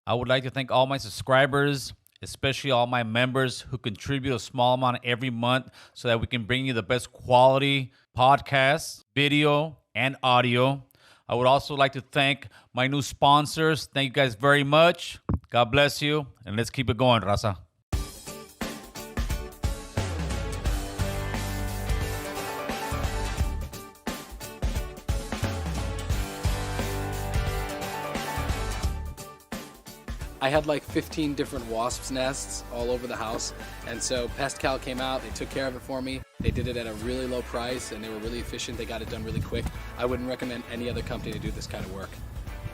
I would like to thank all my subscribers, especially all my members who contribute a small amount every month so that we can bring you the best quality podcasts, video, and audio. I would also like to thank my new sponsors. Thank you guys very much. God bless you. And let's keep it going, Raza. I had like 15 different wasps' nests all over the house, and so Pestcal came out, they took care of it for me. They did it at a really low price, and they were really efficient. They got it done really quick. I wouldn't recommend any other company to do this kind of work.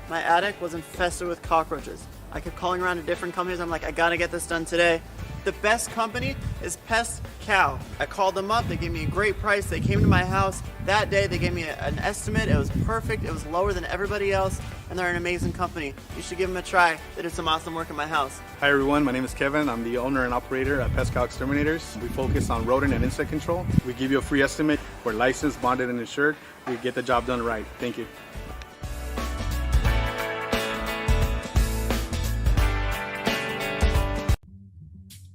My attic was infested with cockroaches. I kept calling around to different companies. I'm like, I gotta get this done today. The best company is Pest Cow. I called them up, they gave me a great price. They came to my house that day, they gave me an estimate. It was perfect, it was lower than everybody else, and they're an amazing company. You should give them a try. They did some awesome work in my house. Hi everyone, my name is Kevin. I'm the owner and operator at Pest Cow Exterminators. We focus on rodent and insect control. We give you a free estimate. We're licensed, bonded, and insured. We get the job done right. Thank you.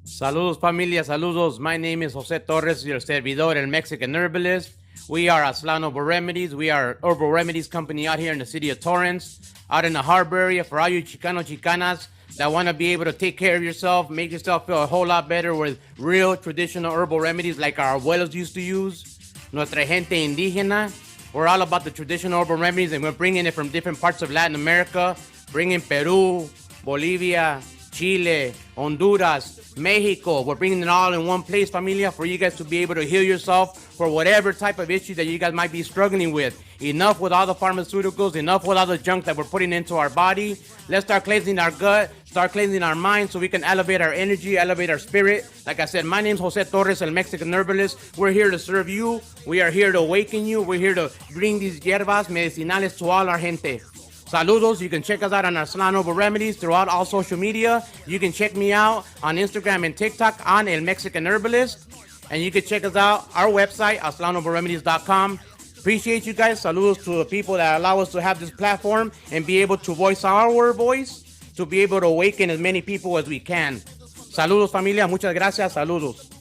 Saludos familia, saludos. My name is Jose Torres, your servidor, el Mexican herbalist. We are Aslan Herbal Remedies. We are herbal remedies company out here in the city of Torrance, out in the harbor area for all you Chicano Chicanas that want to be able to take care of yourself, make yourself feel a whole lot better with real traditional herbal remedies like our abuelos used to use. Nuestra gente indígena. We're all about the traditional herbal remedies, and we're bringing it from different parts of Latin America, bringing Peru, Bolivia, Chile, Honduras, Mexico. We're bringing it all in one place, familia, for you guys to be able to heal yourself for whatever type of issue that you guys might be struggling with. Enough with all the pharmaceuticals, enough with all the junk that we're putting into our body. Let's start cleansing our gut, start cleansing our mind so we can elevate our energy, elevate our spirit. Like I said, my name's Jose Torres, el Mexican herbalist. We're here to serve you. We are here to awaken you. We're here to bring these hierbas medicinales to all our gente. Saludos. You can check us out on Aslan Herbal Remedies throughout all social media. You can check me out on Instagram and TikTok on El Mexican Herbalist. And you can check us out, our website, aslanherbalremedies.com. Appreciate you guys. Saludos to the people that allow us to have this platform and be able to voice our voice, to be able to awaken as many people as we can. Saludos, familia. Muchas gracias. Saludos.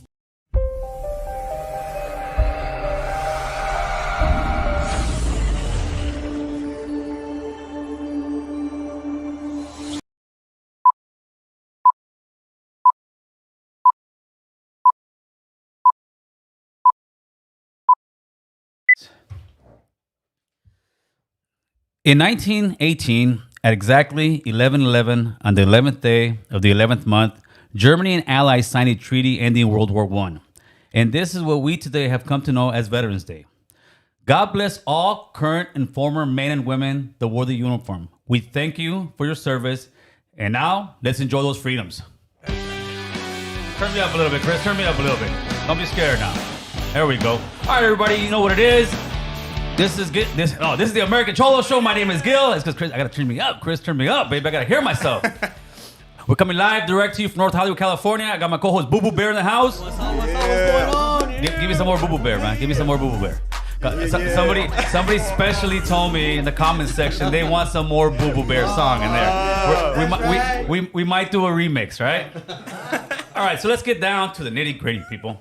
In 1918, at exactly 11/11, on the 11th day of the 11th month, Germany and Allies signed a treaty ending World War I. And this is what we today have come to know as Veterans Day. God bless all current and former men and women that wore the uniform. We thank you for your service. And now, let's enjoy those freedoms. Turn me up a little bit, Chris. Turn me up a little bit. Don't be scared now. There we go. All right, everybody, you know what it is. This is the American Cholo Show. My name is Gil. It's because Chris, I gotta turn me up. Chris, turn me up, baby. I gotta hear myself. We're coming live direct to you from North Hollywood, California. I got my co-host Boo Boo Bear in the house. What's going on? Give me some more Boo Boo Bear, man. Give me some more Boo Boo Bear. Somebody specially told me in the comments section they want some more Boo Boo Bear song in there. We might do a remix, right? All right, so let's get down to the nitty gritty, people.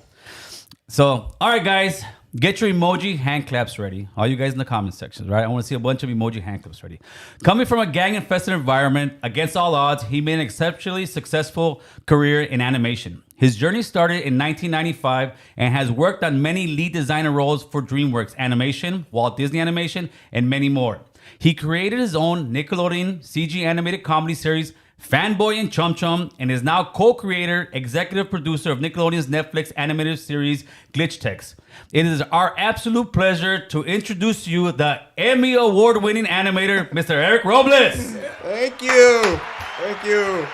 So, all right, guys. Get your emoji hand claps ready. All you guys in the comment sections, right? I want to see a bunch of emoji hand claps ready. Coming from a gang-infested environment, against all odds, he made an exceptionally successful career in animation. His journey started in 1995 and has worked on many lead designer roles for DreamWorks Animation, Walt Disney Animation, and many more. He created his own Nickelodeon CG animated comedy series, Fanboy and Chumchum, and is now co-creator, executive producer of Nickelodeon's Netflix animated series Glitch Text. It is our absolute pleasure to introduce to you the Emmy award-winning animator, Mr. Eric Robles. Thank you. Thank you.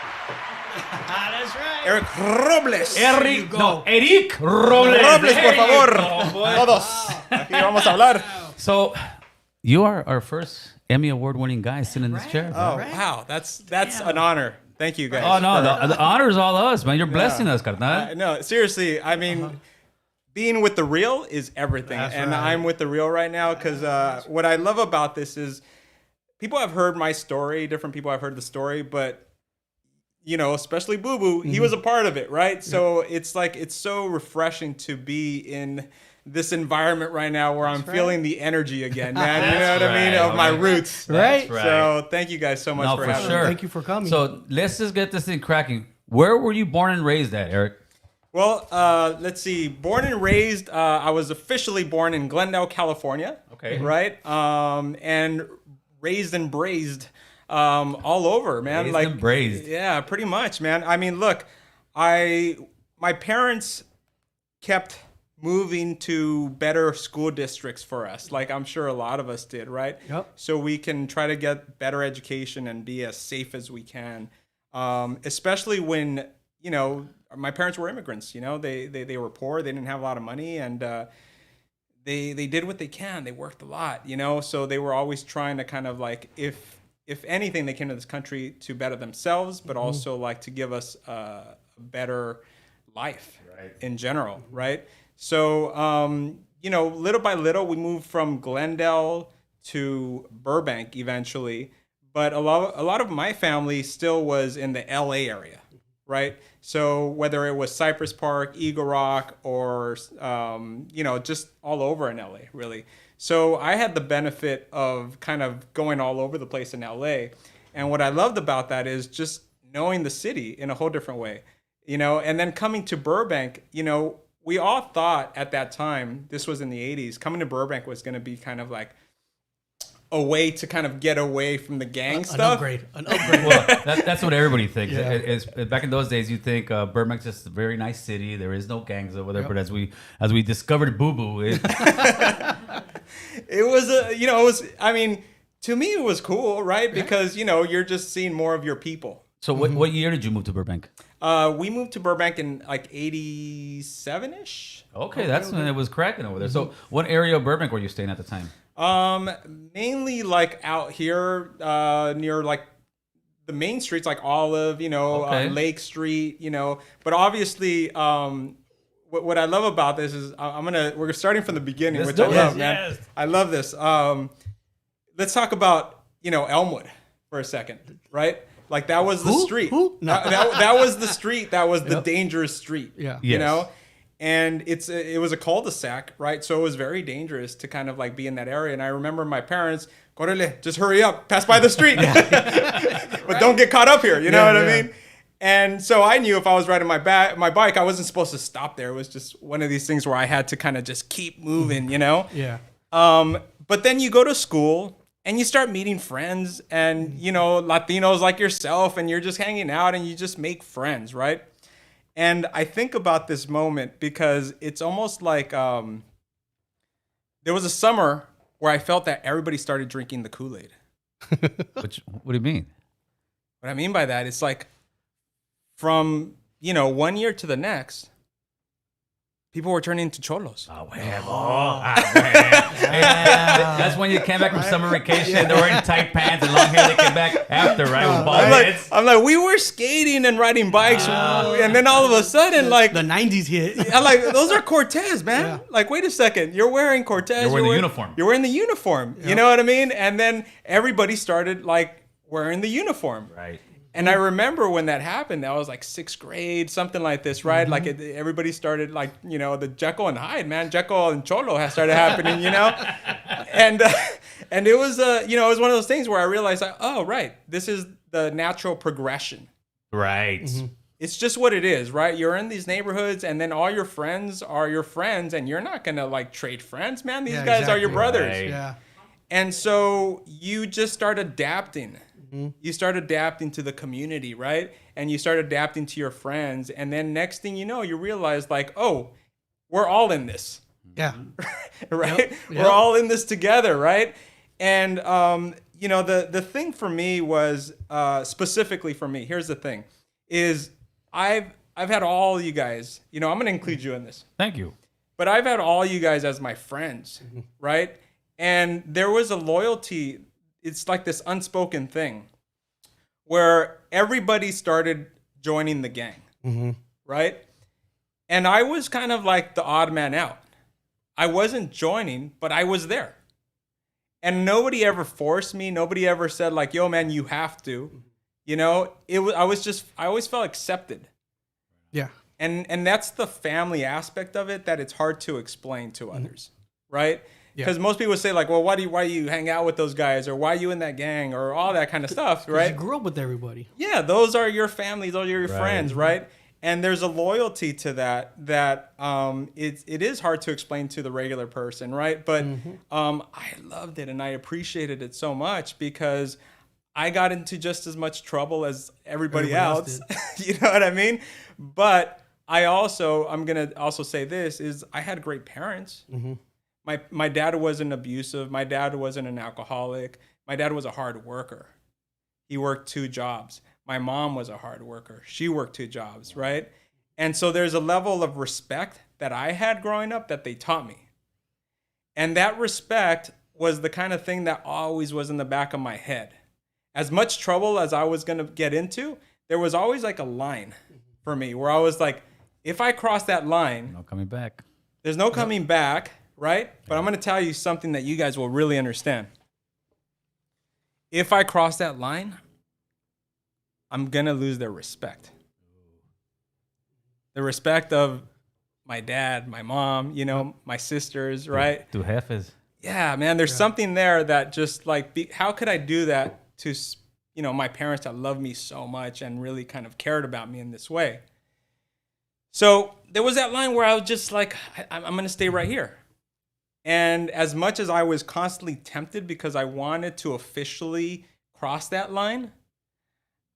That's right. Eric Robles. Eric Robles. Robles, por favor. Go, Todos. Aquí vamos a hablar. So, you are our first Emmy award-winning guy sitting in this chair. Oh, wow. That's an honor. Thank you, guys. Oh, no. The honor is all us, man. You're blessing us, carnal. No, seriously. I mean, being with The Real is everything. That's and right. I'm with The Real right now because what I love about this is people have heard my story. Different people have heard the story. But especially Boo Boo, he was a part of it, right? So it's like, it's so refreshing to be in this environment right now where I'm feeling the energy again, man. You know what I mean? Of my roots. Right. So thank you guys so much for having me. Thank you for coming. So let's just get this thing cracking. Where were you born and raised at, Eric? Well, let's see. Born and raised, I was officially born in Glendale, California. Okay. Right? And raised and braised all over, man. Raised and braised. Yeah, pretty much, man. I mean, look, my parents kept moving to better school districts for us, like I'm sure a lot of us did, right? Yep. So we can try to get better education and be as safe as we can, especially when, my parents were immigrants. They were poor, they didn't have a lot of money, and they did what they can. They worked a lot, so they were always trying to kind of like, if anything, they came to this country to better themselves, but also like to give us a better life in general, right? So, little by little, we moved from Glendale to Burbank eventually, but a lot of my family still was in the LA area, right? So whether it was Cypress Park, Eagle Rock, or, just all over in LA, really. So I had the benefit of kind of going all over the place in LA. And what I loved about that is just knowing the city in a whole different way, and then coming to Burbank, we all thought at that time, this was in the 80s, coming to Burbank was going to be kind of like a way to kind of get away from the gang stuff. An upgrade. Well, that's what everybody thinks. Yeah. Back in those days, you think Burbank's just a very nice city. There is no gangs over there. But as we discovered Boo Boo, it was, to me, it was cool, right? Because, you're just seeing more of your people. So what year did you move to Burbank? We moved to Burbank in like 87-ish. Okay, that's when it was cracking over there. So what area of Burbank were you staying at the time? Mainly like out here near like the main streets, like Olive, Lake Street, But obviously, what I love about this is we're starting from the beginning, which I love, man. I love this. Let's talk about Elmwood for a second, right? Like that was the street. Who? No. That was the street. That was the dangerous street. Yeah. And it was a cul-de-sac, right? So it was very dangerous to kind of like be in that area. And I remember my parents, "Correle, just hurry up, pass by the street, but don't get caught up here." You know what I mean? And so I knew if I was riding my bike, I wasn't supposed to stop there. It was just one of these things where I had to kind of just keep moving, Yeah. But then you go to school. And you start meeting friends and, Latinos like yourself, and you're just hanging out and you just make friends, right? And I think about this moment because it's almost like there was a summer where I felt that everybody started drinking the Kool-Aid. What do you mean? What I mean by that, it's like from, 1 year to the next, people were turning into cholos. That's when you came back from summer vacation. They were wearing tight pants and long hair. They came back after, right? With bald heads. I'm like, we were skating and riding bikes, and then all of a sudden, like the 90s hit. I'm like, those are Cortez, man. Yeah. Like, wait a second, you're wearing Cortez. You're wearing the uniform. You're wearing the uniform. Yep. You know what I mean? And then everybody started like wearing the uniform. Right. And I remember when that happened, that was like 6th grade, something like this, right? Like everybody started like, the Jekyll and Hyde, man. Jekyll and Cholo has started happening, And it was, it was one of those things where I realized, like, oh, right, this is the natural progression. Right. Mm-hmm. It's just what it is, right? You're in these neighborhoods and then all your friends are your friends and you're not going to like trade friends, man. These guys are your brothers. Right. Yeah. And so you just start adapting. You start adapting to the community, right? And you start adapting to your friends. And then next thing you know, you realize like, oh, we're all in this. Yeah. Right? Yep. We're all in this together, right? And, the thing for me was, specifically for me, here's the thing, is I've had all you guys, I'm going to include you in this. Thank you. But I've had all you guys as my friends, right? And there was a loyalty. It's like this unspoken thing where everybody started joining the gang, right? And I was kind of like the odd man out. I wasn't joining, but I was there. And nobody ever forced me. Nobody ever said like, yo, man, you have to. You know, I always felt accepted. Yeah. And that's the family aspect of it that it's hard to explain to others, right? Because most people say like, well, why do you hang out with those guys, or why are you in that gang, or all that kind of stuff, right? You grew up with everybody. Yeah, those are your families, those are your friends, right? And there's a loyalty to that it is hard to explain to the regular person, right? But I loved it and I appreciated it so much because I got into just as much trouble as everybody else. You know what I mean? But I'm gonna also say this is I had great parents. My dad wasn't abusive. My dad wasn't an alcoholic. My dad was a hard worker. He worked 2 jobs. My mom was a hard worker. She worked 2 jobs, right? And so there's a level of respect that I had growing up that they taught me. And that respect was the kind of thing that always was in the back of my head. As much trouble as I was going to get into, there was always like a line for me where I was like, if I cross that line, No coming back. there's no coming back, right? But I'm going to tell you something that you guys will really understand. If I cross that line, I'm going to lose their respect. The respect of my dad, my mom, you know, my sisters, right? Tu jefes. Yeah, man, there's something there that just like, how could I do that to, you know, my parents that love me so much and really kind of cared about me in this way? So there was that line where I was just like, I'm going to stay right here. And as much as I was constantly tempted because I wanted to officially cross that line,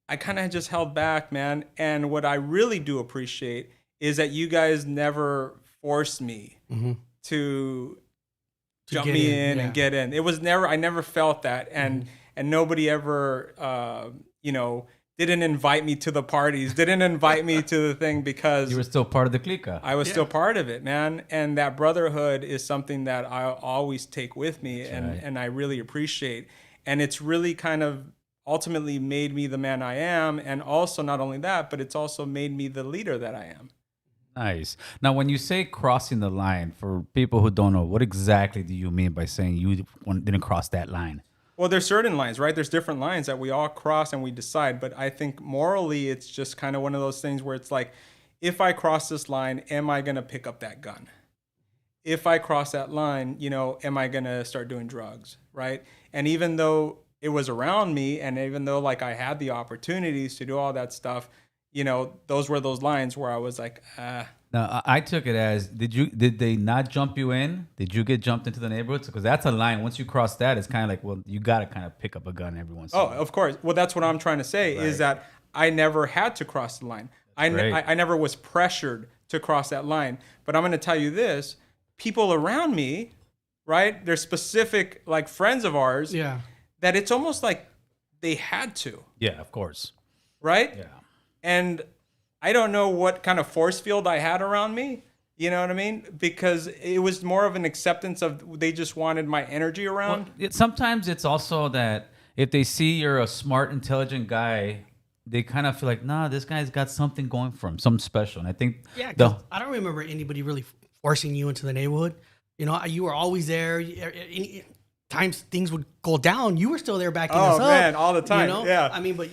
I kind of just held back, man. And what I really do appreciate is that you guys never forced me to jump me in and get in. It was never, I never felt that. And nobody ever, you know, didn't invite me to the parties, didn't invite me to the thing because You were still part of the clica. I was still part of it, man. And that brotherhood is something that I always take with me and I really appreciate. And it's really kind of ultimately made me the man I am. And also not only that, but it's also made me the leader that I am. Nice. Now, when you say crossing the line, for people who don't know, what exactly do you mean by saying you didn't cross that line? Well, there's certain lines, right? There's different lines that we all cross and we decide. But I think morally, it's just kind of one of those things where it's like, if I cross this line, am I going to pick up that gun? If I cross that line, you know, am I going to start doing drugs, right? And even though it was around me and even though like I had the opportunities to do all that stuff, you know, those were those lines where I was like, Now, I took it as, did they not jump you in? Did you get jumped into the neighborhoods? Because that's a line. Once you cross that, it's kind of like, well, you got to kind of pick up a gun every once in a while. of course. Well, that's what I'm trying to say is that I never had to cross the line. I never was pressured to cross that line. But I'm going to tell you this, people around me, right? They're specific like friends of ours that it's almost like they had to. Yeah, of course. Right? Yeah. And I don't know what kind of force field I had around me. You know what I mean? Because it was more of an acceptance of they just wanted my energy around. Well, sometimes it's also that if they see you're a smart, intelligent guy, they kind of feel like, nah, this guy's got something going for him, something special. And I think I don't remember anybody really forcing you into the neighborhood. You know, you were always there. Any times things would go down, you were still there backing us up. Oh man, all the time. You know? Yeah. I mean, but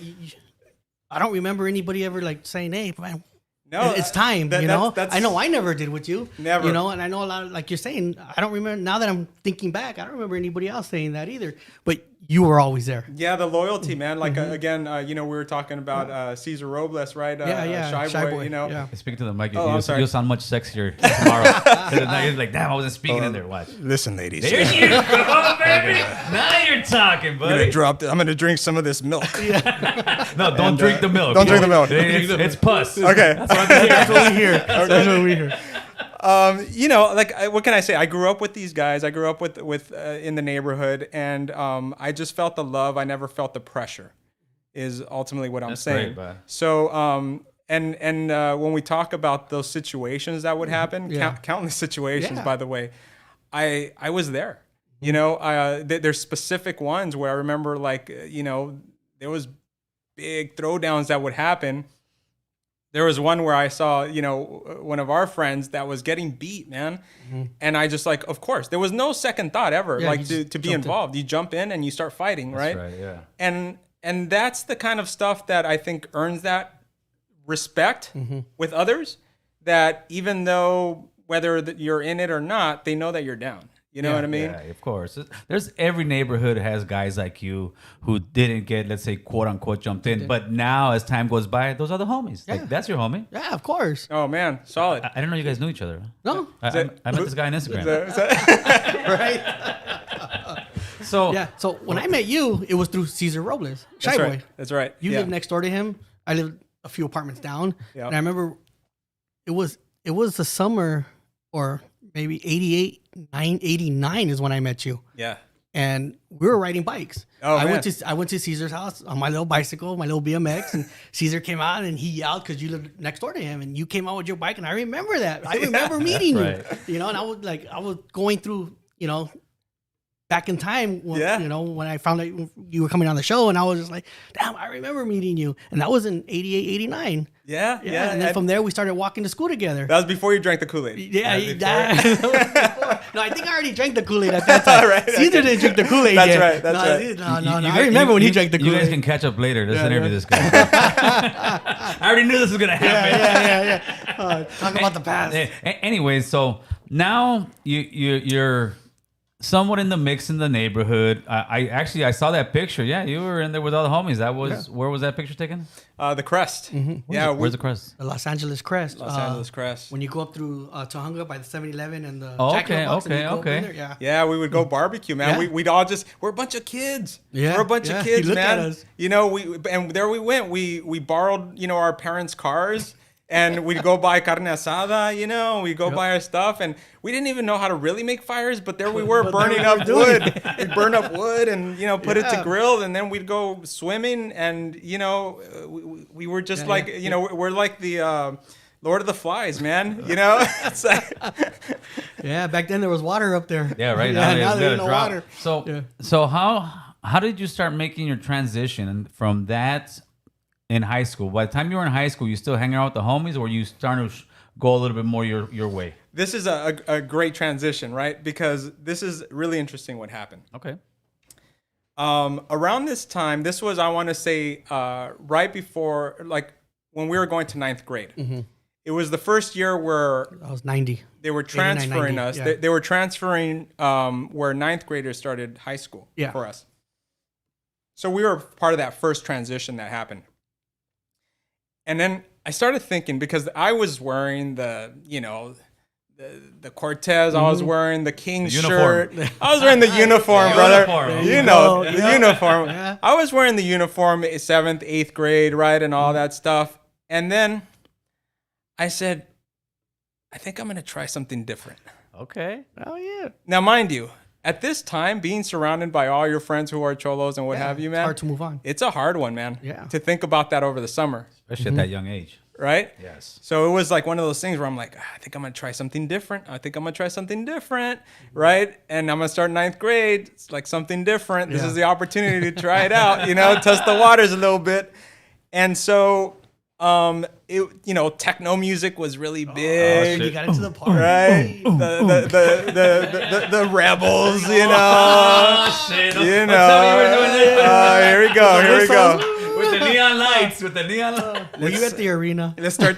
I don't remember anybody ever like saying, "Hey, man, no, it's time." you know, I know I never did with you. Never. You know, and I know a lot of, like you're saying, I don't remember, now that I'm thinking back, I don't remember anybody else saying that either. But you were always there. Yeah, the loyalty, man. Like again, you know, we were talking about Cesar Robles, right? Shy boy. You know. Yeah. Speaking to the mic, I'm sorry. you'll sound much sexier tomorrow. You're like, damn, I wasn't speaking in there. Watch. Listen, ladies. There you go, baby. Now you're talking, buddy. I'm gonna drink some of this milk. No, don't drink the milk. Don't drink the milk. It's pus. Okay. That's what we hear. That's what we hear. You know, like what can I say? I grew up with these guys. I grew up with in the neighborhood, and I just felt the love. I never felt the pressure. Is ultimately what I'm saying. Great, bud. So, and when we talk about those situations that would happen, countless situations, by the way, I was there. You know, there's specific ones where I remember, like, you know, there was big throwdowns that would happen. There was one where I saw, you know, one of our friends that was getting beat, man. And I just like, of course, there was no second thought ever, like to be involved. You jump in and you start fighting, right? That's right, yeah. and that's the kind of stuff that I think earns that respect with others, that even though whether you're in it or not, they know that you're down. You know what I mean? Yeah, of course. There's every neighborhood has guys like you who didn't get, let's say, quote unquote, jumped in. But now, as time goes by, those are the homies. Yeah. Like, that's your homie. Yeah, of course. Oh man, solid. I didn't know you guys knew each other. No. I met this guy on Instagram. Right? So Yeah. So when I met you, it was through Cesar Robles, Shy That's Boy. right. That's right. You Yeah. lived next door to him. I lived a few apartments down. Yep. And I remember it was the summer, or maybe 89 is when I met you. Yeah. And we were riding bikes. Oh, I man. went to Caesar's house on my little bicycle, my little BMX, and Caesar came out and he yelled because you lived next door to him, and you came out with your bike, and I remember that. I remember meeting you. right. You know, and I was going through, you know, back in time when, Yeah. you know, when I found out you were coming on the show, and I was just like, damn, I remember meeting you. And that was in 88, 89. Yeah. Yeah. And then from there we started walking to school together. That was before you drank the Kool-Aid. Yeah, That was before. no, I think I already drank the Kool-Aid at that time. Right, Caesar didn't drink the Kool-Aid That's yet. right, that's no, right. No, I remember when he drank the You guys Kool-Aid. can catch up later. Let's Yeah, interview yeah. this guy. I already knew this was gonna happen. Yeah. Talk about the past. Anyways, so now you're somewhat in the mix in the neighborhood. I saw that picture. Yeah, you were in there with all the homies. That was where was that picture taken? The Crest. Yeah. Where's the crest? The Los Angeles Crest. Los Angeles Crest. When you go up through Tahunga by the 7-Eleven and the Oh, Jack in the okay, Box, and you okay, go up in okay. there, Yeah. Yeah, we would go barbecue, man. Yeah. We'd all we're a bunch of kids. Yeah, We're a bunch yeah. of kids, You look man. at us. You know, and there we went. We borrowed, you know, our parents' cars, and we'd go buy carne asada, you know, we'd go buy our stuff, and we didn't even know how to really make fires, but there we were burning up wood. We'd burn up wood and, you know, put it to grill, and then we'd go swimming, and, you know, we were just you know, we're like the Lord of the Flies, man, you know? It's like, Yeah, back then there was water up there. Yeah, right. Yeah, Now now there's there's no no water. So how did you start making your transition from that in high school? By the time you were in high school, you still hanging out with the homies, or you starting to go a little bit more your way? this is a great transition, right? Because this is really interesting what happened. Okay. Around this time, this was, I want to say, right before, like, when we were going to ninth grade. It was the first year where I was 90. they were transferring 90, us. yeah. They were transferring where ninth graders started high school for us. So we were part of that first transition that happened. And then I started thinking, because I was wearing the, you know, the Cortez, I was wearing the King shirt. I was wearing the uniform, brother. Uniform. You know, the uniform. Yeah. I was wearing the uniform 7th, 8th grade, right? And all that stuff. And then I said, I think I'm going to try something different. Okay. Oh, yeah. Now, mind you, at this time, being surrounded by all your friends who are cholos and what have you, man. It's hard to move on. It's a hard one, man. Yeah. To think about that over the summer, Especially at that young age. right? Yes. So it was like one of those things where I'm like, I think I'm going to try something different. I think I'm going to try something different, right? And I'm going to start ninth grade. It's like something different. This Yeah. is the opportunity to try it out, you know, test the waters a little bit. And so, you know, techno music was really big. You got into the party. Right, the rebels, you know, Oh, shit. you Don't tell me you were doing know. that. Here we go, here we go. With the neon lights. With the neon lights. Were you at the arena? Let's start.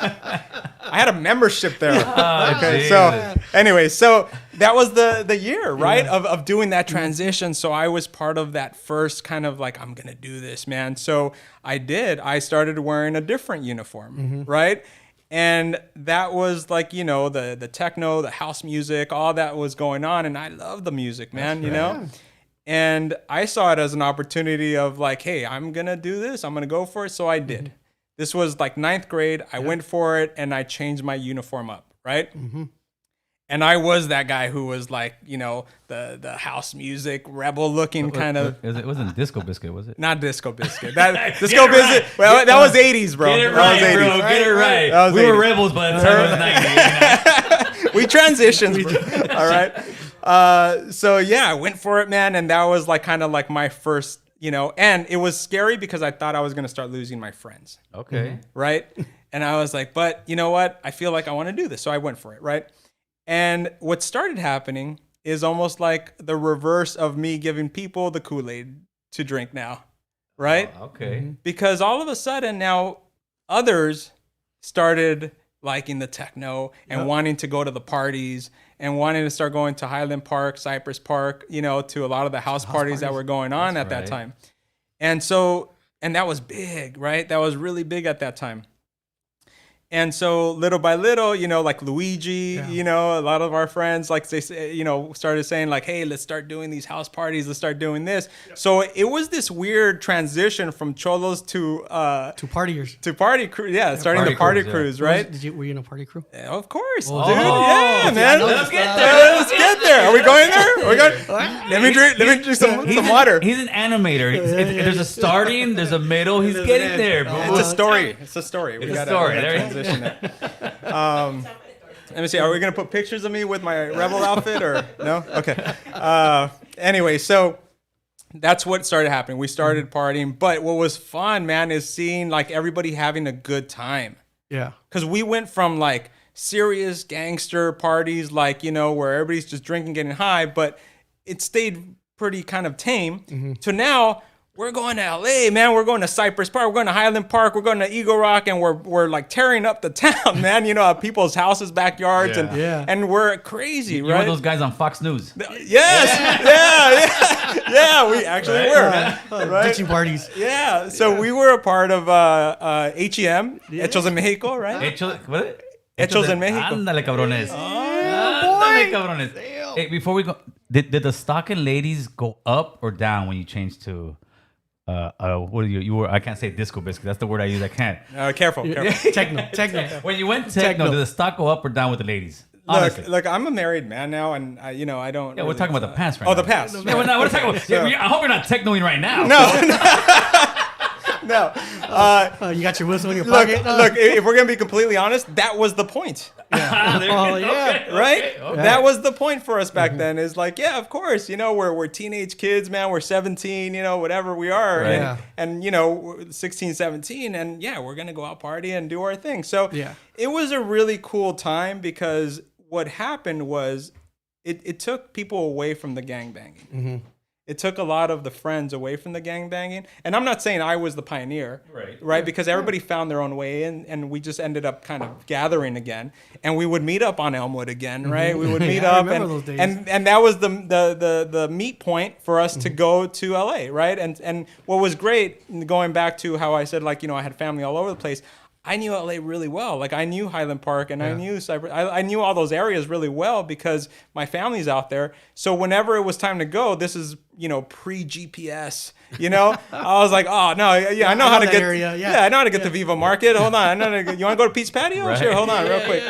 I had a membership there. Okay, Jesus. so anyway, so that was the year, right, of doing that transition. So I was part of that first kind of like, I'm gonna do this, man. So I did. I started wearing a different uniform, right? And that was like, you know, the techno, the house music, all that was going on, and I love the music, man. You know. And I saw it as an opportunity of like, hey, I'm gonna do this. I'm gonna go for it. So I did. This was like ninth grade. I went for it, and I changed my uniform up, right? And I was that guy who was like, you know, the house music, rebel looking kind of. It wasn't Disco Biscuit, was it? Not Disco Biscuit. That Disco Biscuit. Well, that was 80s, bro. Get it That right, was 80s. bro. Get it right. That was We were 80s. rebels by the time it was 90. We transitioned, bro. All right. So yeah, I went for it, man, and that was like kind of like my first, you know, and it was scary because I thought I was gonna start losing my friends, Okay. right? And I was like, but you know what? I feel like I want to do this, so I went for it, right? And what started happening is almost like the reverse of me giving people the Kool-Aid to drink now. right? Okay. Because all of a sudden now others started liking the techno and wanting to go to the parties and wanting to start going to Highland Park, Cypress Park, you know, to a lot of the house parties that were going on at that time. And so, and that was big, right? That was really big at that time. And so little by little, you know, like Luigi, you know, a lot of our friends, like they say, you know, started saying like, hey, let's start doing these house parties. Let's start doing this. So it was this weird transition from cholos to partiers. To party crew. Yeah, starting the party crews, right? Were you in a party crew? Yeah, of course, dude. Oh, yeah, man. Let's get there. Are we going there? We're going. Let me drink some water. He's an animator. There's a starting, there's a middle. He's getting there. It's a story. It's a story. It's a story. There you go. Let me see. Are we gonna put pictures of me with my rebel outfit or no? Okay. Anyway, so that's what started happening. We started partying, but what was fun, man, is seeing like everybody having a good time. Yeah. Because we went from like serious gangster parties, like, you know, where everybody's just drinking, getting high, but it stayed pretty kind of tame. To now, we're going to LA, man. We're going to Cypress Park. We're going to Highland Park. We're going to Eagle Rock, and we're like tearing up the town, man. You know, at people's houses, backyards, and we're crazy, You right? were those guys on Fox News. Yes, yeah. We actually were, right? Ditching parties. Yeah. So we were a part of HEM, Hechos en Mexico, right? Hechos en Mexico. Ándale, cabrones. Ándale, cabrones. Hey, before we go, did the stocking ladies go up or down when you changed to? What are you were? I can't say disco biscuit. That's the word I use. I can't. Careful. Techno. When you went techno, did the stock go up or down with the ladies? Honestly. Look, I'm a married man now, and I don't. Yeah, we're talking about the past right now. Oh, the past. Yeah, we're talking about. I hope you're not technoing right now. No. You got your whistle in your Look, pocket. if we're gonna be completely honest, that was the point. Right? Okay. That was the point for us back then. Is like, yeah, of course, you know, we're teenage kids, man. We're 17, you know, whatever we are, right. and you know, 16, 17, and yeah, we're gonna go out party and do our thing. So it was a really cool time because what happened was it took people away from the gangbanging. It took a lot of the friends away from the gangbanging. And I'm not saying I was the pioneer, right? Because everybody found their own way in, and we just ended up kind of gathering again. And we would meet up on Elmwood again, right? We would meet up, and that was the meet point for us to go to LA, right? And what was great, going back to how I said, like, you know, I had family all over the place. I knew LA really well. Like, I knew Highland Park and I knew Cypress. I knew all those areas really well because my family's out there. So whenever it was time to go, this is, you know, pre-GPS, you know? I was like, oh, no, yeah, I know how to get. Area, I know how to get to Viva Market. Hold on. You want to go to Pete's Patio? Right. Sure, hold on real quick.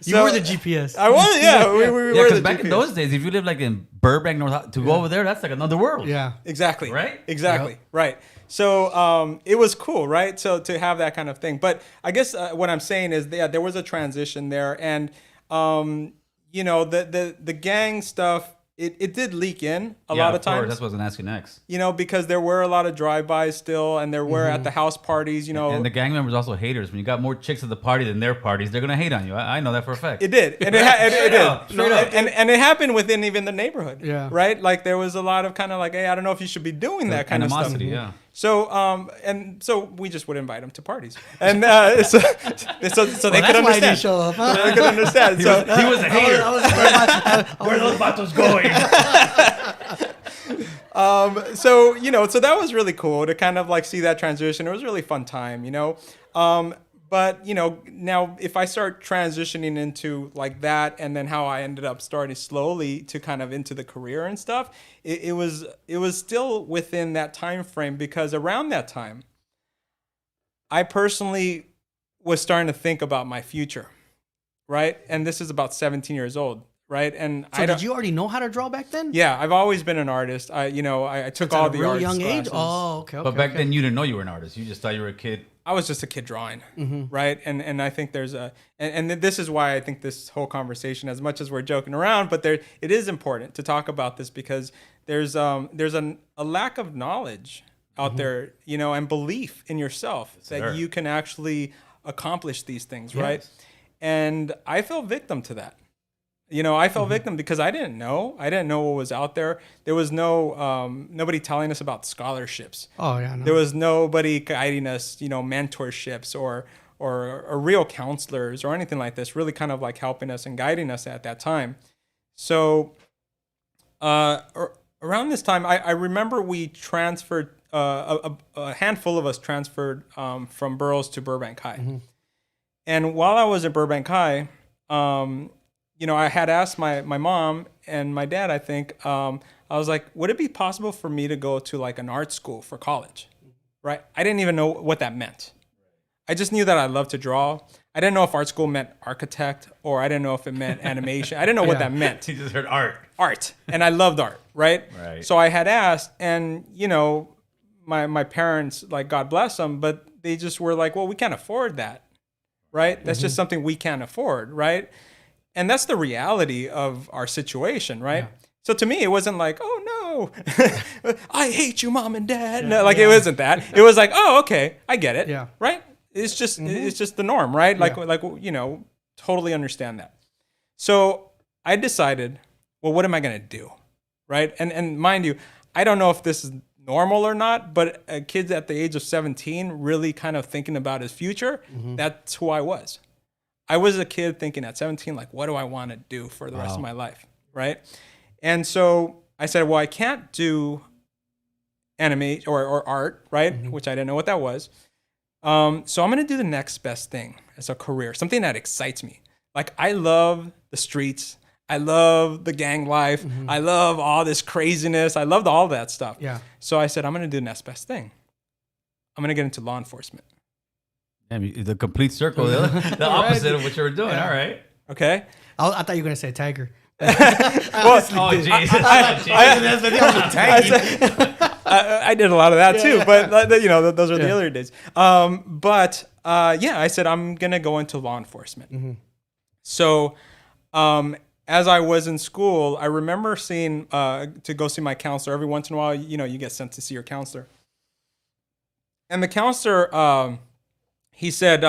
You were the GPS. I was, yeah. We were because the back GPS. in those days, if you lived like in Burbank, North, to go over there, that's like another world. Yeah. Exactly. Right? Exactly. Yep. Right. So it was cool, right? So to have that kind of thing. But I guess what I'm saying is, there was a transition there, and you know, the gang stuff. It did leak in a lot of times. That's what I was asking next. You know, because there were a lot of drive-bys still, and there were at the house parties, you know. And the gang members also haters. When you got more chicks at the party than their parties, they're gonna hate on you. I know that for a fact. It did, and it did. Straight up. And it happened within even the neighborhood. Yeah. Right. Like there was a lot of kind of like, hey, I don't know if you should be doing that kind of stuff. Animosity, yeah. So we just would invite them to parties, and so they could understand. Why he didn't show up, huh? So they could understand. He was a hater. Where are those vatos going? So, you know, so that was really cool to kind of like see that transition. It was a really fun time, you know. But, you know, now if I start transitioning into like that, and then how I ended up starting slowly to kind of into the career and stuff, it was still within that time frame, because around that time, I personally was starting to think about my future, right? And this is about 17 years old. Right, and so did you already know how to draw back then? Yeah, I've always been an artist. I took all the really arts young age. classes. Oh, okay. But back then you didn't know you were an artist. You just thought you were a kid. I was just a kid drawing, right? And I think there's and this is why I think this whole conversation, as much as we're joking around, but it is important to talk about this, because there's a lack of knowledge out there, you know, and belief in yourself that you can actually accomplish these things, right? And I fell victim to that. You know, I fell victim because I didn't know. I didn't know what was out there. There was no nobody telling us about scholarships. Oh yeah. No. There was nobody guiding us, you know, mentorships or real counselors or anything like this, really kind of like helping us and guiding us at that time. So around this time, I remember we transferred, a handful of us transferred from Burroughs to Burbank High. And while I was at Burbank High, you know, I had asked my mom and my dad, I think, I was like, would it be possible for me to go to like an art school for college? Right? I didn't even know what that meant. I just knew that I loved to draw. I didn't know if art school meant architect, or I didn't know if it meant animation. I didn't know what that meant. You just heard art. Art. And I loved art, right? Right. So I had asked, and, you know, my parents, like, God bless them, but they just were like, well, we can't afford that, right? That's just something we can't afford, right? And that's the reality of our situation, right? Yeah. So to me, it wasn't like, oh no, I hate you, mom and dad. No, like it wasn't that. It was like, oh, okay, I get it. Yeah. Right? It's just the norm, right? Like you know, totally understand that. So I decided, well, what am I gonna do, right? And mind you, I don't know if this is normal or not, but a kid at the age of 17 really kind of thinking about his future, that's who I was. I was a kid thinking at 17, like, what do I want to do for the rest of my life, right? And so I said, well, I can't do anime or art, right? Which I didn't know what that was. So I'm going to do the next best thing as a career, something that excites me. Like, I love the streets. I love the gang life. I love all this craziness. I loved all that stuff. Yeah. So I said, I'm going to do the next best thing. I'm going to get into law enforcement. Damn, the complete circle, the opposite of what you were doing. All right. Okay. I thought you were gonna say tiger. Well, Oh, Jesus. I did a lot of that too, but you know, those are the other days. But I said I'm gonna go into law enforcement. So, as I was in school, I remember seeing to go see my counselor every once in a while. You know, you get sent to see your counselor, and the counselor, he said,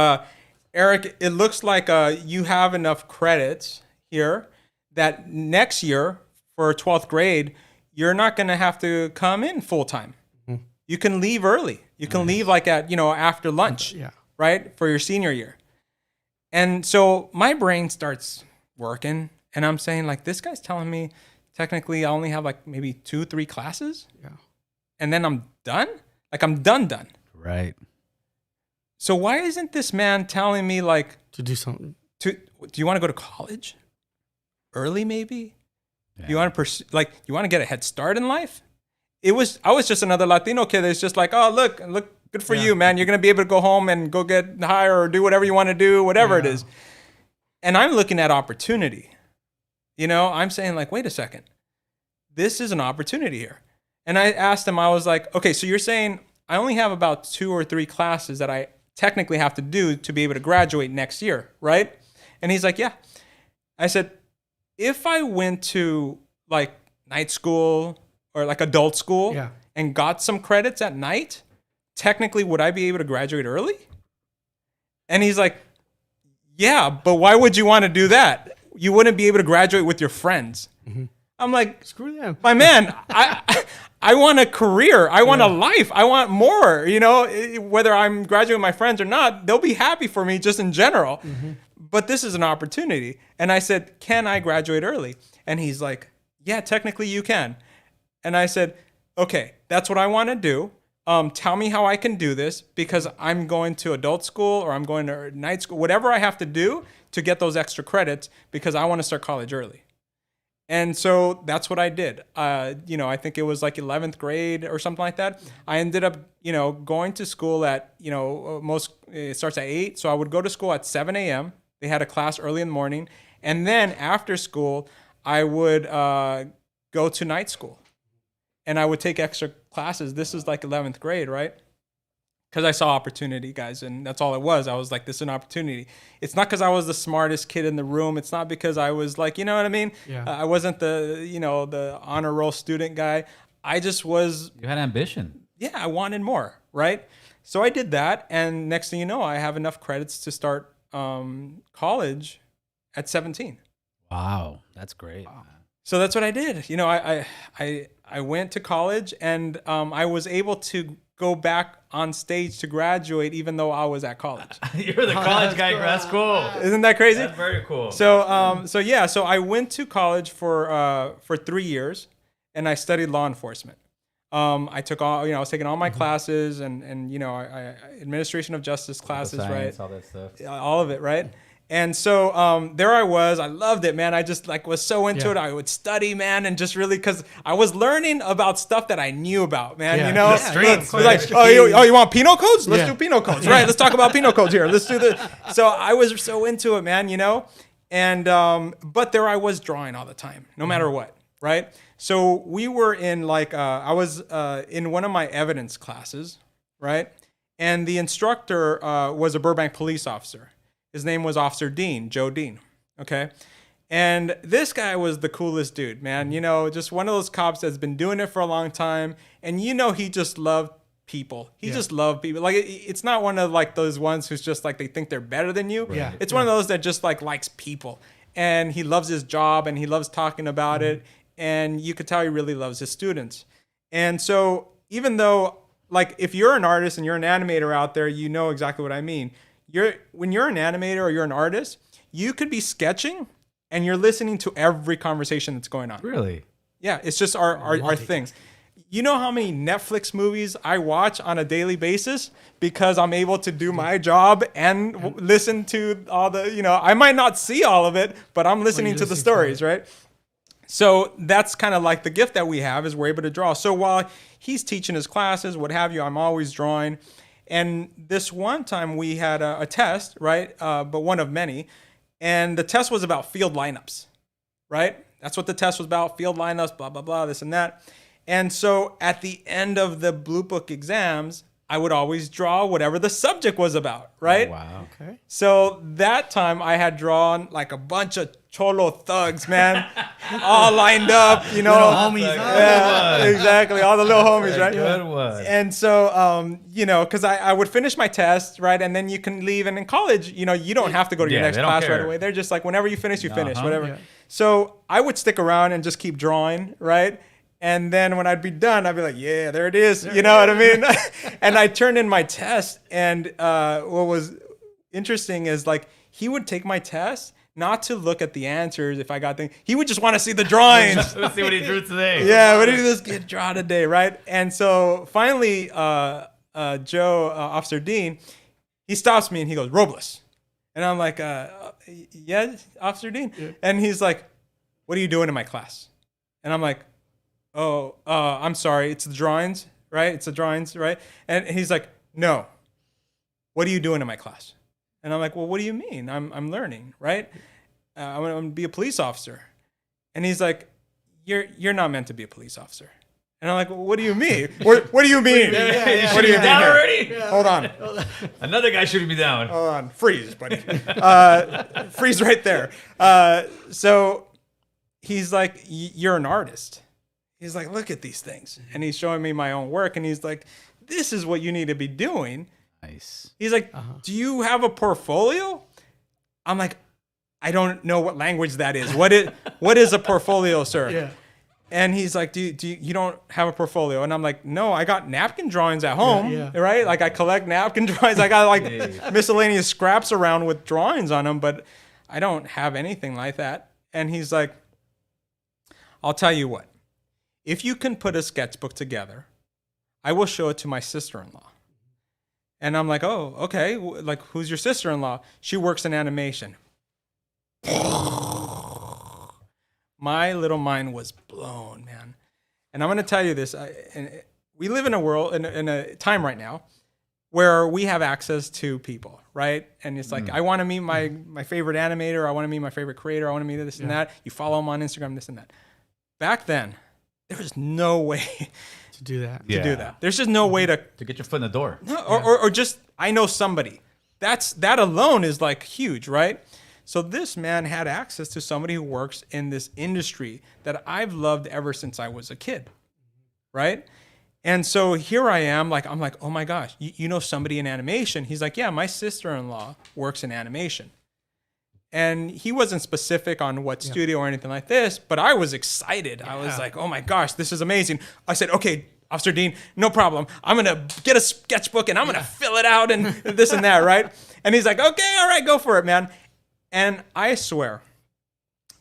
Eric, it looks like you have enough credits here that next year for 12th grade, you're not going to have to come in full time. You can leave early. You can leave like at, you know, after lunch, right? For your senior year. And so my brain starts working and I'm saying like, this guy's telling me technically I only have like maybe 2-3 classes. Yeah. And then I'm done. Like I'm done. Right. So why isn't this man telling me like To do something. do you want to go to college early maybe? Yeah. Do you want to pursue, like, you want to get a head start in life? I was just another Latino kid that's just like, oh, look, good for you, man. You're going to be able to go home and go get higher or do whatever you want to do, whatever it is. And I'm looking at opportunity. You know, I'm saying like, wait a second. This is an opportunity here. And I asked him, I was like, okay, so you're saying I only have about 2 or 3 classes that I technically have to do to be able to graduate next year, right? And he's like, yeah. I said, if I went to like night school or like adult school and got some credits at night, technically would I be able to graduate early? And he's like, yeah, but why would you want to do that? You wouldn't be able to graduate with your friends. I'm like, screw them. My man, I want a career. I want a life. I want more, you know, whether I'm graduating with my friends or not, they'll be happy for me just in general. But this is an opportunity. And I said, can I graduate early? And he's like, yeah, technically you can. And I said, okay, that's what I want to do. Tell me how I can do this because I'm going to adult school or I'm going to night school, whatever I have to do to get those extra credits because I want to start college early. And so that's what I did. You know, I think it was like 11th grade or something like that. I ended up, you know, going to school at, you know, it starts at 8. So I would go to school at 7 a.m. They had a class early in the morning. And then after school, I would go to night school. And I would take extra classes. This is like 11th grade, right? Because I saw opportunity, guys, and that's all it was. I was like, this is an opportunity. It's not because I was the smartest kid in the room. It's not because I was like, you know what I mean? Yeah. I wasn't the, you know, the honor roll student guy. I just was. You had ambition. Yeah, I wanted more, right? So I did that, and next thing you know, I have enough credits to start college at 17. Wow, that's great. So that's what I did. You know, I went to college, and I was able to go back on stage to graduate, even though I was at college. You're the college guy. That's cool. Isn't that crazy? That's very cool. So so I went to college for 3 years, and I studied law enforcement. I took all, I was taking all my classes and I administration of justice classes, Science, right? all that stuff. All of it, right? And so there I was. I loved it, man. I just was so into it. I would study, man, and just really because I was learning about stuff that I knew about, man. Yeah. You know, The streets, It was like, you want penal codes? Let's do penal codes, right? Let's talk about penal codes here. Let's do the. So I was so into it, man. And but there I was drawing all the time, no matter what, right? So we were in I was in one of my evidence classes, right? And the instructor was a Burbank police officer. His name was Officer Dean, Joe Dean, okay? And this guy was the coolest dude, man. Just one of those cops that's been doing it for a long time. And he just loved people. He just loved people. It's not one of those ones who's just they think they're better than you. Yeah. It's one of those that just likes people. And he loves his job and he loves talking about it. And you could tell he really loves his students. And so even though, if you're an artist and you're an animator out there, you know exactly what I mean. When you're an animator or you're an artist, you could be sketching and you're listening to every conversation that's going on. Really? Yeah, it's just our things. You know how many Netflix movies I watch on a daily basis because I'm able to do my job and listen to all the, I might not see all of it, but I'm listening to the stories, right? So that's kind of the gift that we have is we're able to draw. So while he's teaching his classes, what have you, I'm always drawing. And this one time we had a test, right? But one of many. And the test was about field lineups, right? That's what the test was about, field lineups, blah, blah, blah, this and that. And so at the end of the Blue Book exams, I would always draw whatever the subject was about, right? Oh, wow. Okay. So that time I had drawn a bunch of cholo thugs, man, all lined up, Little homies. Yeah, exactly. All the little homies, right? Good one. And so, because I would finish my test, right? And then you can leave. And in college, you don't have to go to your next they don't class care. right away. They're just whenever you finish, you finish, whatever. Yeah. So I would stick around and just keep drawing, right? And then when I'd be done, I'd be like, yeah, there it is. You know what I mean? And I turned in my test. And what was interesting is he would take my test not to look at the answers if I got things. He would just want to see the drawings. Let's see what he drew today. Yeah, what did this kid draw today, right? And so finally, Joe, Officer Dean, he stops me and he goes, Robles. And I'm like, yeah, Officer Dean. Yeah. And he's like, what are you doing in my class? And I'm like, oh, I'm sorry. It's the drawings, right? It's the drawings, right? And he's like, no. What are you doing in my class? And I'm like, well, what do you mean? I'm learning, right? I'm going to be a police officer. And he's like, you're not meant to be a police officer. And I'm like, well, what do you mean? What do you mean? What do you mean down already? Yeah. Hold on. Another guy shooting me down. Hold on. Freeze, buddy. Freeze right there. So he's like, you're an artist. He's like, look at these things. And he's showing me my own work. And he's like, this is what you need to be doing. Nice. He's like, do you have a portfolio? I'm like, I don't know what language that is. What is a portfolio, sir? Yeah. And he's like, you don't have a portfolio? And I'm like, no, I got napkin drawings at home, right? I collect napkin drawings. I got miscellaneous scraps around with drawings on them, but I don't have anything like that. And he's like, I'll tell you what. If you can put a sketchbook together, I will show it to my sister-in-law. And I'm like, oh, okay. Who's your sister-in-law? She works in animation. My little mind was blown, man. And I'm going to tell you this. We live in a world, in a time right now, where we have access to people, right? And it's like, I want to meet my favorite animator. I want to meet my favorite creator. I want to meet this and that. You follow them on Instagram, this and that. Back then, there was no way To do that. to do that. There's just no way to get your foot in the door. or just I know somebody. That alone is huge, right? So this man had access to somebody who works in this industry that I've loved ever since I was a kid, right? And so here I am, I'm like, oh my gosh, you know somebody in animation? He's like, yeah, my sister-in-law works in animation. And he wasn't specific on what studio or anything like this, but I was excited. I was like, oh my gosh, this is amazing. I said, okay, Officer Dean, no problem. I'm going to get a sketchbook and I'm going to fill it out and this and that, right? And he's like, okay, all right, go for it, man. And I swear,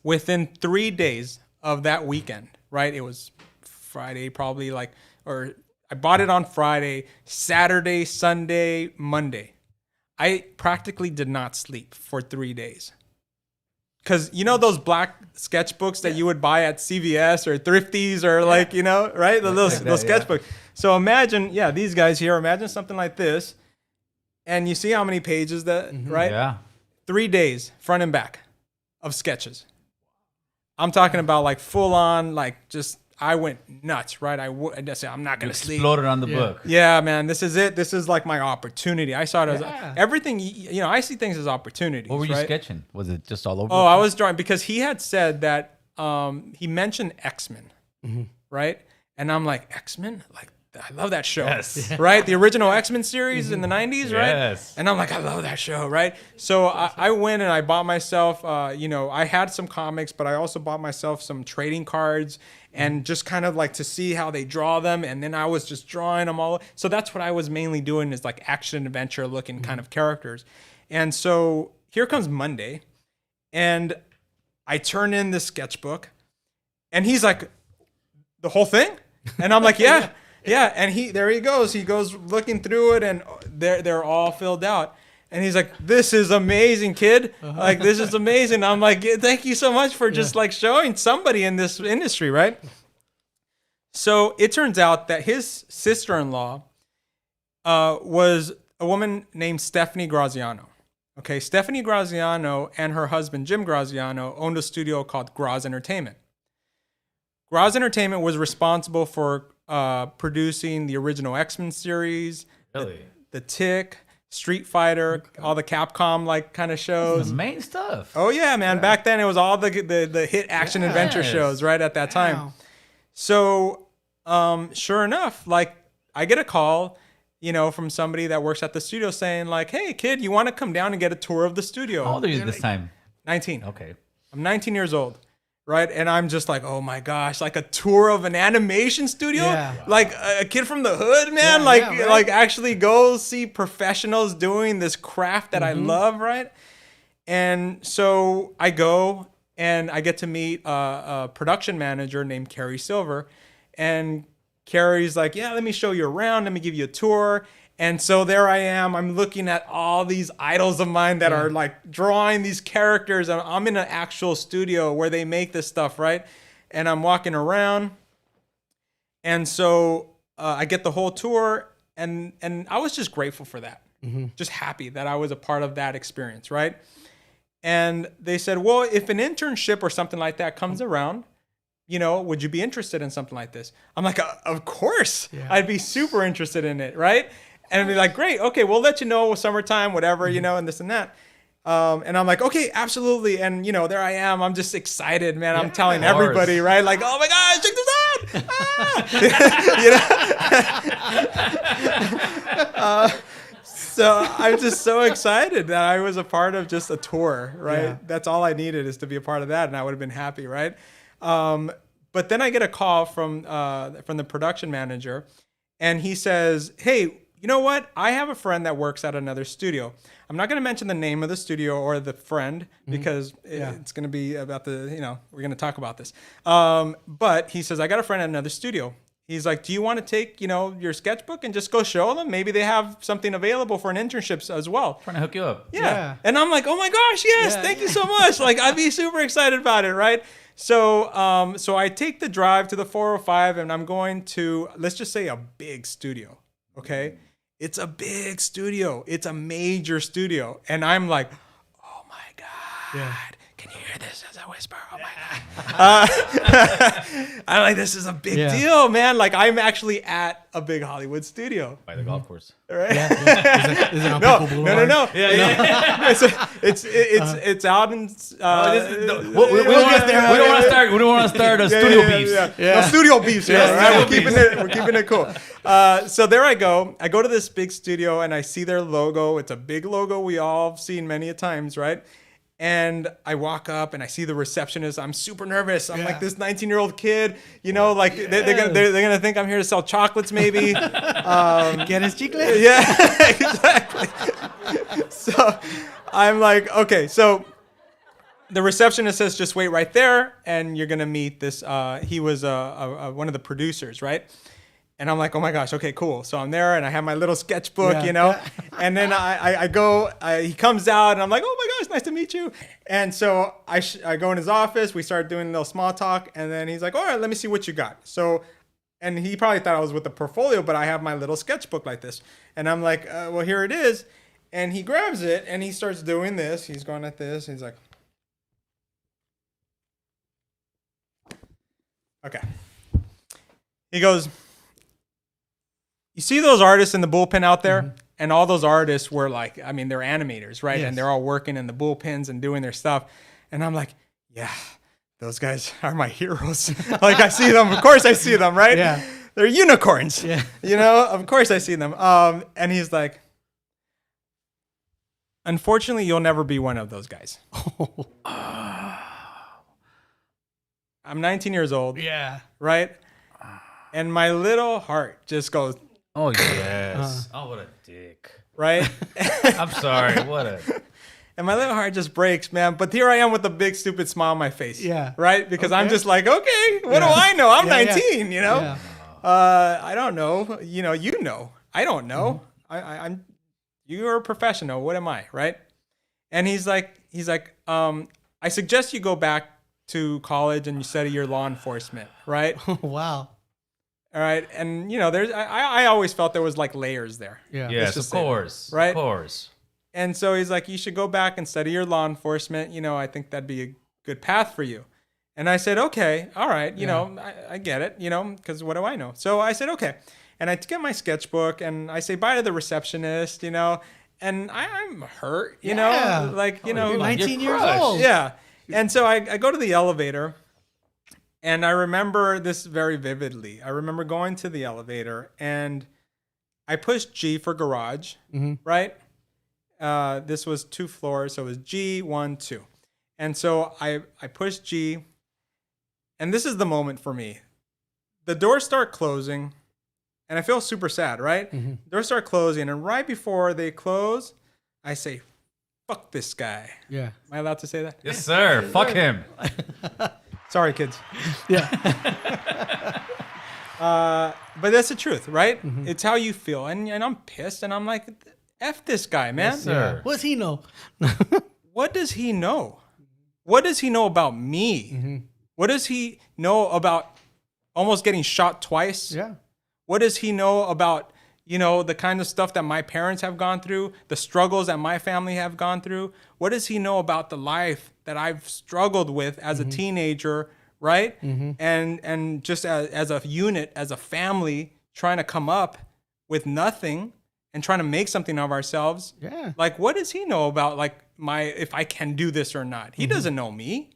within 3 days of that weekend, right? It was Friday, probably or I bought it on Friday, Saturday, Sunday, Monday. I practically did not sleep for 3 days. Because you know those black sketchbooks that you would buy at CVS or Thrifties or right? Those sketchbooks. So imagine, these guys here, imagine something like this. And you see how many pages that, right? Yeah. 3 days, front and back of sketches. I'm talking about full on, I went nuts, right? I said, I'm not going to sleep. Exploded on the book. Yeah, man, this is it. This is my opportunity. I saw it as everything, I see things as opportunities. What were you sketching? Was it just all over? Oh, I was drawing because he had said that he mentioned X-Men, right? And I'm like, X-Men? I love that show, right? The original X-Men series in the 90s, right? Yes. And I'm like, I love that show, right? So I went and I bought myself, I had some comics, but I also bought myself some trading cards and just kind of to see how they draw them. And then I was just drawing them all. So that's what I was mainly doing is action adventure looking kind of characters. And so here comes Monday and I turn in this sketchbook and he's like, the whole thing? And I'm like, yeah. Yeah, and there he goes. He goes looking through it, and they're all filled out. And he's like, "This is amazing, kid. This is amazing." I'm like, "Thank you so much for just showing somebody in this industry, right?" So it turns out that his sister-in-law was a woman named Stephanie Graziano. Okay, Stephanie Graziano and her husband Jim Graziano owned a studio called Graz Entertainment. Graz Entertainment was responsible for producing the original X-Men series, the Tick, Street Fighter, all the Capcom kind of shows. The main stuff. Oh yeah, man! Yeah. Back then it was all the hit action adventure shows, right at that time. Wow. So sure enough, I get a call, from somebody that works at the studio saying "Hey kid, you want to come down and get a tour of the studio?" How old are you this time? 19. Okay. I'm 19 years old. Right. And I'm just like, oh my gosh, a tour of an animation studio, a kid from the hood, man, actually go see professionals doing this craft that I love. Right. And so I go and I get to meet a production manager named Carrie Silver. And Carrie's like, yeah, let me show you around. Let me give you a tour. And so there I am. I'm looking at all these idols of mine that are drawing these characters. I'm in an actual studio where they make this stuff, right? And I'm walking around. And so I get the whole tour. And I was just grateful for that. Just happy that I was a part of that experience, right? And they said, well, if an internship or something like that comes around, would you be interested in something like this? I'm like, of course. Yeah. I'd be super interested in it, right? And they're like, great, okay, we'll let you know summertime, whatever, and this and that. And I'm like, okay, absolutely. And, there I am. I'm just excited, man. I'm telling everybody, right? Like, oh my gosh, check this out. So I'm just so excited that I was a part of just a tour, right? Yeah. That's all I needed is to be a part of that. And I would have been happy, right? But then I get a call from the production manager and he says, hey, you know what? I have a friend that works at another studio. I'm not going to mention the name of the studio or the friend because it's going to be about we're going to talk about this. But he says, I got a friend at another studio. He's like, do you want to take, your sketchbook and just go show them? Maybe they have something available for an internship as well. Trying to hook you up. Yeah. And I'm like, oh my gosh, yes, thank you so much. I'd be super excited about it, right? So, so I take the drive to the 405 and I'm going to, let's just say a big studio. Okay. It's a big studio. It's a major studio. And I'm like, oh my God. Can you hear this as I whisper? Oh my God. I'm like, this is a big deal, man. I'm actually at a big Hollywood studio. By the golf course. Right? Yeah. Is it on No. It's out in. We don't want to start a studio beefs. No, studio beefs. We're keeping it cool. So there I go. I go to this big studio and I see their logo. It's a big logo we all have seen many a times, right? And I walk up and I see the receptionist. I'm super nervous. I'm like this 19-year-old kid, you know, like they're gonna think I'm here to sell chocolates, maybe. Get his chicle? Yeah, exactly. So I'm like, okay, so the receptionist says, just wait right there, and you're gonna meet this. He was one of the producers, right? And I'm like, oh my gosh, okay, cool. So I'm there, and I have my little sketchbook, you know. And then I go. He comes out, and I'm like, oh my gosh, nice to meet you. And so I go in his office. We start doing a little small talk, and then he's like, all right, let me see what you got. So, and he probably thought I was with the portfolio, but I have my little sketchbook like this, and I'm like, well, here it is. And he grabs it, and he starts doing this. He's going at this. And he's like, okay. He goes, you see those artists in the bullpen out there? And all those artists were like, I mean, they're animators, right? Yes. And they're all working in the bullpens and doing their stuff. And I'm like, yeah, those guys are my heroes. Like, I see them. Of course I see them, right? Yeah. They're unicorns. Yeah. You know, of course I see them. And he's like, unfortunately, you'll never be one of those guys. I'm 19 years old. Yeah. Right? And my little heart just goes, Oh, yes. Oh, what a dick. right? I'm sorry. What a... And my little heart just breaks, man. But here I am with a big, stupid smile on my face. Yeah. Right? Because I'm Okay. just like, okay, what do I know? I'm 19, you know? Yeah. I don't know. You know. I don't know. I'm you're a professional. What am I? Right? And he's like, I suggest you go back to college and you study your law enforcement, right? Wow. All right. And there's I always felt there was like layers there. Yeah. Yes, of just say that, course. right? Of course. And so he's like, you should go back and study your law enforcement. I think that'd be a good path for you. And I said, okay, all right. I get it, because what do I know? So I said, okay. And I get my sketchbook and I say bye to the receptionist, and I'm hurt, Yeah. you're 19 years crushed. old. Yeah. And so I go to the elevator, and I remember this very vividly. I remember going to the elevator, and I pushed G for garage, right? This was 2 floors, so it was G, 1, 2. And so I pushed G, and this is the moment for me. The doors start closing, and I feel super sad, right? Doors start closing, and right before they close, I say, fuck this guy. Yeah. Am I allowed to say that? Yes, sir. Fuck him. Sorry, kids. Yeah. But that's the truth, right? It's how you feel. And I'm pissed, and I'm like, F this guy, man. Yes, sir. What does he know? What does he know? What does he know about me? What does he know about almost getting shot twice? Yeah. What does he know about, the kind of stuff that my parents have gone through, the struggles that my family have gone through? What does he know about the life that I've struggled with as a teenager, right? And just as a unit, as a family, trying to come up with nothing and trying to make something of ourselves. Yeah. Like, what does he know about, like, if I can do this or not? He doesn't know me.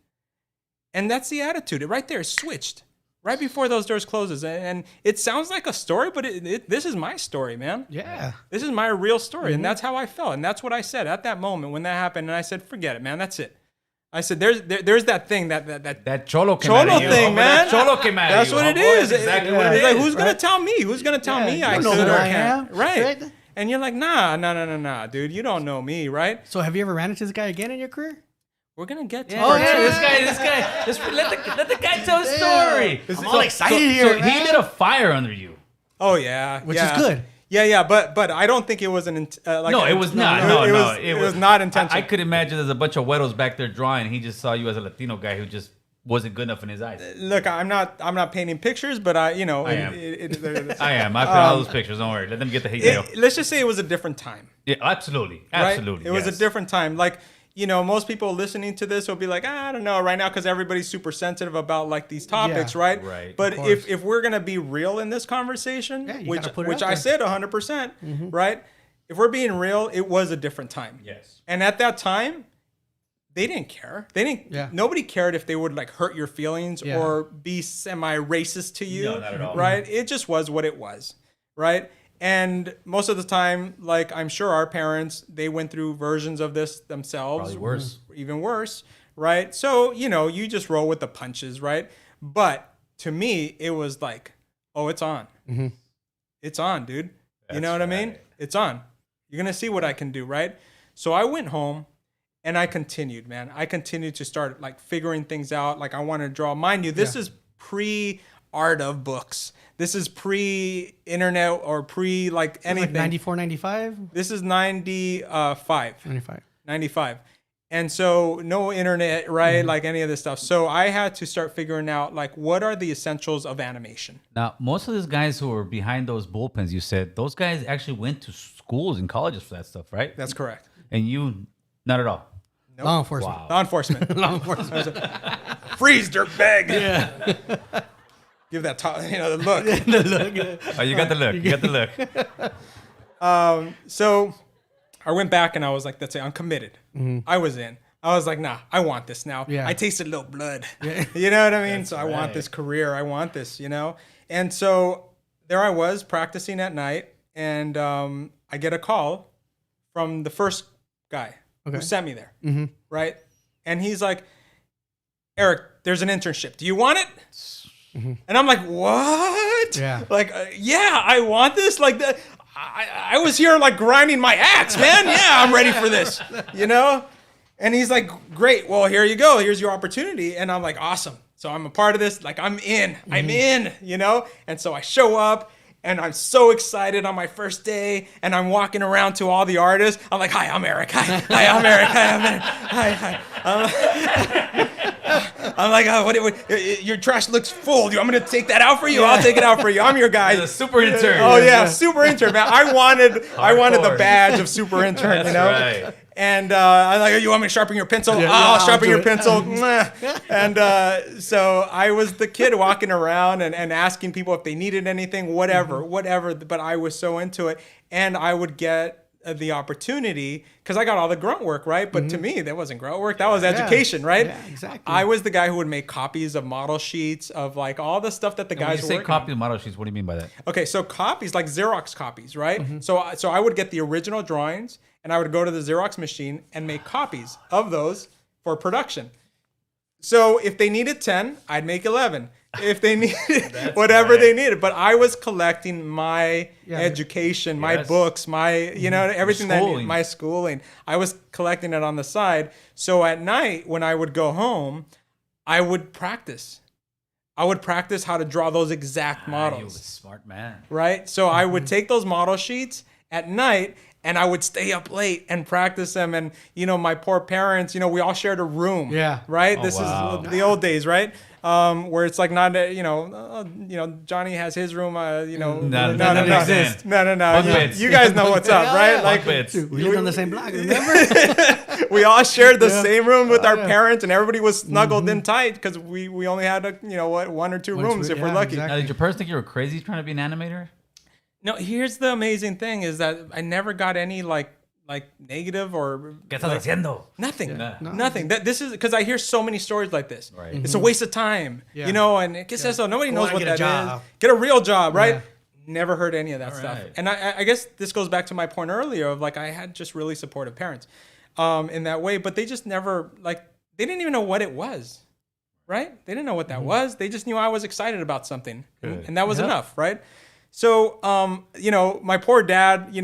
And that's the attitude. It right there is switched right before those doors closes. And it sounds like a story, but this is my story, man. Yeah. This is my real story. And that's how I felt. And that's what I said at that moment when that happened. And I said, forget it, man. That's it. I said, there's that thing, That cholo came Cholo out of you. thing, man. That cholo came out That's of you. what it homeboy. is. That's exactly what it It's like, is. who's gonna tell me? Who's gonna tell me I you know could who or I can't? am, Right. right? And you're like, nah, dude. You don't know me, right? So have you ever ran into this guy again in your career? We're gonna get to Oh it. yeah, this guy. Just let the guy tell his story. I'm all excited here, So he man. lit a fire under you. Oh yeah, Which yeah. is good. Yeah, but I don't think it was No, it was not. No, it was not intentional. I could imagine there's a bunch of weirdos back there drawing. He just saw you as a Latino guy who just wasn't good enough in his eyes. Look, I'm not painting pictures, but I am. I am. I put all those pictures. Don't worry. Let them get the hate mail. Let's just say it was a different time. Yeah, absolutely. Right? Absolutely. It was yes. a different time. Like, most people listening to this will be like, I don't know right now because everybody's super sensitive about like these topics, Yeah. right? Right. But Of course. if we're gonna be real in this conversation, Yeah, you which gotta put it out I there. said 100%, right? If we're being real, it was a different time. Yes. And at that time, they didn't care. Yeah. Nobody cared if they would like hurt your feelings Yeah. or be semi-racist to you. No, not at all. Right? It just was what it was. Right? And most of the time, like I'm sure our parents, they went through versions of this themselves. Probably worse. Even worse, right? So, you know, you just roll with the punches, right? But to me, it was like, oh, it's on. It's on, dude. You know what I mean? It's on. You're going to see what I can do, right? So I went home and I continued, man. I continued to start like figuring things out. Like I wanted to draw. Mind you, this is pre-art of books. This is pre-internet or pre like anything. Like 94, 95? This is 95. 95. 95. And so no internet, right? Like any of this stuff. So I had to start figuring out like what are the essentials of animation. Now, most of these guys who are behind those bullpens, you said those guys actually went to schools and colleges for that stuff, right? That's correct. And you, not at all. Nope. Law enforcement. Wow. Law enforcement. Law enforcement. Freeze, dirtbag. Yeah. Give that the look. Oh, you got the look. You got the look. So I went back and I was like, that's it. I'm committed. I was in. I was like, nah, I want this now. Yeah. I tasted a little blood. You know what I mean? So I want this career. I want this, you know? And so there I was practicing at night. And I get a call from the first guy who sent me there. Right? And he's like, Eric, there's an internship. Do you want it? And I'm like, what? Yeah. Like, yeah, I want this. Like, I was here like grinding my axe, man. Yeah, I'm ready for this, you know? And he's like, great. Well, here you go. Here's your opportunity. And I'm like, awesome. So I'm a part of this. Like, I'm in. I'm in, you know? And so I show up. And I'm so excited on my first day, and I'm walking around to all the artists. I'm like, "Hi, I'm Eric. Hi, I'm Eric. Hi, I'm Eric. Hi." I'm like, what, your trash looks full. Do you want me to take that out for you? I'll take it out for you. I'm your guy. The super intern. Oh yeah, super intern, man. I wanted the badge of super intern. You know. Right. And I'm like, you want me to sharpen your pencil? I'll sharpen your pencil. And so I was the kid walking around and asking people if they needed anything, whatever. But I was so into it. And I would get the opportunity because I got all the grunt work, right? But to me, that wasn't grunt work. That was education, right? Yeah, exactly. I was the guy who would make copies of model sheets of like all the stuff that the guys When you were say copy of model sheets, what do you mean by that? Okay, so copies, like Xerox copies, right? So I would get the original drawings and I would go to the Xerox machine and make copies of those for production. So if they needed 10, I'd make 11. If they needed whatever they needed. But I was collecting my education, my books, my, you know, everything my schooling. I was collecting it on the side. So at night when I would go home, I would practice. I would practice how to draw those exact models. You was a smart man. Right? So I would take those model sheets at night and I would stay up late and practice them. And, you know, my poor parents, you know, we all shared a room. Yeah. Right? Oh, This wow. is the old days, right? Where it's like not, Johnny has his room, No. No. Bunk beds. You guys know what's up, right? Bunk beds. We lived on the same block, remember? We all shared the same room with our parents and everybody was snuggled in tight because we only had, one or two rooms if we're lucky. exactly. Now, did your parents think you were crazy trying to be an animator? No, here's the amazing thing is that I never got any like negative or ¿Qué estás haciendo? nothing. Yeah. Nothing. This is because I hear so many stories like this. Right. It's a waste of time. Yeah. You know, and ¿qué es eso? Nobody knows on, what get a that job. is. Get a real job, right? Yeah. Never heard any of that stuff. right. And I guess this goes back to my point earlier of like I had just really supportive parents in that way, but they just never they didn't even know what it was. Right? They didn't know what that was. They just knew I was excited about something. And that was enough, right? So, my poor dad,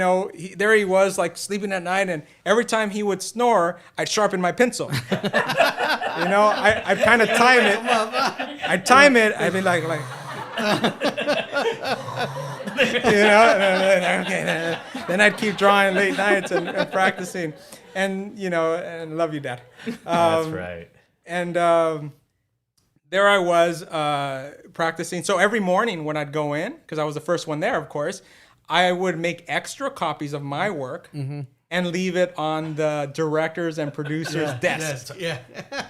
there he was like sleeping at night and every time he would snore, I'd sharpen my pencil. I'd kind of time it. I'd time it. I'd be like, okay. Then I'd keep drawing late nights and practicing and love you, Dad. That's right. And, there I was practicing. So every morning when I'd go in, because I was the first one there, of course, I would make extra copies of my work and leave it on the directors and producers' desks. Yeah.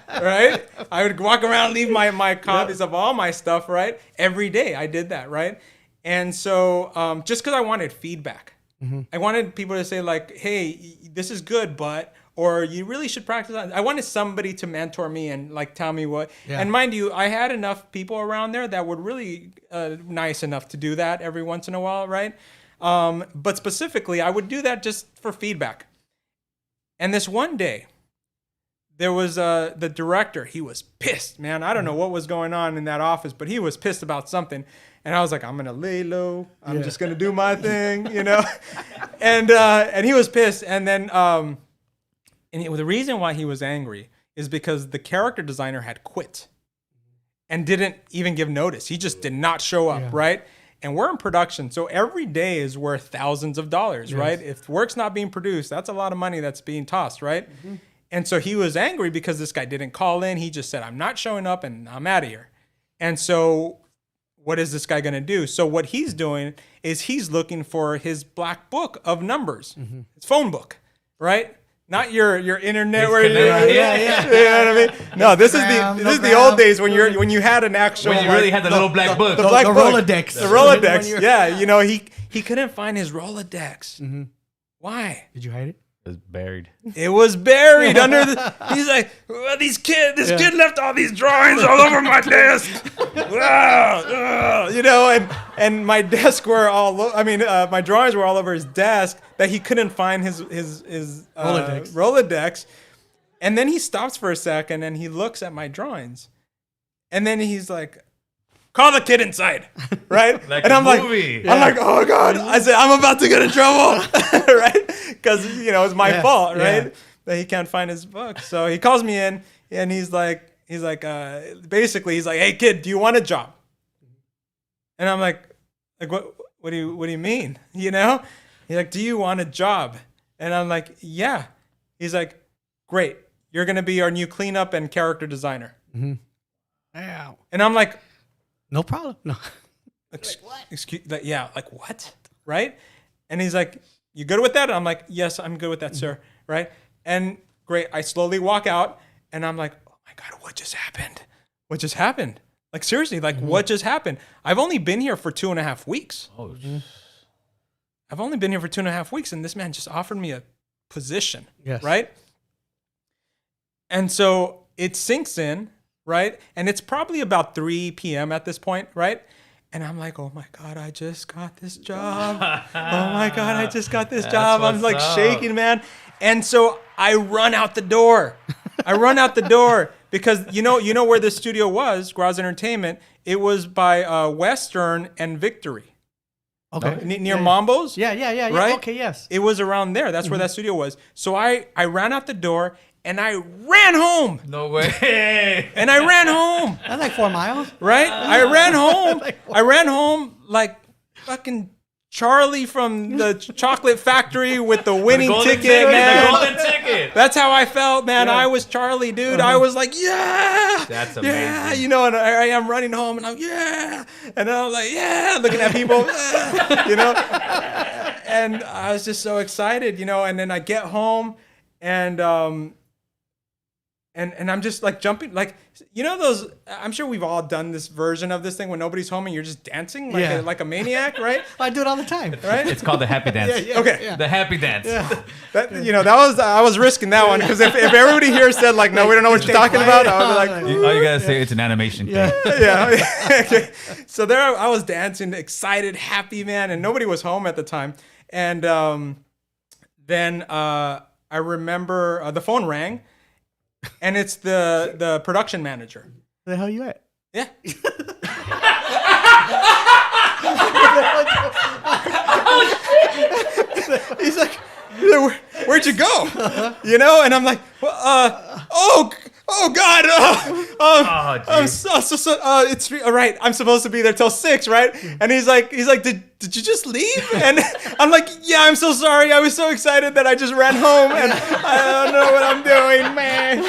Right? I would walk around and leave my copies of all my stuff, right? Every day I did that, right? And so just because I wanted feedback. I wanted people to say like, hey, this is good, but... or you really should practice on. I wanted somebody to mentor me and like tell me what. Yeah. And mind you, I had enough people around there that were really nice enough to do that every once in a while, right? But specifically, I would do that just for feedback. And this one day, there was the director. He was pissed, man. I don't know what was going on in that office, but he was pissed about something. And I was like, I'm gonna lay low. I'm just gonna do my thing, you know. And he was pissed. And then the reason why he was angry is because the character designer had quit and didn't even give notice. He just did not show up, right? And we're in production, so every day is worth thousands of dollars, right? If work's not being produced, that's a lot of money that's being tossed, right? And so he was angry because this guy didn't call in. He just said, I'm not showing up and I'm out of here. And so what is this guy going to do? So what he's doing is he's looking for his black book of numbers, his phone book, right? Not your internet where you know what I mean? No, this is the old days when you had an actual when you really had the little black book. The Rolodex. The Rolodex. Yeah, you know, he couldn't find his Rolodex. Why? Did you hide it? It was buried. It was buried under the. He's like, well, this kid left all these drawings all over my desk. You know, and my desk were all. My drawings were all over his desk that he couldn't find his Rolodex. And then he stops for a second and he looks at my drawings, and then he's like, call the kid inside, right? Like and a I'm movie. I'm like, oh God. I said, I'm about to get in trouble, right? Because, you know, it's my fault, right? That he can't find his book. So he calls me in and he's like, basically, he's like, hey kid, do you want a job? And I'm like, what do you mean? You know? He's like, do you want a job? And I'm like, yeah. He's like, great. You're going to be our new cleanup and character designer. Wow. And I'm like, no problem. No. Excuse, like what? Right? And he's like, you good with that? And I'm like, yes, I'm good with that, sir. Right? And great. I slowly walk out and I'm like, oh my God, what just happened? What just happened? Like seriously, like what just happened? I've only been here for 2.5 weeks. Oh, I've only been here for 2.5 weeks and this man just offered me a position. Yes. Right? And so it sinks in, right? And it's probably about 3 p.m. at this point, right? And I'm like, oh my God, I just got this job. Oh my God, I just got this job. I'm like shaking, man. And so I run out the door. Because you know where the studio was, Graz Entertainment. It was by Western and Victory. Okay. Near Mambo's. Yeah. Right? Okay, yes. It was around there. That's where that studio was. So I ran out the door and I ran home. no way. And I ran home. That's like 4 miles. Right? I ran home. I ran home like fucking Charlie from the chocolate factory with the winning ticket, man. The golden ticket. That's how I felt, man. I was Charlie, dude. I was like, yeah. That's amazing. Yeah, you know, and I am running home and I'm, yeah. And I'm like, yeah, looking at people, you know. And I was just so excited, you know. And then I get home and I'm just like jumping, like, you know those, I'm sure we've all done this version of this thing when nobody's home and you're just dancing like a maniac, right? I do it all the time. Right? It's called the happy dance. Okay. The happy dance. That, you know, I was risking that one because if everybody here said like, no, we don't know what you're talking about, I would be like, All you gotta say, it's an animation thing. Okay. So there I was dancing, excited, happy, man, and nobody was home at the time. And then I remember the phone rang. And it's the production manager. Where the hell you at? Yeah. He's like, where'd you go? You know, and I'm like, oh God, I'm so it's all right. I'm supposed to be there till 6, right? And he's like, did you just leave? And I'm like, yeah, I'm so sorry. I was so excited that I just ran home and I don't know what I'm doing, man.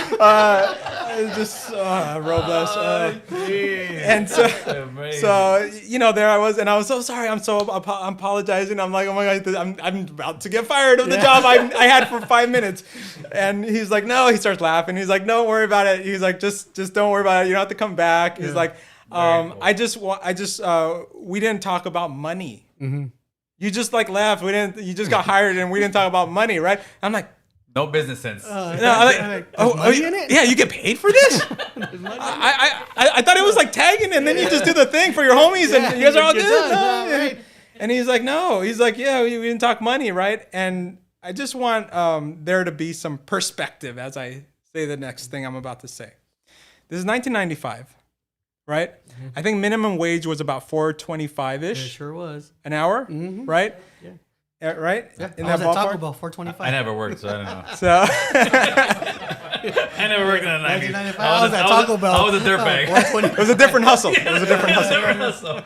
It's just Robles. And so you know, there I was, and I was so sorry. I'm apologizing. I'm like, oh my God, I'm about to get fired of the job I had for 5 minutes. And he's like, no. He starts laughing. He's like, don't worry about it. He's like, just don't worry about it. You don't have to come back. He's like, we didn't talk about money. You just like left. You just got hired and we didn't talk about money, right? I'm like, no business sense. Yeah, you get paid for this? I thought it was like tagging and then you just do the thing for your homies and you guys are all good. And he's like, no. He's like, yeah, we didn't talk money, right? And I just want there to be some perspective as I say the next thing I'm about to say. This is 1995, right? I think minimum wage was about $4.25-ish. It sure was. An hour, right? Yeah. Right? Yeah. In I was that at Taco ballpark? Bell, $4.25. I never worked, so I don't know. So I never worked in the 90s. 1995. I was at Taco Bell. I was a dirtbag. it was a different hustle. It was a different hustle.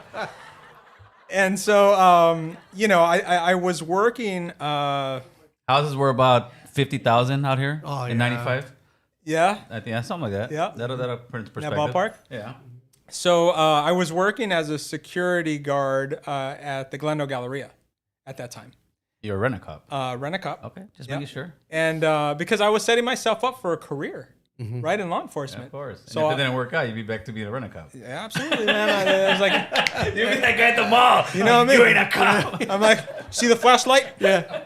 And so, you know, I was working. Houses were about 50,000 out here Oh, in yeah. 95. Yeah. I think something like that. Yeah. That'll put into In that perspective. ballpark? Yeah. So I was working as a security guard at the Glendale Galleria at that time. You're a rent-a-cop. Rent-a-cop. Okay, just Yeah. making sure. And because I was setting myself up for a career, right, in law Yeah, enforcement. of course. And So if it didn't work out, you'd be back to being a rent-a-cop. yeah, absolutely, man. I was like, You'd be that guy at the mall. you know what I mean? You ain't a cop. I'm like, see the flashlight? Yeah.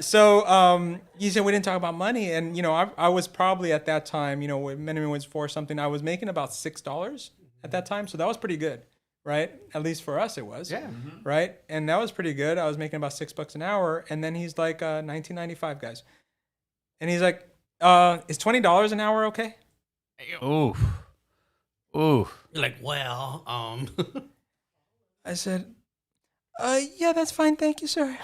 So you said we didn't talk about money, and you know, I was probably at that time, you know, when minimum was for something, I was making about $6 at that time, so that was pretty good, right? At least for us, it was. Yeah. Right, and that was pretty good. I was making about $6 an hour, and then he's like, 1995, guys, and he's like, is $20 an hour okay? Oof. Oof. You're like, well, I said, yeah, that's fine, thank you, sir.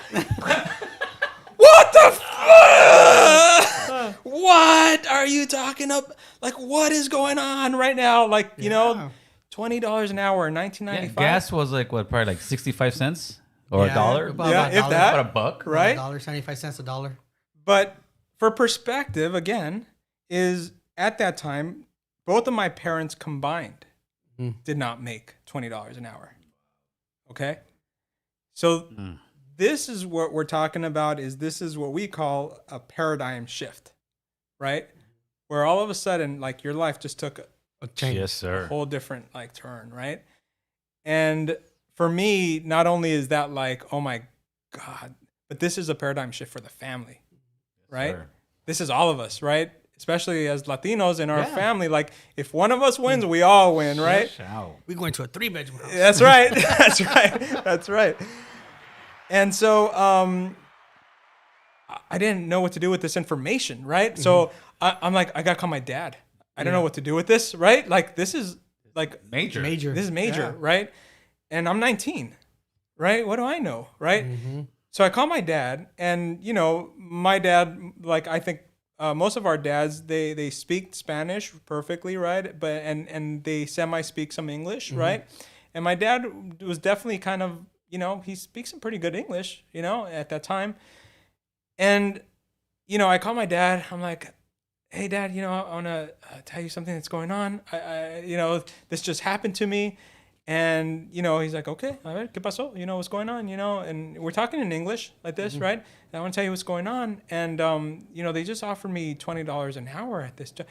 What the fuck? What are you talking about? Like, what is going on right now? Like, you know, $20 an hour in Yeah, 1995. gas was like what, probably like 65 cents or a dollar. about Yeah, if $1. that. About a buck. Right? $1.75 a dollar. But for perspective, again, is at that time, both of my parents combined did not make $20 an hour. Okay? So this is what we're talking about, is this is what we call a paradigm shift, right? Where all of a sudden, like, your life just took A change. Yes, sir. a whole different like turn, right? And for me, not only is that like, oh my God, but this is a paradigm shift for the family, right? sir. This is all of us, right? Especially as Latinos in our Yeah. family. Like, if one of us wins, we all win, right? Ciao. We're going to a 3-bedroom house. That's right. That's right. That's right. And so I didn't know what to do with this information, right? So I'm like, I got to call my dad. I don't know what to do with this, right? Like, this is like Major. Major. this is major, Yeah. right? And I'm 19, right? What do I know, right? So I call my dad, and you know, my dad, like, I think most of our dads, they speak Spanish perfectly, right? But and they semi speak some English, right? And my dad was definitely kind of, you know, he speaks some pretty good English, you know, at that time. And you know, I call my dad. I'm like, hey, Dad, you know, I want to tell you something that's going on. You know, this just happened to me. And, you know, he's like, okay, a ver, ¿qué pasó? You know, what's going on? You know, and we're talking in English like this, right? And I want to tell you what's going on. And, you know, they just offered me $20 an hour at this job.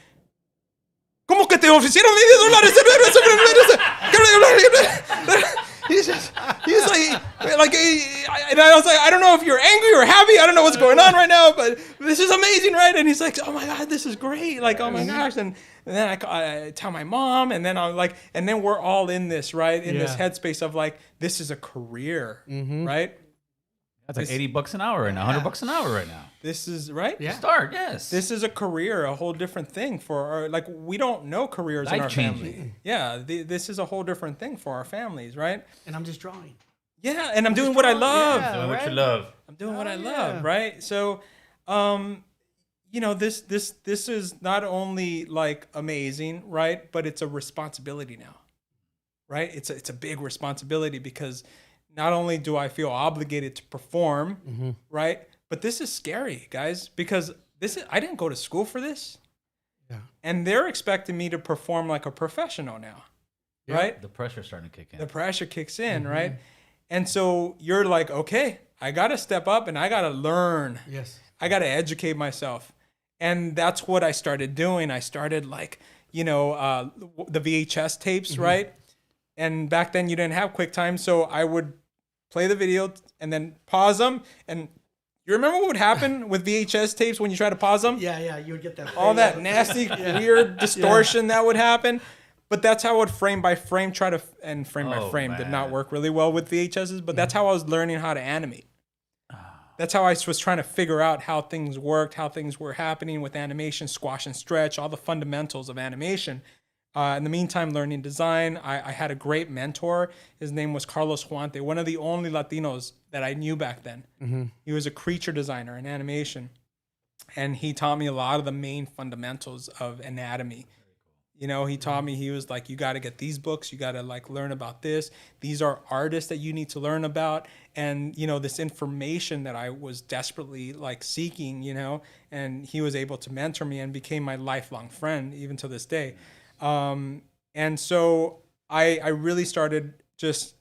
¿Cómo que te ofrecieron $20? He's like, and I was like, I don't know if you're angry or happy. I don't know what's going on right now, but this is amazing, right? And he's like, oh my God, this is great. Like, oh my gosh. And then I tell my mom, and then I'm like, and then we're all in this, right? In this headspace of like, this is a career, right? That's like $80 an hour right now, $100 an hour right now. This is right. Yeah. Start, yes. This is a career, a whole different thing for our, like, we don't know careers in our Life-changing. family. Yeah, this is a whole different thing for our families, right? And I'm just drawing. Yeah, and I'm doing what I love. Yeah. Doing what you right? love. I'm doing what I love, right? So, you know, this is not only like amazing, right? But it's a responsibility now, right? It's a big responsibility, because not only do I feel obligated to perform, right? But this is scary, guys, because I didn't go to school for this. Yeah. And they're expecting me to perform like a professional now, right? The pressure's starting to kick in. The pressure kicks in, right? And so you're like, okay, I got to step up and I got to learn. Yes. I got to educate myself. And that's what I started doing. I started like, you know, the VHS tapes, right? And back then you didn't have QuickTime. So I would play the video and then pause them. And you remember what would happen with VHS tapes when you try to pause them? Yeah, you would get that. All that nasty, weird distortion that would happen. But that's how I would frame by frame try to, and frame by Oh, frame did not man. work really well with VHSs, but that's how I was learning how to animate. That's how I was trying to figure out how things worked, how things were happening with animation, squash and stretch, all the fundamentals of animation. In the meantime, learning design. I had a great mentor. His name was Carlos Huante, one of the only Latinos that I knew back then. He was a creature designer in animation. And he taught me a lot of the main fundamentals of anatomy. You know, he taught me, he was like, you got to get these books. You got to like learn about this. These are artists that you need to learn about. And, you know, this information that I was desperately like seeking, you know, and he was able to mentor me and became my lifelong friend even to this day. And so I really started just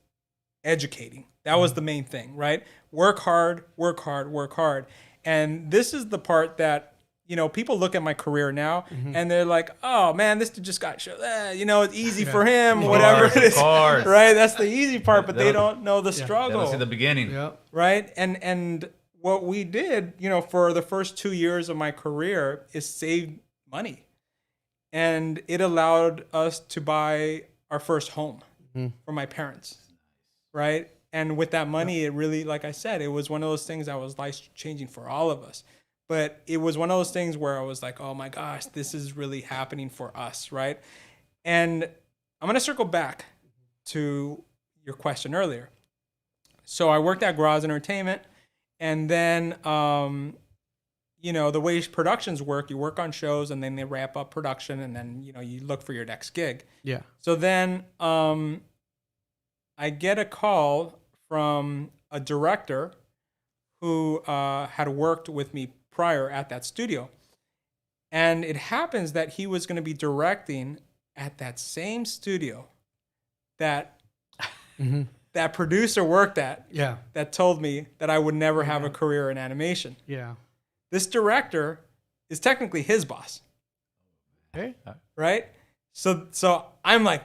educating. That was the main thing, right? Work hard, work hard, work hard. And this is the part that, you know, people look at my career now and they're like, oh man, this dude just got shot. You know, it's easy for him, whatever it is. Right? That's the easy part, but they don't know the struggle. That was in the beginning. Yeah. Right? And what we did, you know, for the first 2 years of my career is save money. And it allowed us to buy our first home for my parents. Right? And with that money, it really, like I said, it was one of those things that was life-changing for all of us. But it was one of those things where I was like, oh my gosh, this is really happening for us, right? And I'm going to circle back to your question earlier. So I worked at Graz Entertainment, and then, you know, the way productions work, you work on shows, and then they wrap up production, and then, you know, you look for your next gig. Yeah. So then I get a call from a director who had worked with me prior at that studio. And it happens that he was going to be directing at that same studio that that producer worked at. Yeah. That told me that I would never have a career in animation. Yeah. This director is technically his boss. Okay. Right? So I'm like,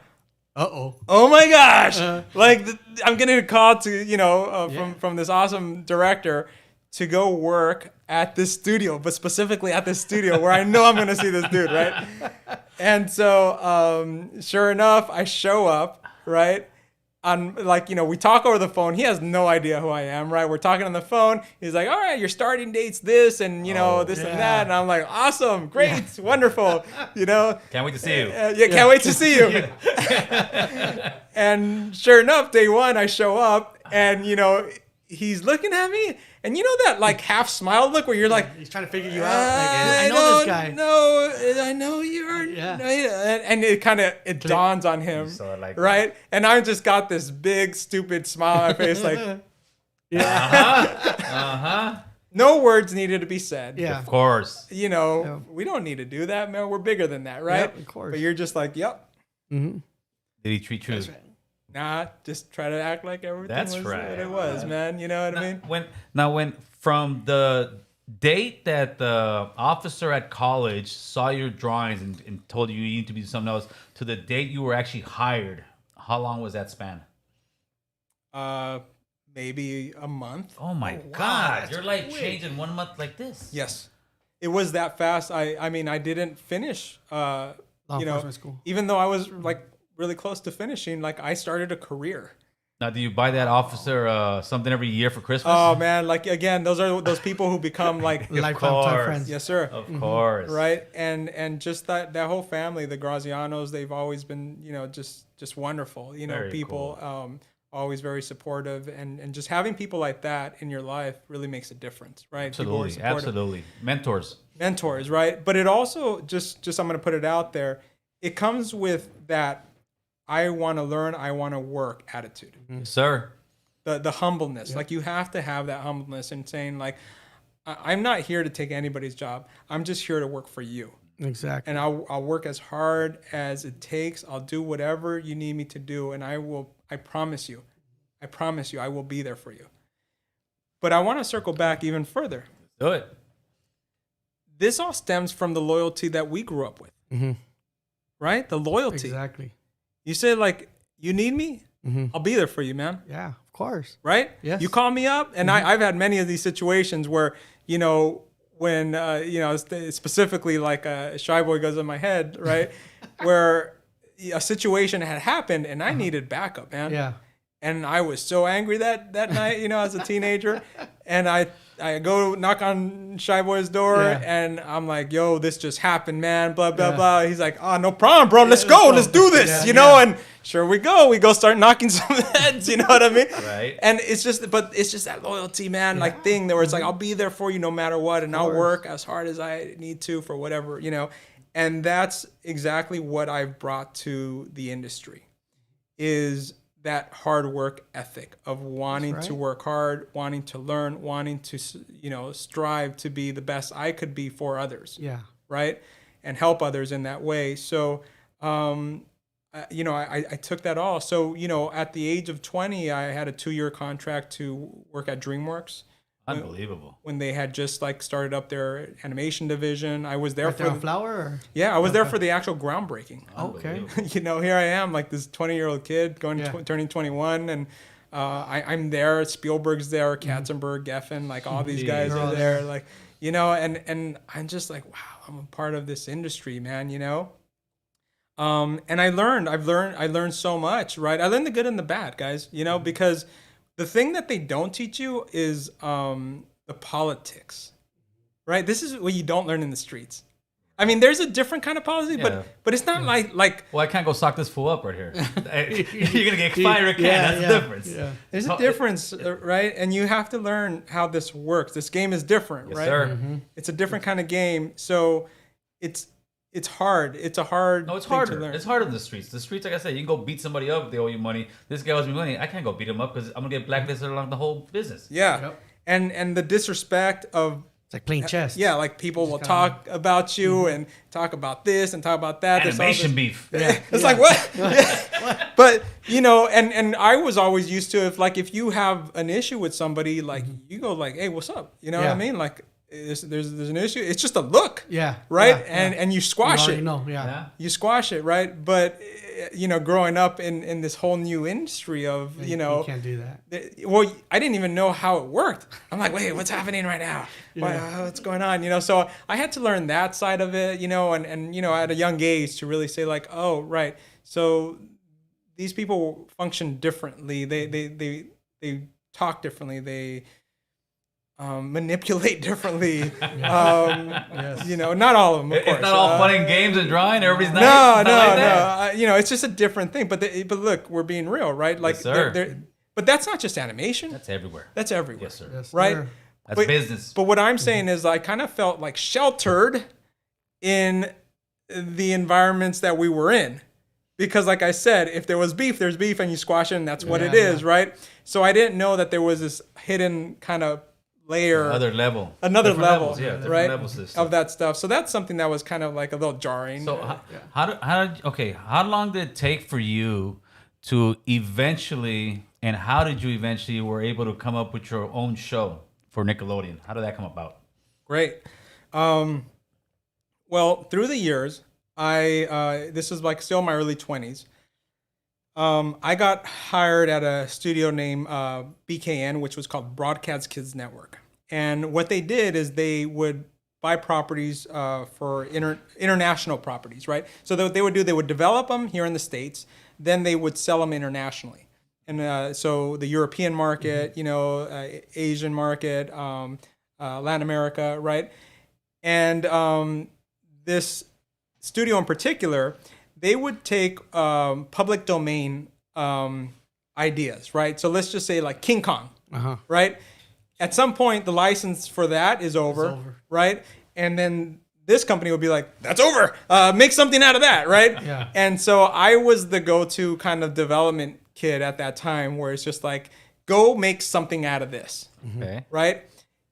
Uh-oh. oh my gosh. I'm getting a call to, you know, from this awesome director to go work at this studio, but specifically at this studio where I know I'm going to see this dude, right? And so, sure enough, I show up, right? On, like, you know, we talk over the phone. He has no idea who I am, right? We're talking on the phone. He's like, all right, your starting date's this and, you know, this and that. And I'm like, awesome, great, wonderful, you know. Can't wait to see you. Can't wait to see you. And sure enough, day one, I show up and, you know, he's looking at me, and you know that like half smile look where you're like, he's trying to figure you out. Like, I know this guy. No, I know you're. Yeah. And it kind of dawns on him, like right? And I just got this big stupid smile on my face, like, no words needed to be said. Yeah. Of course. You know, we don't need to do that, man. We're bigger than that, right? Yep, of course. But you're just like, yep. Did he treat you? That's right. Nah, just try to act like everything That's was right. what it was, man. You know what I mean? When from the date that the officer at college saw your drawings and told you need to be something else to the date you were actually hired, how long was that span? Maybe a month. Oh my God. You're like changing 1 month like this. Yes. It was that fast. I mean, I didn't finish, Law you know, enforcement school. even though I was like really close to finishing, like I started a career. Now, do you buy that officer something every year for Christmas? Oh man, like again, those are those people who become like, Lifetime time friends. yes sir, Of course. right? And just that whole family, the Grazianos, they've always been, you know, just wonderful. You know, Very people always very supportive, and just having people like that in your life really makes a difference, right? People who are Absolutely. supportive. Absolutely. Mentors. Right? But it also just I'm going to put it out there. It comes with that I want to learn, I want to work attitude. Yes, sir. The humbleness. Like you have to have that humbleness and saying like, I'm not here to take anybody's job. I'm just here to work for you. Exactly. And I'll work as hard as it takes. I'll do whatever you need me to do. And I promise you, I will be there for you. But I want to circle back even further. Do it. This all stems from the loyalty that we grew up with, right? The loyalty. Exactly. You say like, you need me? I'll be there for you, man. Yeah, of course. Right? Yes. You call me up, and I've had many of these situations where, you know, when, you know, specifically like a Shy Boy goes in my head, right? Where, a situation had happened and I needed backup, man. Yeah. And I was so angry that night, you know, as a teenager. And I go knock on Shy Boy's door and I'm like, yo, this just happened, man, blah, blah, blah. He's like, oh, no problem, bro. Let's go. Let's do this, you know? And sure we go. We go start knocking some heads, you know what I mean? Right. And it's just that loyalty, man, like thing where it's like, I'll be there for you no matter what. And I'll work as hard as I need to for whatever, you know? And that's exactly what I've brought to the industry is that hard work ethic of wanting to work hard, wanting to learn, wanting to, you know, strive to be the best I could be for others. Yeah. Right. And help others in that way. So, you know, I took that all. So, you know, at the age of 20, I had a 2-year contract to work at DreamWorks. Unbelievable. When they had just like started up their animation division, I was there Right there on Flower? Or? Yeah, I was there for the actual groundbreaking. Okay. You know, here I am, like this 20-year-old kid turning 21, and I'm there. Spielberg's there, Katzenberg, Geffen, like all these guys are there. Like, you know, and I'm just like, wow, I'm a part of this industry, man. You know. And I learned so much. Right, I learned the good and the bad, guys. You know, because the thing that they don't teach you is the politics, right? This is what you don't learn in the streets. I mean, there's a different kind of policy, but it's not like. Well, I can't go sock this fool up right here. You're gonna get fired again. That's the difference. Yeah. There's a difference, right? And you have to learn how this works. This game is different, Yes, right? sir. It's a different kind of game, so it's hard. It's a hard. No, it's thing harder. to learn. It's harder in the streets. The streets, like I said, you can go beat somebody up if they owe you money. This guy owes me money. I can't go beat him up because I'm gonna get blacklisted along the whole business. Yeah, and the disrespect of. It's like playing chess. Yeah, like people will talk about you and talk about this and talk about that. Animation beef. Yeah. It's like what? But you know, and I was always used to if you have an issue with somebody, like you go like, hey, what's up? You know what I mean? Like there's an issue. It's just a look. Yeah. Right. Yeah, And you squash it. You squash it, right? But you know, growing up in this whole new industry of you know, you can't do that. Well, I didn't even know how it worked. I'm like, wait, what's happening right now? What's going on? You know, so I had to learn that side of it, you know, and you know, at a young age to really say like, oh, right. So these people function differently. They talk differently. They manipulate differently. You know, not all of them, of course. It's not all fun and games and drawing. Everybody's nice. No. You know, it's just a different thing. But look, we're being real, right? Like, yes, sir. But that's not just animation. That's everywhere. That's everywhere. Yes, sir. Yes, right? sir. That's business. But what I'm saying is I kind of felt like sheltered in the environments that we were in. Because like I said, if there was beef, there's beef and you squash it and that's what it is, right? So I didn't know that there was this hidden kind of layer. Another level, right? Levels of that stuff. So that's something that was kind of like a little jarring. So how long did it take for you to eventually, and how did you eventually were able to come up with your own show for Nickelodeon? How did that come about? Great. Well, through the years, this is like still my early 20s. I got hired at a studio named BKN, which was called Broadcast Kids Network. And what they did is they would buy properties for international properties, right? So they would develop them here in the States, then they would sell them internationally. And so the European market, you know, Asian market, Latin America, right? And this studio in particular, they would take public domain ideas, right? So let's just say like King Kong, right? At some point, the license for that is over, right? And then this company would be like, that's over. Make something out of that, right? Yeah. And so I was the go-to kind of development kid at that time where it's just like, go make something out of this, right?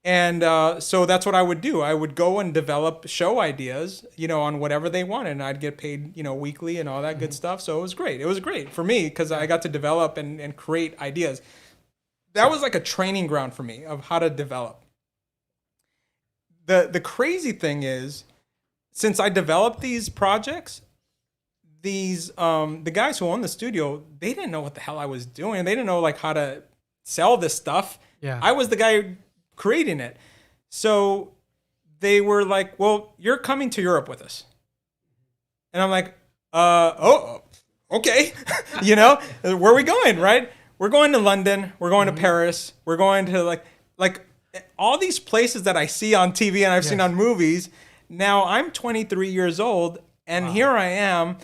And so that's what I would do. I would go and develop show ideas, you know, on whatever they wanted. And I'd get paid, you know, weekly and all that good stuff. So it was great. It was great for me because I got to develop and create ideas. That was like a training ground for me of how to develop. The crazy thing is, since I developed these projects, the guys who owned the studio, they didn't know what the hell I was doing. They didn't know like how to sell this stuff. Yeah. I was the guy creating it. So they were like, well, you're coming to Europe with us. And I'm like, Okay. You know, where are we going, right? We're going to London. We're going to Paris. We're going to like all these places that I see on TV and I've seen on movies. Now I'm 23 years old and here I am,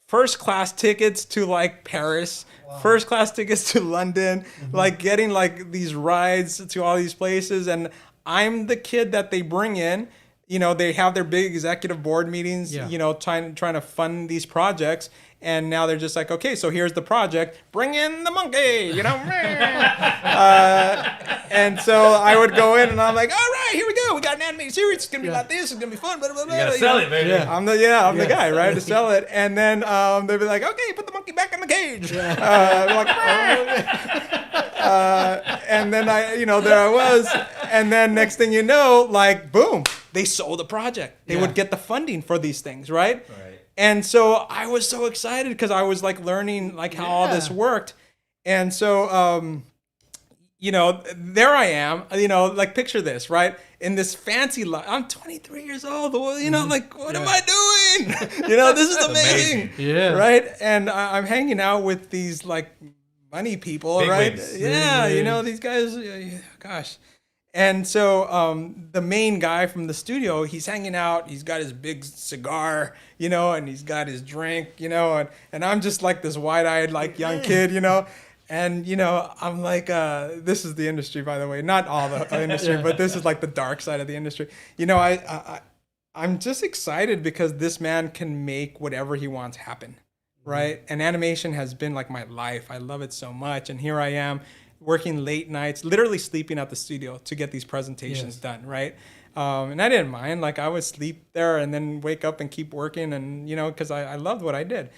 first class tickets to like Paris, first class tickets to London, like getting like these rides to all these places. And I'm the kid that they bring in. You know, they have their big executive board meetings, you know, trying to fund these projects. And now they're just like, okay, so here's the project. Bring in the monkey, you know. And so I would go in and I'm like, all right, here we go. We got an animated series. It's going to be like this. It's going to be fun. Blah, blah, blah, You gotta sell it, baby. I'm the guy, right, to sell it. And then they'd be like, okay, put the monkey back in the cage. And then there I was. And then next thing you know, like, boom, they sold the project. They would get the funding for these things, right? And so I was so excited because I was like learning like how all this worked. And so, you know, there I am, you know, like picture this, right? In this fancy life, I'm 23 years old, you know, like, what am I doing? You know, this is amazing. Right? And I'm hanging out with these like money people, Big right? wigs. Yeah, you know, these guys, gosh. And so the main guy from the studio, he's hanging out. He's got his big cigar, you know, and he's got his drink, you know, and I'm just like this wide-eyed, like young kid, you know. And, you know, I'm like, this is the industry, by the way. Not all the industry, but this is like the dark side of the industry. You know, I'm just excited because this man can make whatever he wants happen, right? And animation has been like my life. I love it so much. And here I am, working late nights, literally sleeping at the studio to get these presentations done, right? And I didn't mind. Like, I would sleep there and then wake up and keep working, and, you know, because I loved what I did.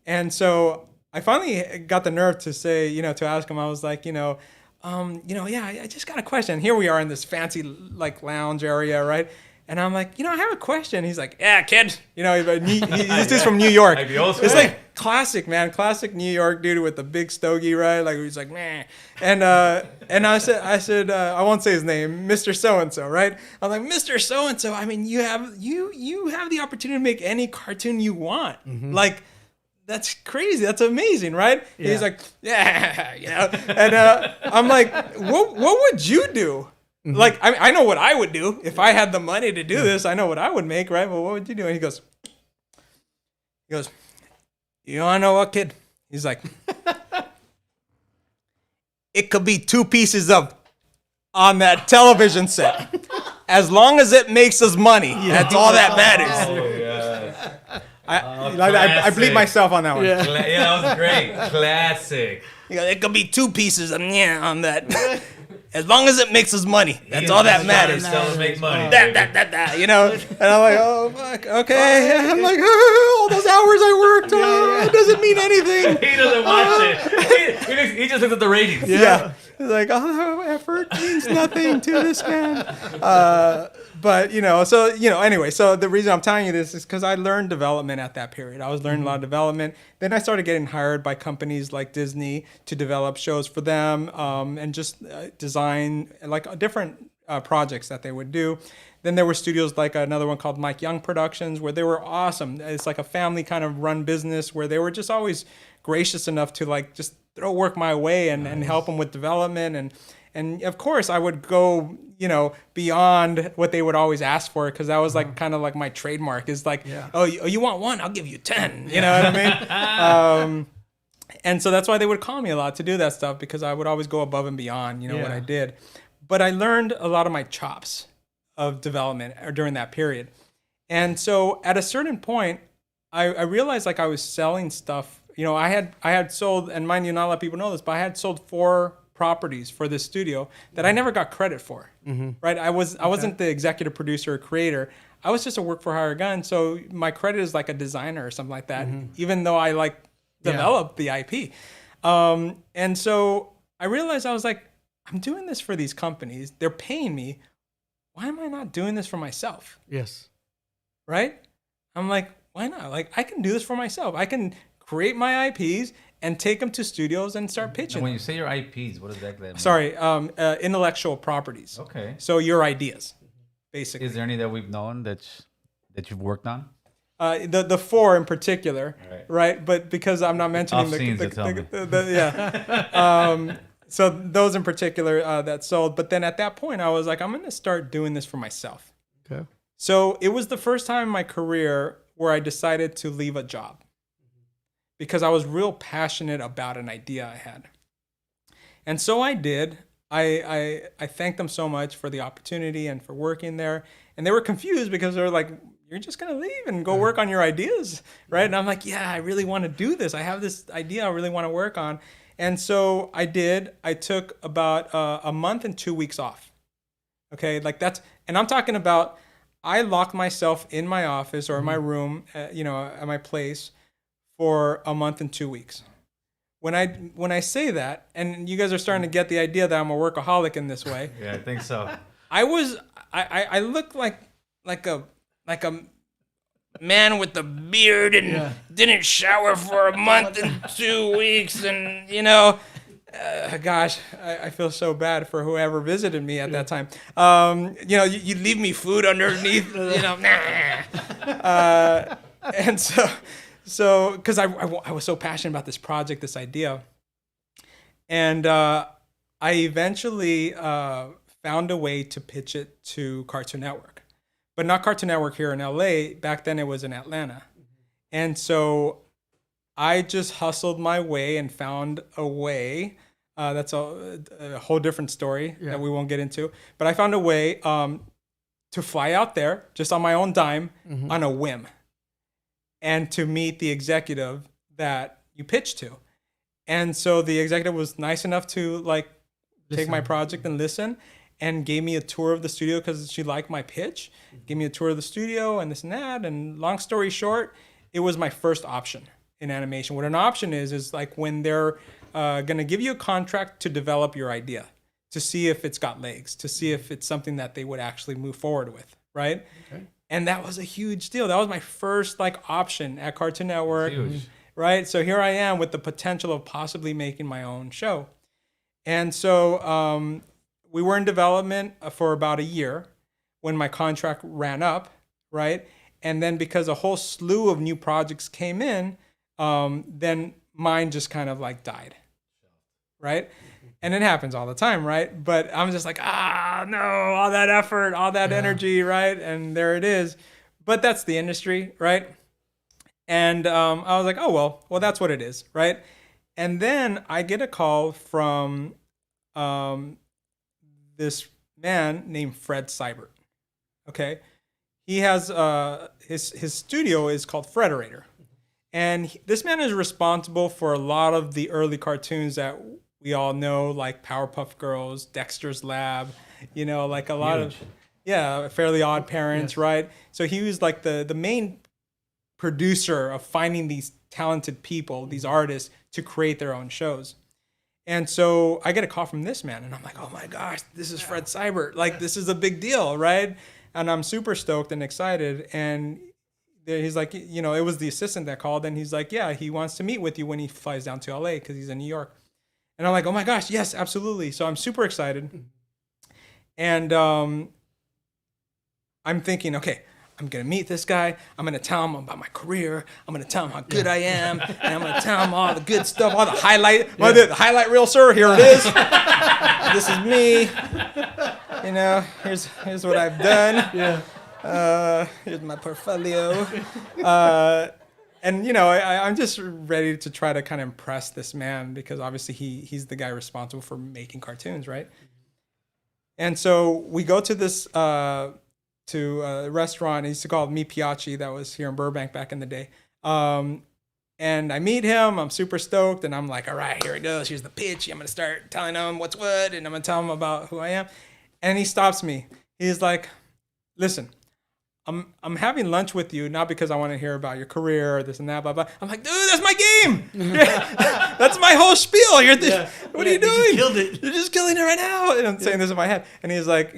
And so I finally got the nerve to say, you know, to ask him, I was like, yeah, I just got a question. Here we are in this fancy, like, lounge area, right? And I'm like, you know, I have a question. He's like, yeah, kid. You know, he's just from New York. It's like classic, man. Classic New York dude with the big stogie, right? Like, he's like, meh. And I said, I won't say his name, Mr. So-and-so, right? I'm like, Mr. So-and-so, I mean, you have the opportunity to make any cartoon you want. Like, that's crazy. That's amazing, right? Yeah. He's like, yeah, you know. And I'm like, what would you do? Like, I know what I would do if I had the money to do this. I know what I would make, right? Well, what would you do? And he goes, you want to know what, kid? He's like, it could be 2 pieces of on that television set. As long as it makes us money, that's all that matters. I bleep myself on that one. Yeah, that was great. Classic. You know, it could be 2 pieces of on that. As long as it makes us money, that's all that matters. Make money, you know. And I'm like, oh fuck, okay. I'm like, all those hours I worked, it doesn't mean anything. He doesn't watch it. He just looks at the ratings. Yeah. He's like, oh, effort means nothing to this man. But, you know, so, you know, anyway, so the reason I'm telling you this is because I learned development at that period. I was learning a lot of development. Then I started getting hired by companies like Disney to develop shows for them and just design like different projects that they would do. Then there were studios like another one called Mike Young Productions where they were awesome. It's like a family kind of run business where they were just always gracious enough to like just throw work my way and help them with development. And of course I would go, you know, beyond what they would always ask for because that was like kind of like my trademark is like, oh, you want 1? I'll give you 10. You know what I mean? And so that's why they would call me a lot to do that stuff because I would always go above and beyond, you know, what I did. But I learned a lot of my chops of development during that period. And so at a certain point, I realized like I was selling stuff. You know, I had sold, and mind you, not a lot of people know this, but I had sold 4 properties for this studio that I never got credit for, right? I wasn't the executive producer or creator. I was just a work for hire gun. So my credit is like a designer or something like that, even though I like developed the IP. And so I realized I was like, I'm doing this for these companies. They're paying me. Why am I not doing this for myself? Yes. Right? I'm like, why not? Like, I can do this for myself. I can create my IPs and take them to studios and start pitching. And when you say your IPs, what does that mean? Sorry, intellectual properties. Okay. So your ideas, basically. Is there any that we've known that you've worked on? The four in particular, right? But because I'm not mentioning Off scenes, you tell me. yeah. So those in particular that sold. But then at that point, I was like, I'm going to start doing this for myself. Okay. So it was the first time in my career where I decided to leave a job because I was real passionate about an idea I had. And so I did. I thanked them so much for the opportunity and for working there. And they were confused because they were like, you're just going to leave and go work on your ideas, right? And I'm like, yeah, I really want to do this. I have this idea I really want to work on. And so I did. I took about a month and 2 weeks off. Okay, like that's, and I'm talking about, I locked myself in my office or in my room, at my place for a month and 2 weeks. When I say that, and you guys are starting to get the idea that I'm a workaholic in this way. Yeah, I think so. I look like a man with a beard and didn't shower for a month and 2 weeks, and gosh, I feel so bad for whoever visited me at that time. You leave me food underneath, and so because I was so passionate about this project, this idea, and I eventually found a way to pitch it to Cartoon Network. But not Cartoon Network here in LA. Back then it was in Atlanta. And so I just hustled my way and found a way. That's a whole different story that we won't get into. But I found a way to fly out there just on my own dime on a whim and to meet the executive that you pitched to. And so the executive was nice enough to take my project and listen, and gave me a tour of the studio because she liked my pitch. Gave me a tour of the studio and this and that. And long story short, it was my first option in animation. What an option is like when they're going to give you a contract to develop your idea, to see if it's got legs, to see if it's something that they would actually move forward with, right? Okay. And that was a huge deal. That was my first option at Cartoon Network, right? So here I am with the potential of possibly making my own show. And so we were in development for about a year when my contract ran up, right? And then because a whole slew of new projects came in, then mine just kind of died, right? And it happens all the time, right? But I'm just like, no, all that effort, all that energy, right? And there it is. But that's the industry, right? And I was like, oh, well, that's what it is, right? And then I get a call from this man named Fred Seibert. Okay, he has his studio is called Frederator, and this man is responsible for a lot of the early cartoons that we all know, like Powerpuff Girls, Dexter's Lab, a lot of Fairly Odd Parents, right? So he was the main producer of finding these talented people, these artists, to create their own shows. And so I get a call from this man, and I'm like, oh my gosh, this is Fred Seibert. This is a big deal, right? And I'm super stoked and excited. And he's like, it was the assistant that called, and he's like, yeah, he wants to meet with you when he flies down to LA because he's in New York. And I'm like, oh my gosh, yes, absolutely. So I'm super excited. And I'm thinking, okay, I'm going to meet this guy. I'm going to tell him about my career. I'm going to tell him how good I am. And I'm going to tell him all the good stuff, all the highlight. The highlight reel, sir. Here it is. This is me. Here's what I've done. Here's my portfolio. And, I'm just ready to try to kind of impress this man because obviously he's the guy responsible for making cartoons, right? And so we go to this... to a restaurant. He used to call it Mi Piaci. That was here in Burbank back in the day. And I meet him. I'm super stoked. And I'm like, all right, here it goes. Here's the pitch. I'm going to start telling him what's what. And I'm going to tell him about who I am. And he stops me. He's like, listen, I'm having lunch with you, not because I want to hear about your career or this and that, blah, blah. I'm like, dude, that's my game. That's my whole spiel. What are you doing? You just killed it. You're just killing it right now. And I'm saying this in my head. And he's like,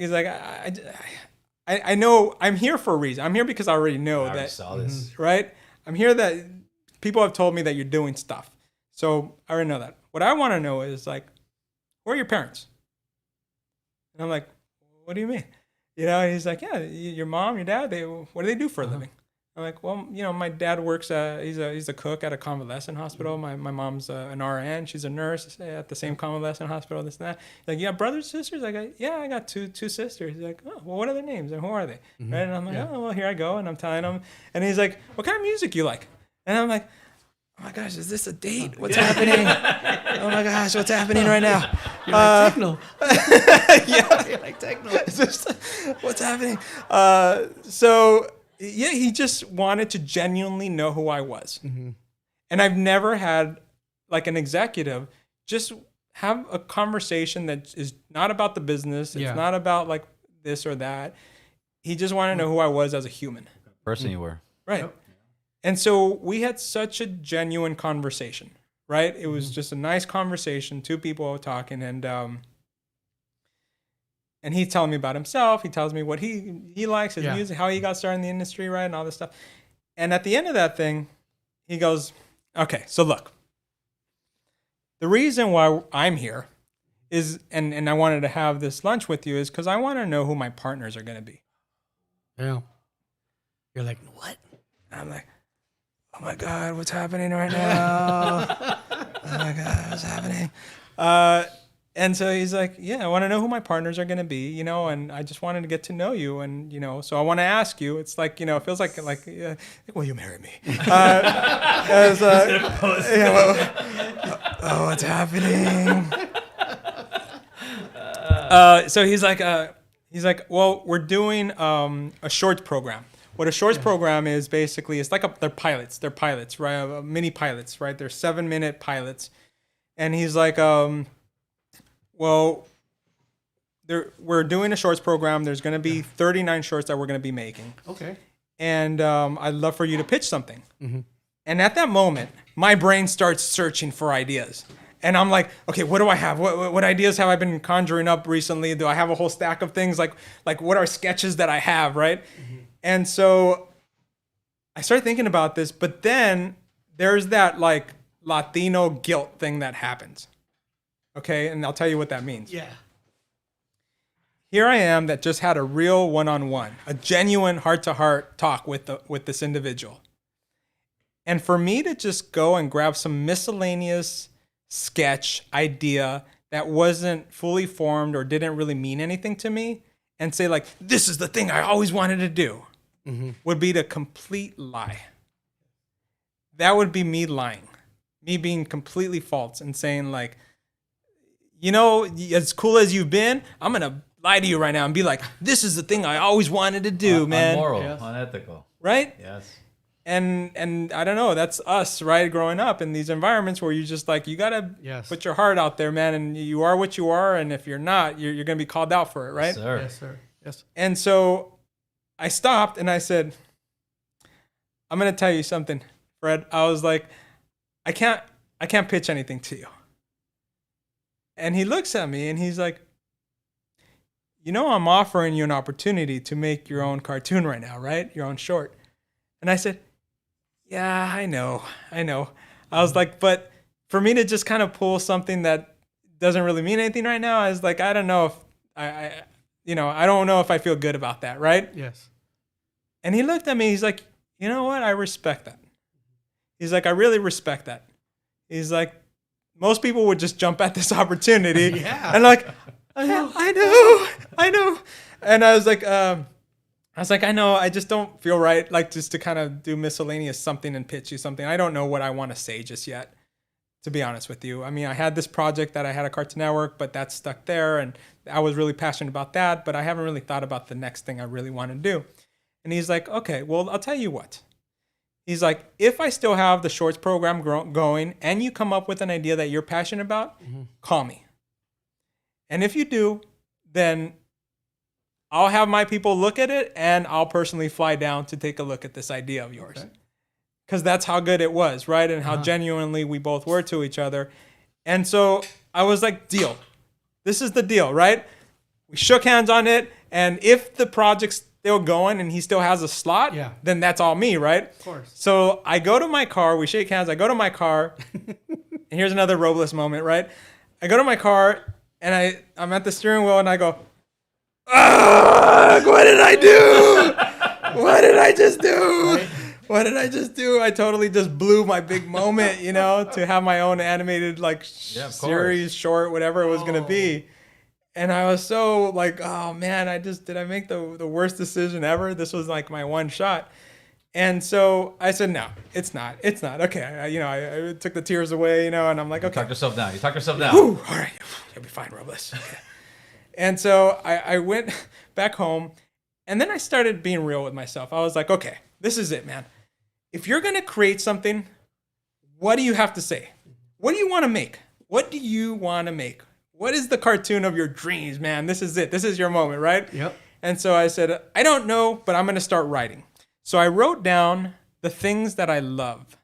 I know I'm here for a reason. I'm here because I already know that. I saw this. Right? I'm here that people have told me that you're doing stuff. So I already know that. What I want to know is who are your parents? And I'm like, what do you mean? He's like, yeah, your mom, your dad, what do they do for a living? I'm like, well, you know, my dad works, he's a cook at a convalescent hospital. My mom's an RN. She's a nurse at the same convalescent hospital, this and that. He's like, you got brothers, sisters? I go, yeah, I got two sisters. He's like, oh, well, what are their names and who are they? Right? And I'm like, oh, well, here I go. And I'm telling him. And he's like, what kind of music you like? And I'm like, oh my gosh, is this a date? What's happening? Oh my gosh, what's happening right now? You're like techno. Yeah, You're like techno. it's just, what's happening? So yeah, he just wanted to genuinely know who I was. And I've never had like an executive just have a conversation that is not about the business. It's not about like this or that. He just wanted to know who I was as a human. Person you were. Right. Yep. And so we had such a genuine conversation, right? It was just a nice conversation, two people talking, and he's telling me about himself. He tells me what he likes, his music, how he got started in the industry, right, and all this stuff. And at the end of that thing, he goes, okay, so look, the reason why I'm here is, and I wanted to have this lunch with you is because I want to know who my partners are going to be. Yeah. You're like, what? I'm like, oh my God, what's happening right now? Oh my God, what's happening? And so he's like, yeah, I want to know who my partners are going to be, you know, and I just wanted to get to know you. And, you know, so I want to ask you, it's like, you know, it feels like will you marry me? Oh, what's happening? So he's like, well, we're doing a shorts program. What a shorts program is basically, it's like they're pilots, right? Mini pilots, right? They're 7-minute pilots. And he's like, well, we're doing a shorts program. There's going to be 39 shorts that we're going to be making. Okay. And I'd love for you to pitch something. And at that moment, my brain starts searching for ideas. And I'm like, okay, what do I have? What ideas have I been conjuring up recently? Do I have a whole stack of things? Like what are sketches that I have, right? And so I started thinking about this, but then there's that like Latino guilt thing that happens. Okay, and I'll tell you what that means. Yeah. Here I am that just had a real one-on-one, a genuine heart-to-heart talk with this individual. And for me to just go and grab some miscellaneous sketch idea that wasn't fully formed or didn't really mean anything to me and say like, this is the thing I always wanted to do, would be the complete lie. That would be me lying, me being completely false and saying like, you know, as cool as you've been, I'm going to lie to you right now and be like, this is the thing I always wanted to do, man. Unmoral, unethical. Right? Yes. And I don't know, that's us, right? Growing up in these environments where you just like, you got to put your heart out there, man. And you are what you are. And if you're not, you're going to be called out for it, right? Yes, sir. Yes, sir. Yes. And so I stopped and I said, I'm going to tell you something, Fred. I was like, I can't pitch anything to you. And he looks at me and he's like, you know, I'm offering you an opportunity to make your own cartoon right now, right? Your own short. And I said, yeah, I know. I was like, but for me to just kind of pull something that doesn't really mean anything right now, I was like, I don't know if I don't know if I feel good about that, right? Yes. And he looked at me, he's like, you know what? I respect that. He's like, I really respect that. He's like, most people would just jump at this opportunity. Yeah. And like, I know. And I was like, I know, I just don't feel right, like just to kind of do miscellaneous something and pitch you something. I don't know what I want to say just yet, to be honest with you. I mean, I had this project that I had at Cartoon Network, but that's stuck there. And I was really passionate about that, but I haven't really thought about the next thing I really want to do. And he's like, okay, well, I'll tell you what. He's like, if I still have the shorts program going and you come up with an idea that you're passionate about, call me. And if you do, then I'll have my people look at it and I'll personally fly down to take a look at this idea of yours. Because that's how good it was, right? And how genuinely we both were to each other. And so I was like, deal. This is the deal, right? We shook hands on it. And if the project's still going and he still has a slot, then that's all me, right? Of course. So I go to my car, we shake hands, I go to my car, and here's another Robles moment, right? I go to my car and I'm at the steering wheel and I go, what did I do? What did I just do? what did I just do? I totally just blew my big moment, you know, to have my own animated like series, short, whatever it was gonna be. And I was so like, oh man, did I make the worst decision ever? This was like my one shot. And so I said, no, it's not. Okay. I took the tears away, you know, and I'm like, okay. You talk yourself down. Whew, all right. You'll be fine, Robles. Okay. And so I went back home, and then I started being real with myself. I was like, okay, this is it, man. If you're going to create something, what do you have to say? What do you want to make? What do you want to make? What is the cartoon of your dreams, man? This is it. This is your moment, right? Yep. And so I said, I don't know, but I'm going to start writing. So I wrote down the things that I love,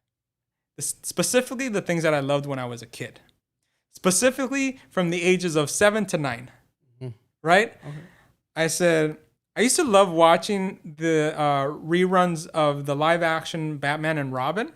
specifically the things that I loved when I was a kid, specifically from the ages of 7 to 9, right? Okay. I said, I used to love watching the reruns of the live action Batman and Robin.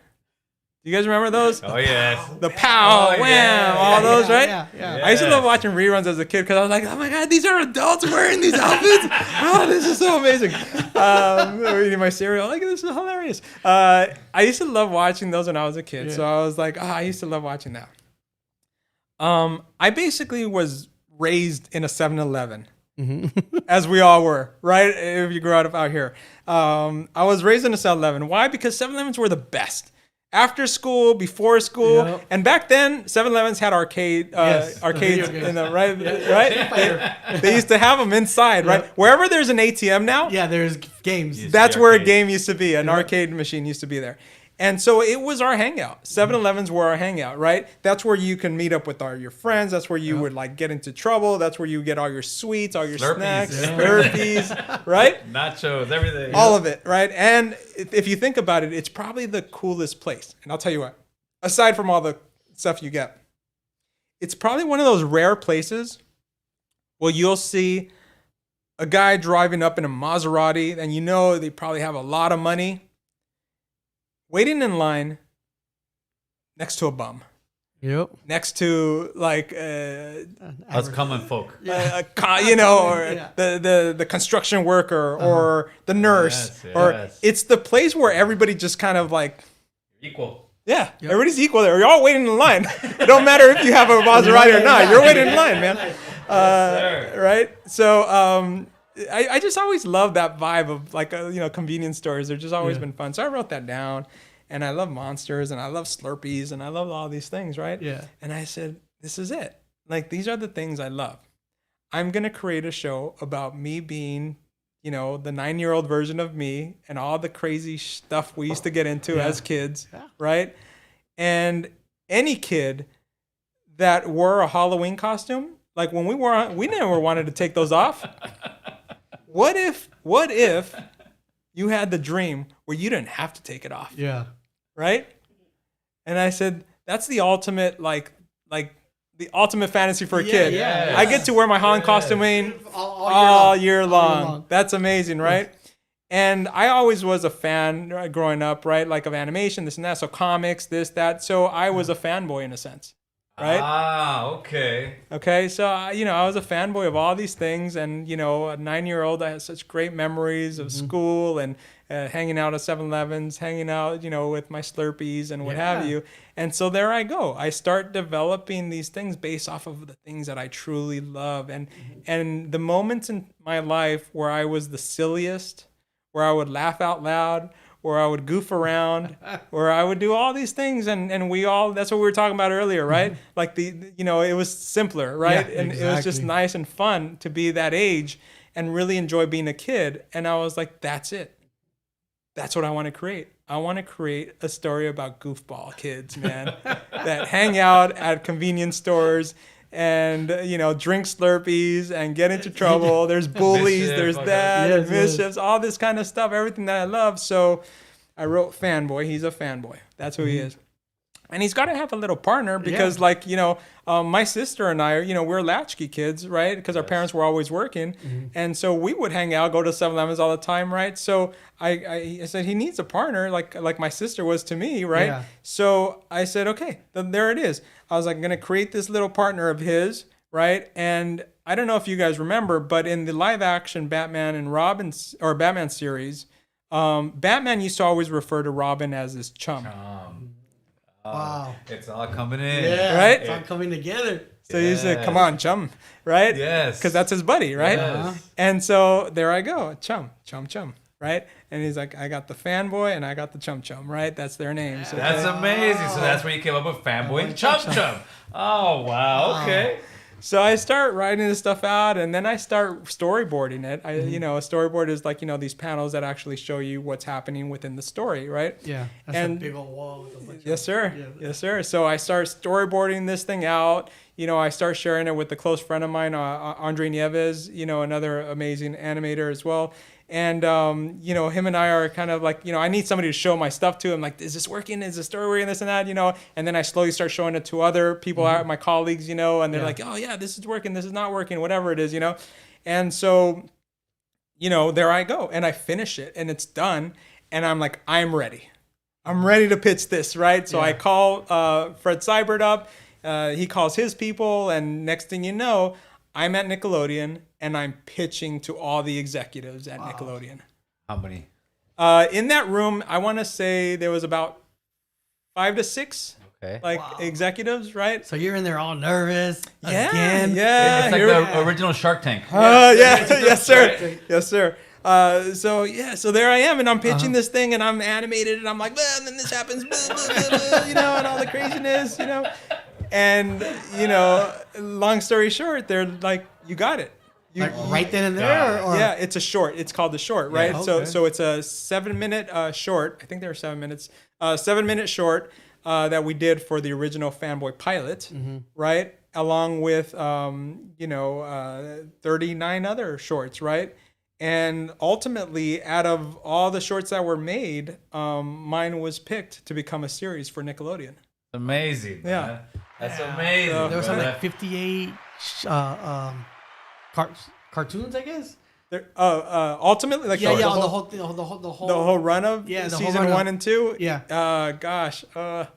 You guys remember those? Oh, yes. The pow, wham, all those, right? Yeah. I used to love watching reruns as a kid because I was like, oh my God, these are adults wearing these outfits. Oh, this is so amazing. Eating my cereal, like, this is hilarious. I used to love watching those when I was a kid. So I was like, I used to love watching that. I basically was raised in a 7-Eleven. As we all were, right? If you grew up out here. I was raised in a 7-Eleven. Why? Because 7-Elevens were the best. After school, before school, and back then 7-Elevens had arcades in them, right? They used to have them inside, right? Wherever there's an ATM now, there's games. That's where a game used to be. An arcade machine used to be there. And so it was our hangout. 7-Elevens were our hangout, right? That's where you can meet up with your friends. That's where you would like get into trouble. That's where you get all your sweets, all your snacks, Slurpees, right? Nachos, everything. All of it, right? And if you think about it, it's probably the coolest place. And I'll tell you what, aside from all the stuff you get, it's probably one of those rare places where you'll see a guy driving up in a Maserati, and you know they probably have a lot of money, waiting in line next to a bum. Yep. Next to like us common folk. or the construction worker or the nurse. It's the place where everybody just kind of like equal. Yeah, everybody's equal there. You're all waiting in line. It don't matter if you have a Maserati or not. You're waiting in line, man. Right? So I just always love that vibe of like convenience stores. They're just always been fun. So I wrote that down, and I love Monsters, and I love Slurpees, and I love all these things, right? Yeah. And I said, this is it. Like, these are the things I love. I'm gonna create a show about me being, the 9-year-old version of me and all the crazy stuff we used to get into as kids, right? And any kid that wore a Halloween costume, like when we never wanted to take those off. What if you had the dream where you didn't have to take it off? Yeah. Right? And I said, that's the ultimate, like the ultimate fantasy for a kid. Yeah. I get to wear my Halloween costume all year long. That's amazing, right? And I always was a fan growing up, right? Like of animation, this and that. So comics, this, that. So I was a fanboy in a sense. Right? Okay. So, I was a fanboy of all these things. And, a 9-year-old, I had such great memories of school and hanging out at 7-Elevens, hanging out, with my Slurpees and what have you. And so there I go. I start developing these things based off of the things that I truly love. And the moments in my life where I was the silliest, where I would laugh out loud, where I would goof around, where I would do all these things, and we all, that's what we were talking about earlier, right? Like it was simpler, right? Yeah, and it was just nice and fun to be that age and really enjoy being a kid. And I was like, that's it. That's what I want to create. I want to create a story about goofball kids, man, that hang out at convenience stores and drink Slurpees and get into trouble. There's bullies, there's that, mischiefs, all this kind of stuff, everything that I love. So I wrote Fanboy. He's a fanboy. That's who he is. And he's got to have a little partner because my sister and I are, we're latchkey kids, right? Because our parents were always working. And so we would hang out, go to 7-Elevens all the time, right? So I said, he needs a partner like my sister was to me, right? Yeah. So I said, okay, then there it is. I was like, I'm going to create this little partner of his, right? And I don't know if you guys remember, but in the live action Batman and Robin or Batman series, Batman used to always refer to Robin as his chum. Wow. It's all coming in. Yeah. Right? It's all coming together. So he said, "Come on, chum," right? Yes. Because that's his buddy, right? Yes. And so there I go, chum, right? And he's like, "I got the fanboy and I got the chum chum, right? That's their names." So That's amazing. So that's where you came up with Fanboy and Chum Chum. Oh, wow. Okay. So I start writing this stuff out, and then I start storyboarding it. A storyboard is like, these panels that actually show you what's happening within the story, right? Yeah. That's And- a big old wall with a bunch Yes, sir. Yeah. Yes, sir. So I start storyboarding this thing out. I start sharing it with a close friend of mine, Andre Nieves, another amazing animator as well. And, him and I are kind of like, I need somebody to show my stuff to. I'm like, is this working? Is the story working? This and that, And then I slowly start showing it to other people, my colleagues, and they're like, oh, yeah, this is working. This is not working, whatever it is, And so, there I go. And I finish it and it's done. And I'm like, I'm ready. I'm ready to pitch this, right? So I call Fred Seibert up. He calls his people. And next thing you know, I'm at Nickelodeon and I'm pitching to all the executives at Nickelodeon. How many? In that room, I want to say there was about 5 to 6 executiors, right? So you're in there all nervous. Yeah, Again. yeah. It's like the original Shark Tank. Yes, sir. Yes, sir. So there I am, and I'm pitching this thing, and I'm animated, and I'm like, and then this happens, and all the craziness, And, long story short, they're like, you got it. Like right then and there? Or? Yeah, it's a short. It's called the short, right? okay. So it's a 7-minute short. I think there were 7 minutes. 7-minute short that we did for the original Fanboy pilot, right? Along with, 39 other shorts, right? And ultimately, out of all the shorts that were made, mine was picked to become a series for Nickelodeon. Amazing. Yeah. Man. That's amazing. There was something brother. like 58 cartoons, I guess. Ultimately, like Yeah, the, yeah, whole, the whole the whole run of Yeah, the whole season run 1 of- and 2. Yeah.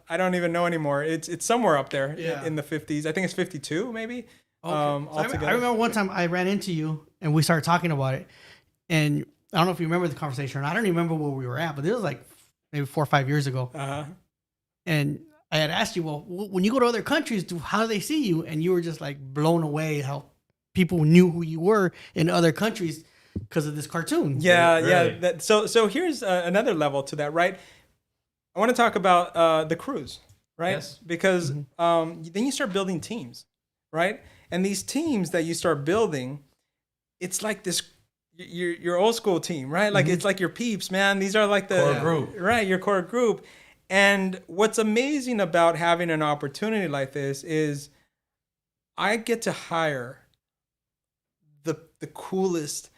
I don't even know anymore. It's somewhere up there Yeah. in the 50s. I think it's 52 maybe. So I Altogether. remember one time I ran into you and we started talking about it, and I don't know if you remember the conversation. Or not. I don't even remember where we were at, but this was like maybe 4 or 5 years ago. And I had asked you, well, when you go to other countries, how do they see you? And you were just like blown away how people knew who you were in other countries because of this cartoon. Yeah, Really? yeah. So here's another level to that, right? I want to talk about the crews, right? Yes. Because then you start building teams, right? And these teams that you start building, it's like this your old school team, right? Like it's like your peeps, man. These are like the Core group. right? Your core group. And what's amazing about having an opportunity like this is I get to hire the coolest,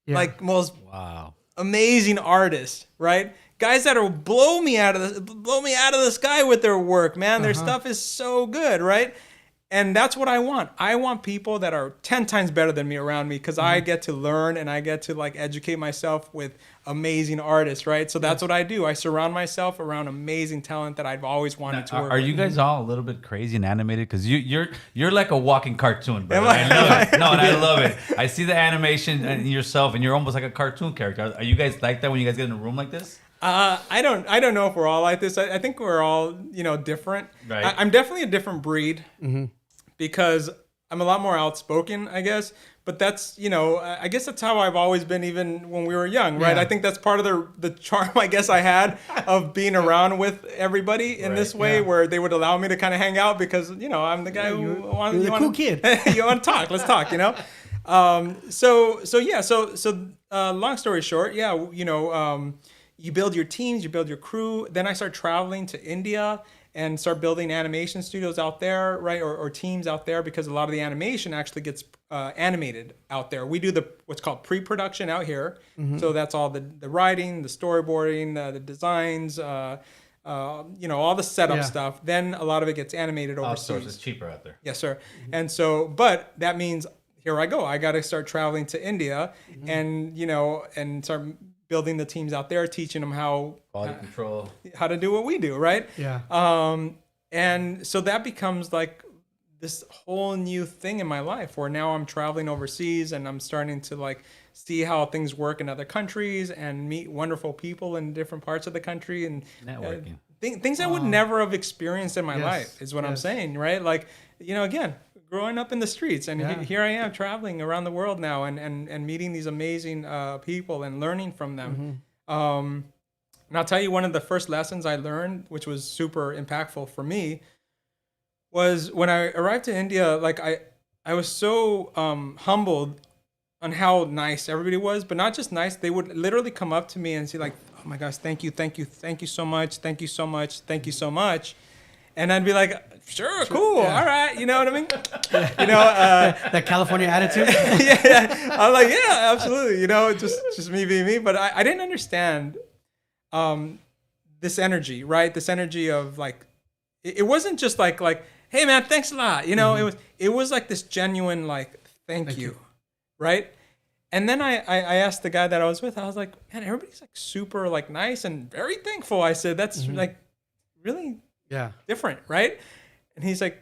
like most Wow. amazing artists, right? Guys that'll blow me out of the sky with their work, man. Their stuff is so good, right? And that's what I want. I want people that are 10 times better than me around me because I get to learn and I get to like educate myself with amazing artists, right? So that's what I do. I surround myself around amazing talent that I've always wanted to work Are with. you guys all a little bit crazy and animated? Because you're like a walking cartoon, brother. Am I? I love it. No, and I love it. I see the animation in yourself, and you're almost like a cartoon character. Are you guys like that when you guys get in a room like this? I don't know if we're all like this. I think we're all, different. Right. I'm definitely a different breed because I'm a lot more outspoken, I guess. But that's, I guess that's how I've always been even when we were young, right? Yeah. I think that's part of the charm, I guess, I had of being around with everybody in this way where they would allow me to kind of hang out because, I'm the guy who wants you're the cool kid. you want to talk, let's talk, So long story short, you build your teams, you build your crew. Then I start traveling to India and start building animation studios out there, right? Or teams out there because a lot of the animation actually gets animated out there. We do what's called pre-production out here. So that's all the writing, the storyboarding, the designs, all the setup stuff. Then a lot of it gets animated overseas. It's cheaper out there. Yes, sir. And so, but that means here I go. I got to start traveling to India and, and start building the teams out there, teaching them Quality control. how to do what we do, right? Yeah. And so that becomes like this whole new thing in my life where now I'm traveling overseas and I'm starting to like see how things work in other countries and meet wonderful people in different parts of the country and Networking. things I would never have experienced in my Yes. life is what I'm saying, right? Like, you know, again, growing up in the streets and here I am traveling around the world now and meeting these amazing people and learning from them. And I'll tell you, one of the first lessons I learned, which was super impactful for me, was when I arrived to India. Like I was so humbled on how nice everybody was, but not just nice. They would literally come up to me and say like, "Oh my gosh, thank you so much, thank you so much, thank you so much," and I'd be like, "Sure, cool, all right," you know what I mean? You know, That California attitude. yeah. I'm like, yeah, absolutely. You know, just me being me. But I didn't understand this energy, right? This energy of like, it wasn't just like, hey man, thanks a lot. You know, it was like this genuine like, thank you, right? And then I asked the guy that I was with, I was like, man, everybody's like super like nice and very thankful. I said, that's like really different, right? And he's like,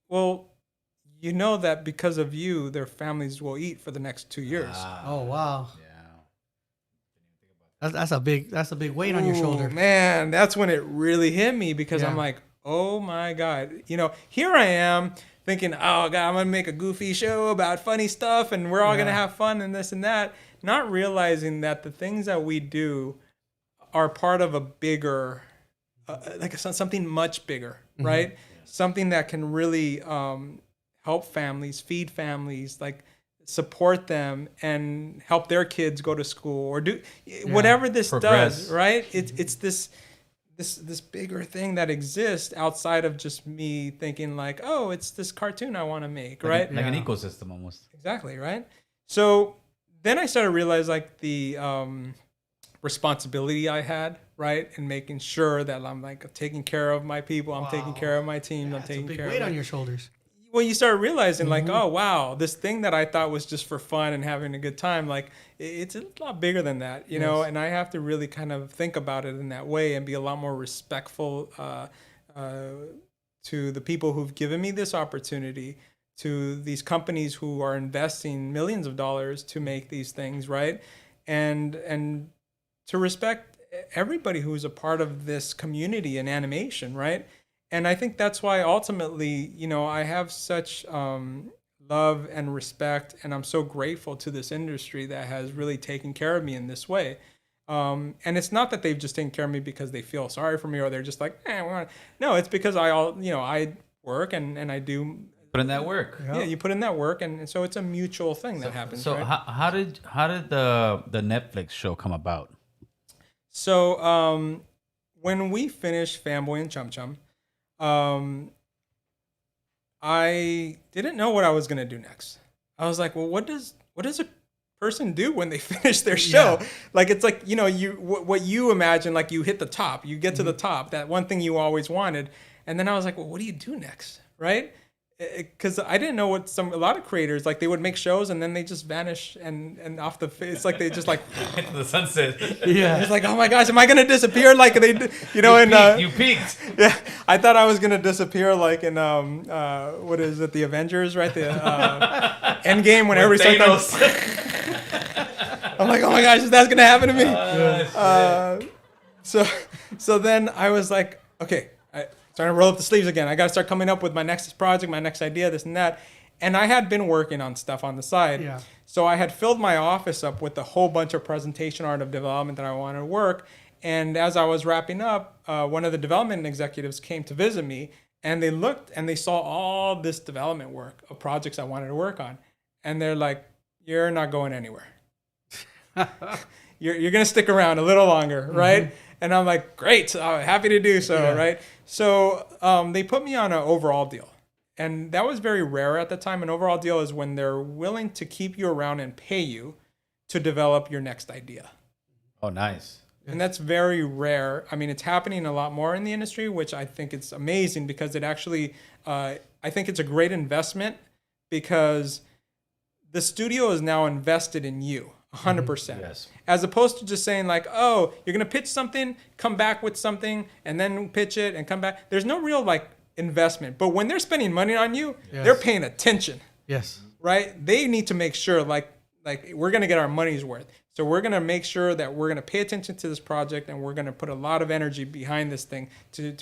well, you know that because of you, their families will eat for the next 2 years. Oh wow. That's a big weight on your shoulder. Man, that's when it really hit me because I'm like, oh my God. You know, here I am thinking, oh God, I'm going to make a goofy show about funny stuff and we're all going to have fun and this and that. Not realizing that the things that we do are part of a bigger, like something much bigger, right? Something that can really help families, feed families, like support them and help their kids go to school or do whatever this does, right? It's this bigger thing that exists outside of just me thinking like, oh, it's this cartoon I want to make, right? Like an ecosystem almost. Exactly, right? So then I started to realize like the responsibility I had, right? And making sure that I'm like taking care of my people, I'm taking care of my team, I'm taking care of It's a big weight on your shoulders. Well, you start realizing like, oh wow, this thing that I thought was just for fun and having a good time, like it's a lot bigger than that, you know. And I have to really kind of think about it in that way and be a lot more respectful to the people who've given me this opportunity, to these companies who are investing millions of dollars to make these things, right? And to respect everybody who's a part of this community in animation, right? And I think that's why ultimately, you know, I have such love and respect, and I'm so grateful to this industry that has really taken care of me in this way. And it's not that they've just taken care of me because they feel sorry for me or they're just like, no, it's because I work and I do Put in that work. Yeah, you put in that work, and so it's a mutual thing that happens. So right? how did the Netflix show come about? So when we finished Fanboy and Chum Chum, I didn't know what I was gonna do next. I was like, well, what does a person do when they finish their show? Yeah. Like, it's like, you know, what you imagine, like you hit the top, you get to the top, that one thing you always wanted, and then I was like, well, what do you do next, right? Because I didn't know what a lot of creators, like, they would make shows and then they just vanish and off the face, like they just like into the sunset. Yeah, it's like, oh my gosh, am I gonna disappear? Like they, you know, you peaked. Yeah, I thought I was gonna disappear, like in what is it, the Avengers, right? The Endgame when everybody started. I'm like, oh my gosh, that's gonna happen to me. So then I was like, okay. Starting to roll up the sleeves again. I got to start coming up with my next project, my next idea, this and that. And I had been working on stuff on the side. Yeah. So I had filled my office up with a whole bunch of presentation art of development that I wanted to work. And as I was wrapping up, one of the development executives came to visit me, and they looked and they saw all this development work of projects I wanted to work on. And they're like, you're not going anywhere. You're going to stick around a little longer, right? Mm-hmm. And I'm like, great, I'm happy to do so, right? So they put me on an overall deal. And that was very rare at the time. An overall deal is when they're willing to keep you around and pay you to develop your next idea. Oh, nice. And that's very rare. I mean, it's happening a lot more in the industry, which I think it's amazing because it actually, I think it's a great investment because the studio is now invested in you. 100%. Yes. As opposed to just saying like, oh, you're going to pitch something, come back with something, and then pitch it and come back. There's no real like investment. But when they're spending money on you, they're paying attention. Yes. Right? They need to make sure like we're going to get our money's worth. So we're going to make sure that we're going to pay attention to this project, and we're going to put a lot of energy behind this thing to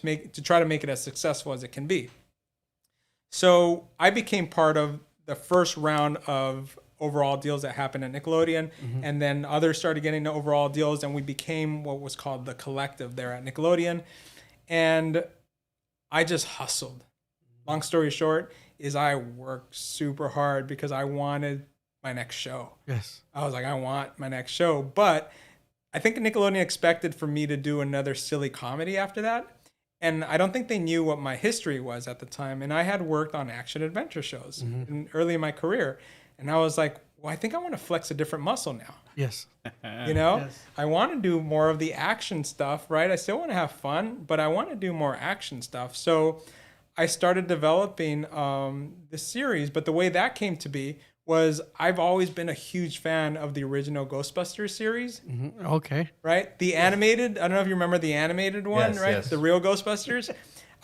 try to make it as successful as it can be. So I became part of the first round of overall deals that happened at Nickelodeon, and then others started getting the overall deals, and we became what was called the collective there at Nickelodeon. And I just hustled. Long story short is I worked super hard because I wanted my next show. Yes. I was like, I want my next show. But I think Nickelodeon expected for me to do another silly comedy after that. And I don't think they knew what my history was at the time. And I had worked on action adventure shows early in my career. And I was like, well, I think I want to flex a different muscle now. Yes. You know, I want to do more of the action stuff, right? I still want to have fun, but I want to do more action stuff. So I started developing this series. But the way that came to be was I've always been a huge fan of the original Ghostbusters series. Okay. Right? The animated, I don't know if you remember the animated one, Yes, right? yes. The real Ghostbusters.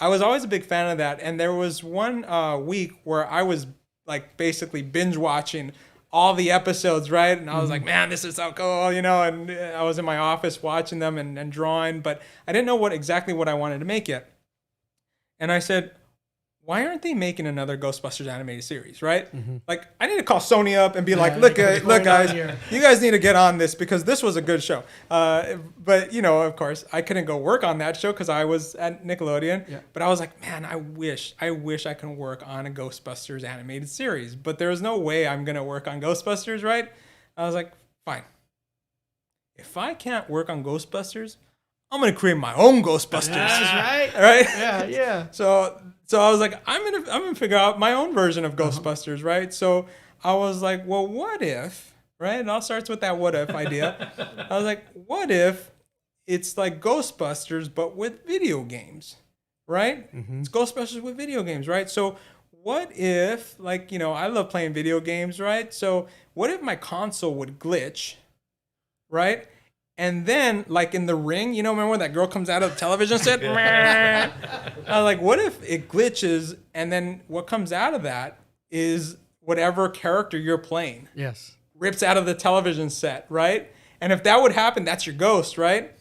I was always a big fan of that. And there was one week where I was like basically binge watching all the episodes, right? And I was like, man, this is so cool, you know? And I was in my office watching them and drawing, but I didn't know exactly what I wanted to make yet. And I said, why aren't they making another Ghostbusters animated series, right? Like, I need to call Sony up and be like, look, guys, you guys need to get on this because this was a good show. But, you know, of course, I couldn't go work on that show because I was at Nickelodeon. Yeah. But I was like, man, I wish I could work on a Ghostbusters animated series. But there's no way I'm going to work on Ghostbusters, right? I was like, fine. If I can't work on Ghostbusters, I'm going to create my own Ghostbusters. That's right. Right? Yeah, yeah. So I was like, I'm gonna figure out my own version of Ghostbusters, right? So I was like, well, what if, right? It all starts with that what if idea. I was like, what if it's like Ghostbusters but with video games, right? It's Ghostbusters with video games, right? So what if, like, you know, I love playing video games, right? So what if my console would glitch, right? And then, like in The Ring, you know, remember when that girl comes out of the television set? I was like, what if it glitches and then what comes out of that is whatever character you're playing Yes. rips out of the television set, right? And if that would happen, that's your ghost, right?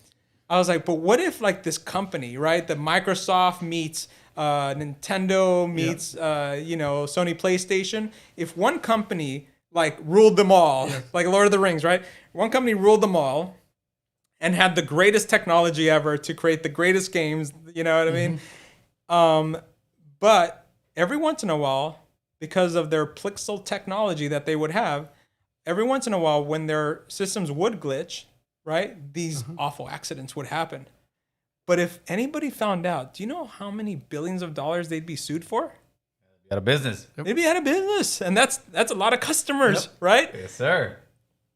I was like, but what if like this company, right? The Microsoft meets Nintendo meets, you know, Sony PlayStation. If one company like ruled them all, like Lord of the Rings, right? One company ruled them all and had the greatest technology ever to create the greatest games, you know what I mean? But every once in a while, because of their pixel technology that they would have, every once in a while when their systems would glitch, right, these awful accidents would happen. But if anybody found out, do you know how many billions of dollars they'd be sued for? Got a business. They'd be out of business. And that's a lot of customers, right? Yes, sir.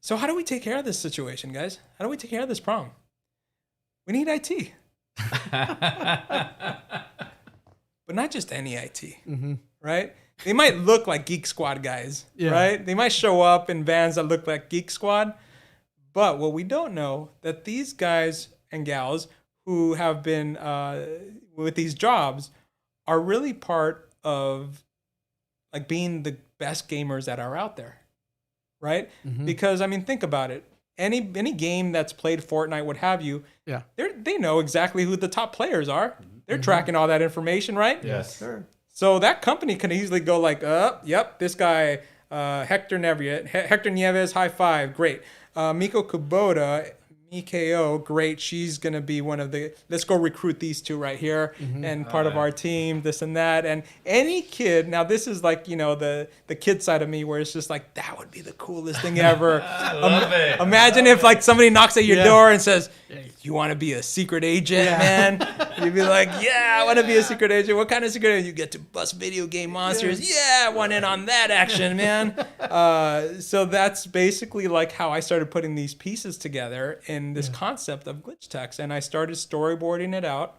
So how do we take care of this situation, guys? How do we take care of this problem? We need IT. But not just any IT, right? They might look like Geek Squad guys, right? They might show up in vans that look like Geek Squad. But what we don't know, that these guys and gals who have been with these jobs are really part of like being the best gamers that are out there. Right? Because I mean, think about it. Any game that's played Fortnite, what have you, they know exactly who the top players are. They're tracking all that information, right? Yes, sir. So that company can easily go like, yep, this guy, Hector Nieves, high five, great. Miko Kubota, Mikao, great. She's going to be one of the, let's go recruit these two right here and part of our team, this and that. And any kid, now this is like, you know, the kid side of me where it's just like, that would be the coolest thing ever. Love it. Imagine if like somebody knocks at your door and says, you want to be a secret agent, man? You'd be like, yeah, I want to be a secret agent. What kind of secret agent? You get to bust video game monsters. Yeah, I want in on that action, man. So that's basically like how I started putting these pieces together in this concept of glitch text. And I started storyboarding it out.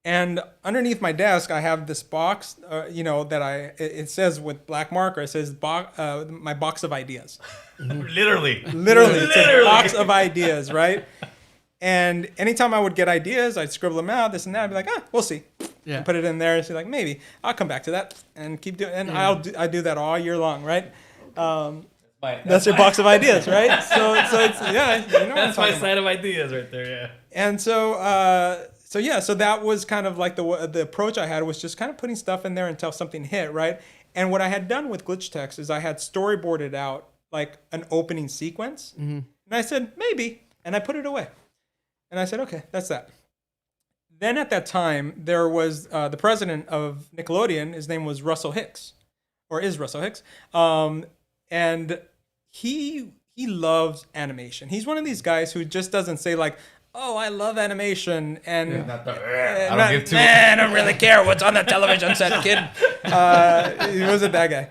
And underneath my desk, I have this box, you know, that it says with black marker, it says my box of ideas. Literally. It's a box of ideas, right? And anytime I would get ideas, I'd scribble them out, this and that. I'd be like, we'll see. Yeah. And put it in there and say like, maybe I'll come back to that and keep doing. And I do that all year long, right? That's your box of ideas, right? So it's That's my side of ideas right there. Yeah. And so that was kind of like the approach I had was just kind of putting stuff in there until something hit, right? And what I had done with glitch text is I had storyboarded out like an opening sequence, and I said maybe, and I put it away, and I said okay, that's that. Then at that time there was the president of Nickelodeon. His name was Russell Hicks, or is Russell Hicks, and he loves animation. He's one of these guys who just doesn't say like, oh, I love animation, and I don't really care what's on the television set, kid. He wasn't that guy.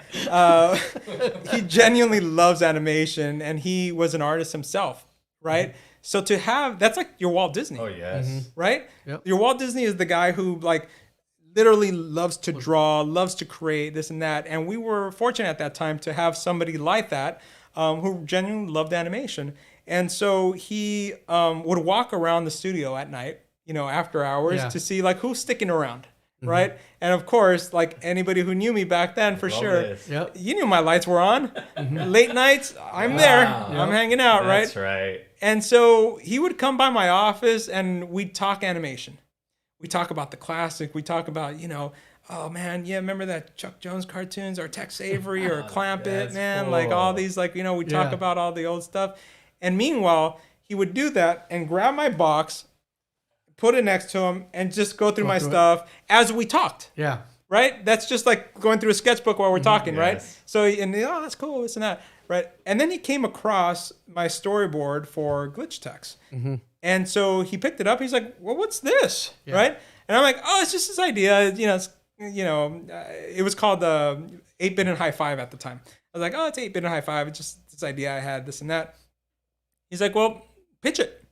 He genuinely loves animation, and he was an artist himself, right? So to have, that's like your Walt Disney. Oh, yes. Right? Yep. Your Walt Disney is the guy who like literally loves to draw, loves to create this and that. And we were fortunate at that time to have somebody like that who genuinely loved animation. And so he would walk around the studio at night, after hours to see like who's sticking around, right? And of course, like anybody who knew me back then, for sure, you knew my lights were on. Late nights, I'm there, I'm hanging out, right? That's right. And so he would come by my office and we'd talk animation. We talk about the classic. We talk about, oh man, yeah, remember that Chuck Jones cartoons or Tex Avery or Clamp It, man? Cool. Like all these, like, we talk about all the old stuff. And meanwhile, he would do that and grab my box, put it next to him, and just go through my stuff as we talked. Yeah. Right? That's just like going through a sketchbook while we're talking, right? Yes. So, and that's cool, this and that, right? And then he came across my storyboard for glitch text. And so he picked it up. He's like, well, what's this? Right? And I'm like, oh, it's just this idea. It was called 8-bit and high five at the time. I was like, oh, it's 8-bit and high five. It's just this idea I had, this and that. He's like, well, pitch it.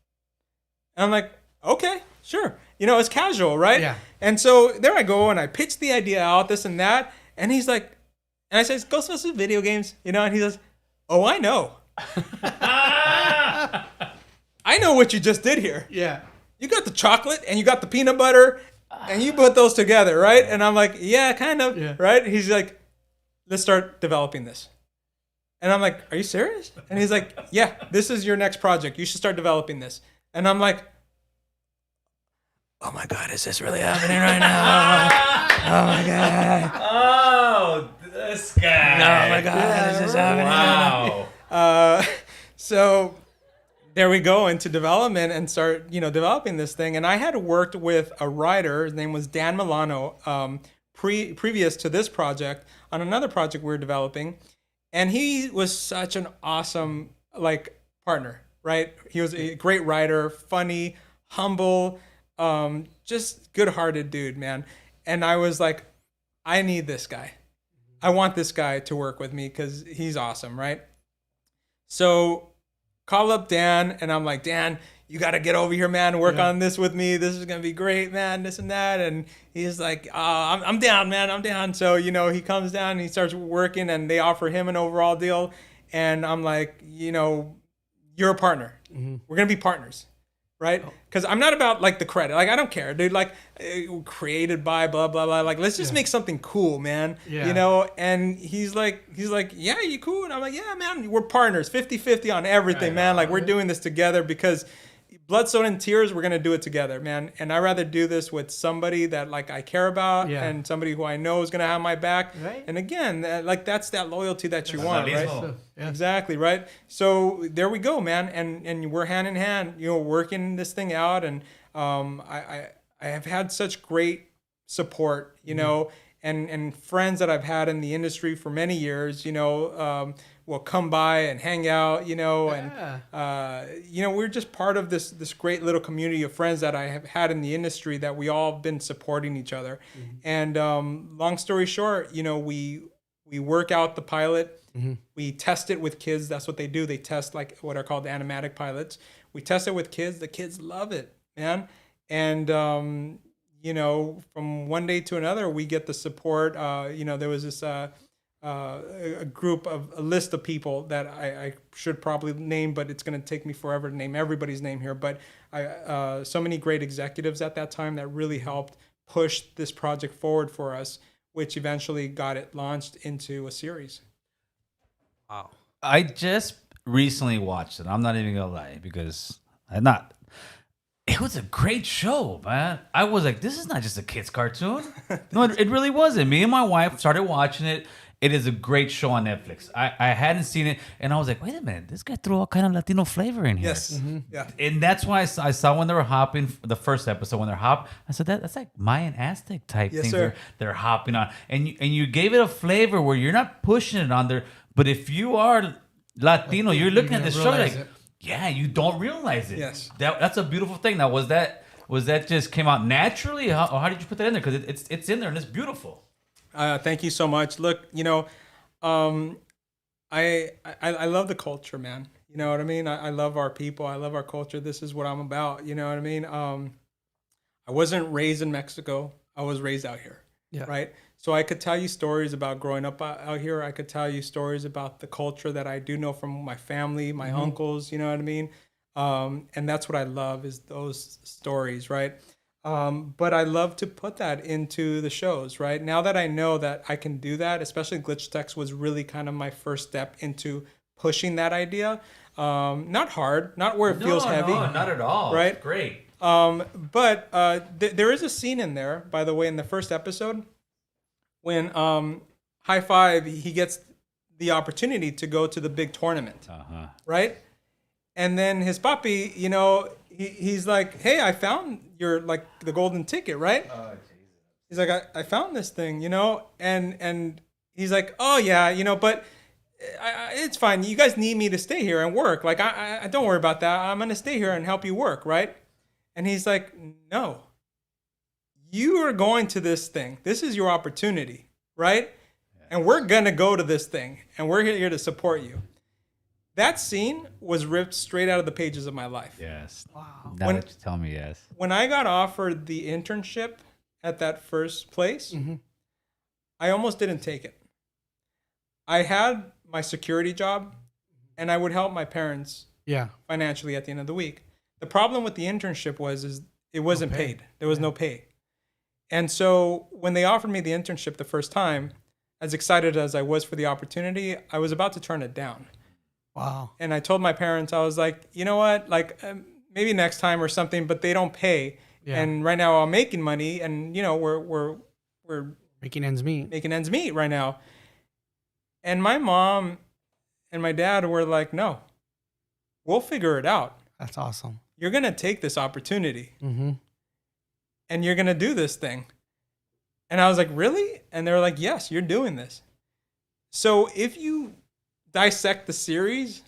And I'm like, okay, sure. It's casual, right? Yeah. And so there I go, and I pitch the idea out, this and that. And he's like, and I said, Ghostbusters video games, and he goes, oh, I know. I know what you just did here. Yeah. You got the chocolate and you got the peanut butter and you put those together, right? And I'm like, yeah, kind of, right? He's like, let's start developing this. And I'm like, are you serious? And he's like, yeah, this is your next project. You should start developing this. And I'm like, oh my God, is this really happening right now? Oh my God. Oh, this guy. Oh my God, is this happening right now? So there we go into development and start, developing this thing. And I had worked with a writer. His name was Dan Milano, previous to this project, on another project we were developing. And he was such an awesome, partner, right? He was a great writer, funny, humble, just good-hearted dude, man. And I was like, I need this guy. I want this guy to work with me because he's awesome, right? So call up Dan, and I'm like, Dan, you got to get over here, man, and work on this with me. This is going to be great, man, this and that. And he's like, I'm down, man, I'm down. So, he comes down and he starts working, and they offer him an overall deal. And I'm like, you're a partner. We're going to be partners, right? Because I'm not about, the credit. I don't care, dude. Created by blah, blah, blah. Let's just make something cool, man. Yeah. And he's like, yeah, you cool? And I'm like, yeah, man, we're partners, 50-50 on everything, man. We're doing this together because blood, sweat, and tears, we're going to do it together, man. And I'd rather do this with somebody that, I care about and somebody who I know is going to have my back. Right. And again, that's that loyalty that you want, right? So, Exactly, right? So there we go, man. And we're hand in hand, working this thing out. And I have had such great support, and friends that I've had in the industry for many years, will come by and hang out, and we're just part of this great little community of friends that I have had in the industry that we all been supporting each other. And long story short, we work out the pilot. We test it with kids. That's what they do. They test what are called animatic pilots. We test it with kids. The kids love it, man. And from one day to another, we get the support. There was this a list of people that I should probably name, but it's going to take me forever to name everybody's name here. But so many great executives at that time that really helped pushed this project forward for us, which eventually got it launched into a series. Wow. I just recently watched it. I'm not even gonna lie because I'm not. It was a great show, man. I was like, this is not just a kid's cartoon. No, it really wasn't. Me and my wife started watching it. It is a great show on Netflix. I hadn't seen it, and I was like, wait a minute, this guy threw all kind of Latino flavor in here. Yes. Yeah. And that's why I saw when they were hopping, the first episode, when they're I said, that's like Mayan Aztec type Yes, things sir. they're hopping on. And you gave it a flavor where you're not pushing it on there, but if you are Latino, you're looking at the show like, yeah, you don't realize it. Yes. That's a beautiful thing. Now, was that just came out naturally? How did you put that in there? Because it's in there and it's beautiful. Thank you so much. Look, I love the culture, man. You know what I mean? I love our people. I love our culture. This is what I'm about. You know what I mean? I wasn't raised in Mexico. I was raised out here. Yeah. Right. So I could tell you stories about growing up out here. I could tell you stories about the culture that I do know from my family, my uncles. You know what I mean? And that's what I love is those stories. Right. But I love to put that into the shows, right? Now that I know that I can do that, especially Glitch Text was really kind of my first step into pushing that idea. Not hard, not where it feels heavy. No, not at all. Right? It's great. But there is a scene in there, by the way, in the first episode when High Five, he gets the opportunity to go to the big tournament, right? And then his papi, he's like, hey, I found your, like, the golden ticket, right? Oh, Jesus. He's like, I found this thing, and he's like, oh, yeah, but it's fine. You guys need me to stay here and work. Like, I don't worry about that. I'm going to stay here and help you work, right? And he's like, no, you are going to this thing. This is your opportunity, right? And we're going to go to this thing, and we're here to support you. That scene was ripped straight out of the pages of my life. Yes. Wow. Now that you tell me, yes. When I got offered the internship at that first place, I almost didn't take it. I had my security job, and I would help my parents financially at the end of the week. The problem with the internship was it wasn't paid. There was no pay. And so when they offered me the internship the first time, as excited as I was for the opportunity, I was about to turn it down. Wow. And I told my parents, I was like, you know what, like maybe next time or something, but they don't pay. Yeah. And right now I'm making money, and we're making ends meet right now. And my mom and my dad were like, no, we'll figure it out. That's awesome. You're going to take this opportunity and you're going to do this thing. And I was like, really? And they were like, yes, you're doing this. So if you dissect the series,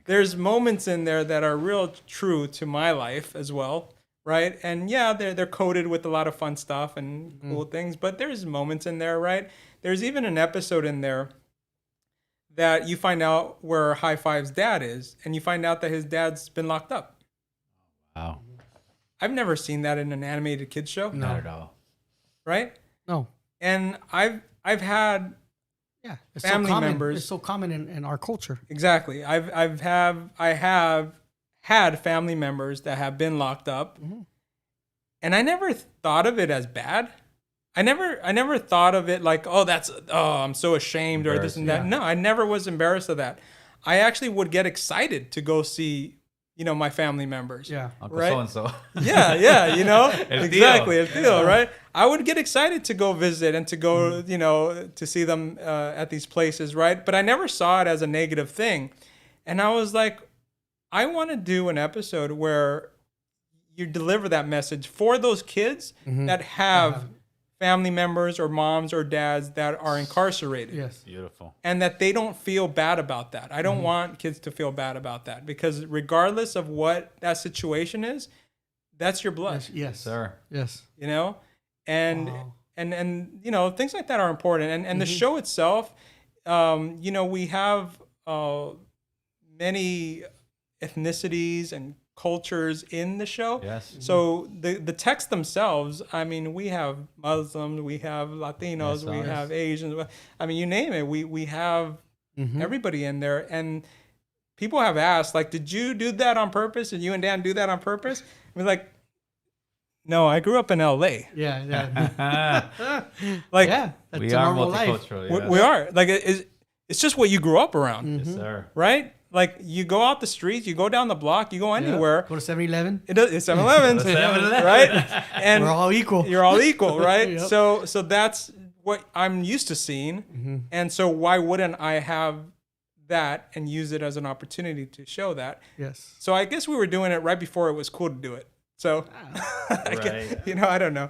there's moments in there that are real true to my life as well, right? And yeah, they're coded with a lot of fun stuff and cool things, but there's moments in there, right? There's even an episode in there that you find out where High Five's dad is, and you find out that his dad's been locked up. Wow. I've never seen that in an animated kids show. Not at all. Right? No. And I've had it's family so common. members. It's so common in our culture. Exactly. I have had family members that have been locked up, and I never thought of it as bad. I never thought of it like, I'm so ashamed or this and that. Yeah. No, I never was embarrassed of that. I actually would get excited to go see, my family members. Yeah. Uncle right? so-and-so. Yeah, exactly. El tío, right? I would get excited to go visit and to go, to see them at these places, right? But I never saw it as a negative thing. And I was like, I want to do an episode where you deliver that message for those kids that have family members or moms or dads that are incarcerated. Yes. Beautiful. And that they don't feel bad about that. I don't want kids to feel bad about that, because regardless of what that situation is, that's your blood. Yes. Sir. Yes. And things like that are important. And the show itself, we have many ethnicities and cultures in the show. Yes. So the texts themselves, I mean, we have Muslims, we have Latinos, we have Asians. I mean, you name it. We have everybody in there. And people have asked, like, did you do that on purpose? Did you and Dan do that on purpose? We're like, No, I grew up in LA. Yeah, yeah. Like Yeah, that's We a are normal life. multicultural. we, Yeah. we are. Like it's just what you grew up around, Yes, sir. right? Like you go out the streets, you go down the block, you go anywhere. Go to 7-Eleven. It's 7-Elevens, 7-Eleven. right? And We're all equal. you're all equal, right? Yep. So that's what I'm used to seeing, and so why wouldn't I have that and use it as an opportunity to show that? Yes. So I guess we were doing it right before it was cool to do it. So, Right. I don't know.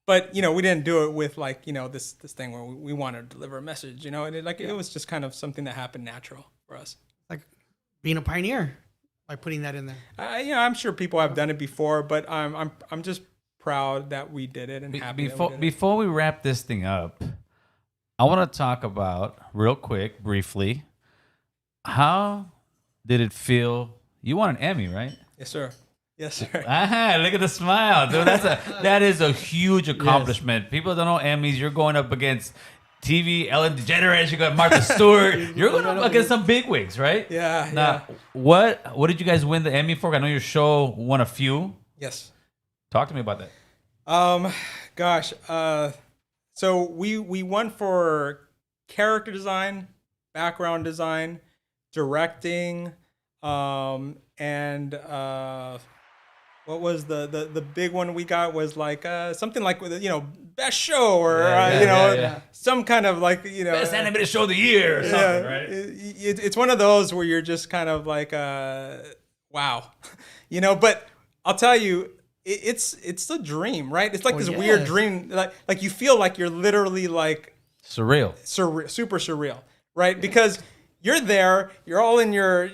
But we didn't do it with like this thing where we wanted to deliver a message, and it was just kind of something that happened natural for us. Like being a pioneer by putting that in there. I'm sure people have done it before, but I'm just proud that we did it and happy that we did it. Before we wrap this thing up, I want to talk about real quick, briefly, how did it feel? You won an Emmy, right? Yes, sir. Yes, sir. Look at the smile, dude. That is a huge accomplishment. People don't know Emmys. You're going up against TV, Ellen DeGeneres. You got Martha Stewart. You're going up against some bigwigs, right? Yeah. Now, what did you guys win the Emmy for? I know your show won a few. Yes. Talk to me about that. Gosh. So we won for character design, background design, directing, and what was the big one we got was like something like best show or some kind of like Best animated show of the year or something, right? It's one of those where you're just kind of like wow, but I'll tell you, it's a dream, right? It's like this weird dream, like you feel like you're literally like surreal, super surreal, right? Because you're there, you're all in your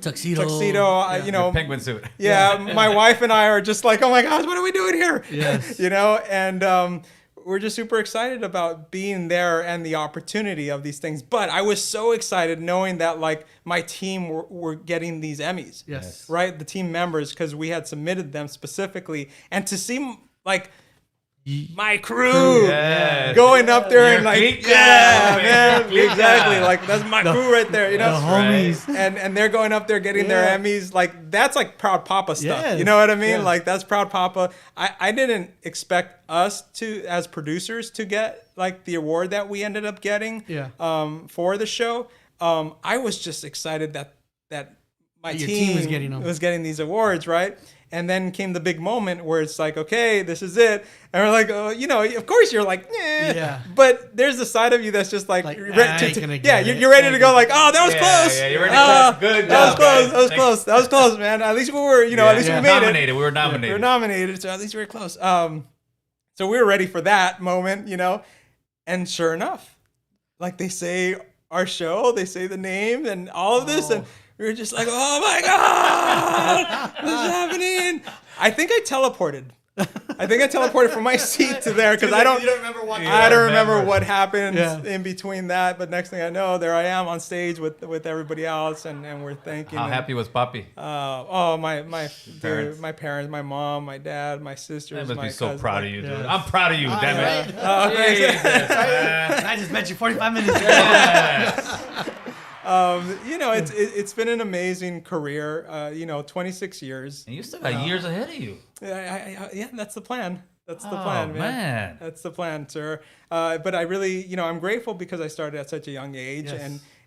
tuxedo, Your penguin suit. Yeah, my wife and I are just like, oh my gosh, what are we doing here? Yes. And we're just super excited about being there and the opportunity of these things. But I was so excited knowing that like my team were getting these Emmys. Yes. Right? The team members, because we had submitted them specifically. And to see like my crew going up there and like, man, exactly. Like that's my crew right there, The homies. And they're going up there getting their Emmys. Like that's like Proud Papa stuff. Yes. You know what I mean? Yes. Like that's Proud Papa. I didn't expect us to, as producers, to get like the award that we ended up getting for the show. I was just excited that my Your team team was getting them. these awards, right? And then came the big moment where it's like, okay, this is it. And we're like, of course you're like, Yeah. But there's a side of you that's just like, You're ready to go like, oh, that was close. Yeah, you're ready to clap. Good That was job, close. guys. That was close. That was close, man. At least we were, at least we made nominated. it. We were nominated. We were nominated, so at least we were close. So we were ready for that moment, and sure enough, like they say our show, they say the name and all of this, and we were just like, oh my God, what's happening? I think I teleported. From my seat to there because I don't remember what I don't remember what happened Yeah. in between that. But next thing I know, there I am on stage with everybody else, and we're thanking. How happy was Papi? My parents, my mom, my dad, my sisters. I must my be so cousins. proud of you, dude. Yeah. I'm proud of you, damn it. I just met you 45 minutes ago. It's been an amazing career. 26 years. And you still got years ahead of you. Yeah, that's the plan. That's the plan, man. That's the plan, sir. But I really, I'm grateful because I started at such a young age,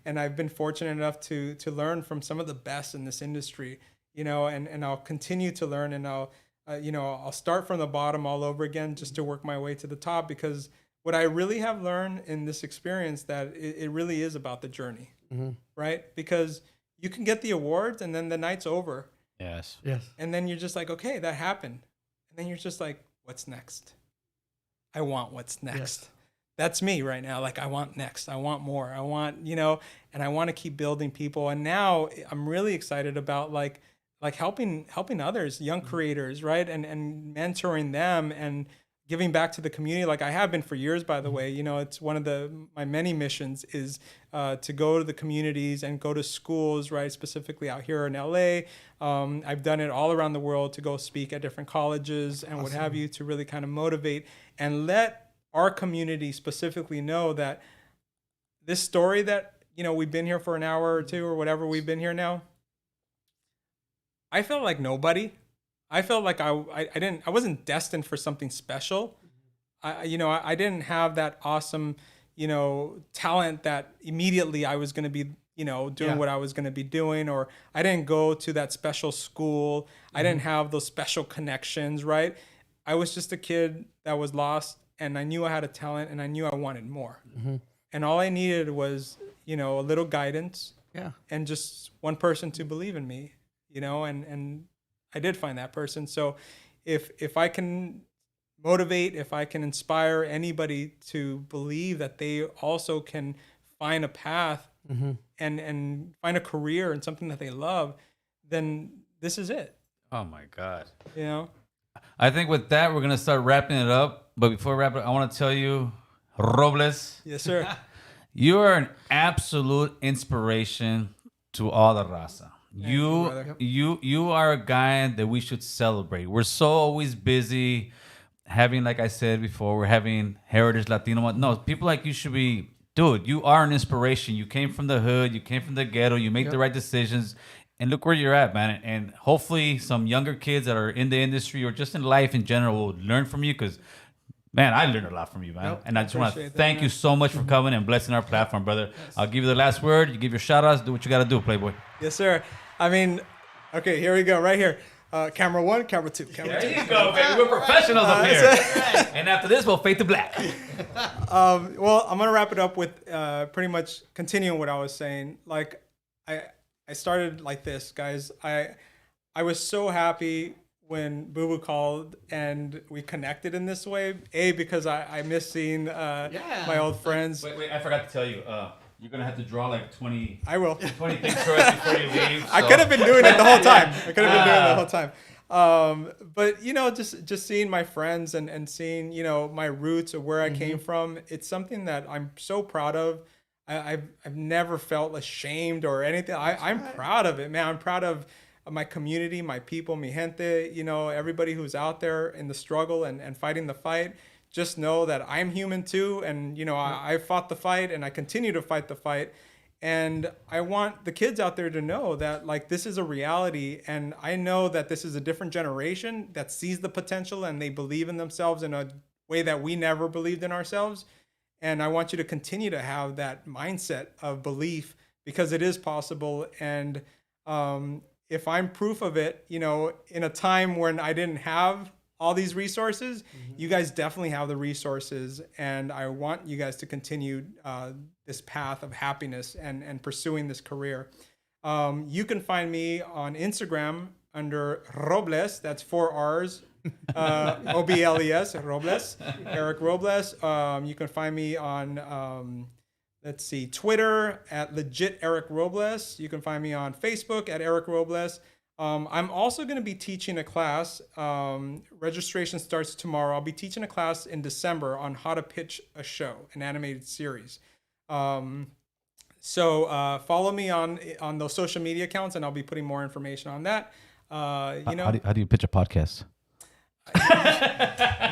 and I've been fortunate enough to learn from some of the best in this industry, and I'll continue to learn, and I'll start from the bottom all over again just to work my way to the top, because what I really have learned in this experience that it really is about the journey, right? Because you can get the awards and then the night's over. Yes. And then you're just like, okay, that happened. And then you're just like, what's next? I want what's next. Yes. That's me right now. Like, I want next. I want more. I want, and I want to keep building people. And now I'm really excited about like helping others, young creators, right? And mentoring them and giving back to the community, like I have been for years, by the way. It's one of my many missions is to go to the communities and go to schools, right? Specifically out here in LA. I've done it all around the world to go speak at different colleges and what have you, to really kind of motivate and let our community specifically know that this story that, we've been here for an hour or two or whatever we've been here now, I felt like nobody. I felt like I wasn't destined for something special. I didn't have that awesome, talent that immediately I was going to be, doing what I was going to be doing, or I didn't go to that special school. I didn't have those special connections, right? I was just a kid that was lost, and I knew I had a talent, and I knew I wanted more. And all I needed was, a little guidance, and just one person to believe in me, and I did find that person. So if I can motivate, if I can inspire anybody to believe that they also can find a path and find a career and something that they love, then this is it. Oh my God. I think with that, we're going to start wrapping it up. But before we wrap it up, I want to tell you, Robles. Yes, sir. You are an absolute inspiration to all the raza. You are a guy that we should celebrate. We're so always busy having, like I said before, we're having Heritage Latino Month. No, people like you should be, dude, you are an inspiration. You came from the hood, you came from the ghetto, you make the right decisions, and look where you're at, man. And hopefully some younger kids that are in the industry or just in life in general will learn from you, because man, I learned a lot from you, man. And I just want to thank you so much for coming and blessing our platform, brother. Yes. I'll give you the last word. You give your shout-outs. Do what you got to do, Playboy. Yes, sir. Okay, here we go. Right here. Camera 1, camera 2. There you go, baby. We're professionals up here. And after this, we'll fade to black. Well, I'm going to wrap it up with pretty much continuing what I was saying. Like, I started like this, guys. I was so happy when Boo Boo called and we connected in this way. Because I miss seeing my old friends. Wait, I forgot to tell you. You're going to have to draw like 20. I will. 20 things for us before you leave. So. I could have been doing it the whole time. But, just seeing my friends and seeing, my roots of where I came from, it's something that I'm so proud of. I've never felt ashamed or anything. I'm proud of it, man. I'm proud of my community, my people, mi gente, everybody who's out there in the struggle and fighting the fight. Just know that I'm human too. And, I fought the fight and I continue to fight the fight. And I want the kids out there to know that, like, this is a reality. And I know that this is a different generation that sees the potential and they believe in themselves in a way that we never believed in ourselves. And I want you to continue to have that mindset of belief, because it is possible. And if I'm proof of it, in a time when I didn't have all these resources, you guys definitely have the resources. And I want you guys to continue this path of happiness and pursuing this career. You can find me on Instagram under Robles. That's 4 R's. OBLES, Robles, Eric Robles. You can find me on, Twitter at legit Eric Robles. You can find me on Facebook at Eric Robles. I'm also going to be teaching a class. Registration starts tomorrow. I'll be teaching a class in December on how to pitch a show, an animated series. So follow me on those social media accounts, and I'll be putting more information on that. How do you pitch a podcast?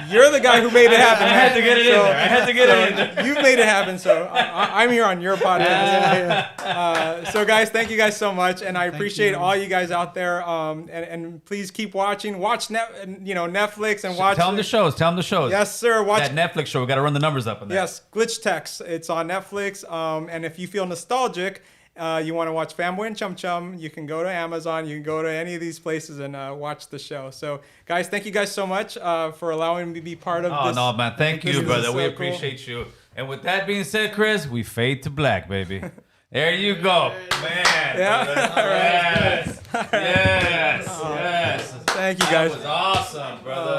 You're the guy who made it happen. I had to get it in there. I had to get it in there. You made it happen, so I'm here on your podcast. So, guys, thank you guys so much, and I appreciate all you guys out there. And please keep watching. Watch Netflix and watch. Tell them the shows. Tell them the shows. Yes, sir. Watch that Netflix show. We got to run the numbers up on that. Yes, Glitch Text. It's on Netflix. And if you feel nostalgic, you want to watch Fanboy and Chum Chum, you can go to Amazon, you can go to any of these places and watch the show. So, guys, thank you guys so much for allowing me to be part of this. Oh, no, man. Thank you, brother. We appreciate you. And with that being said, Chris, we fade to black, baby. There you go. Man. Yeah. Yes. Yes. Thank you, guys. That was awesome, brother.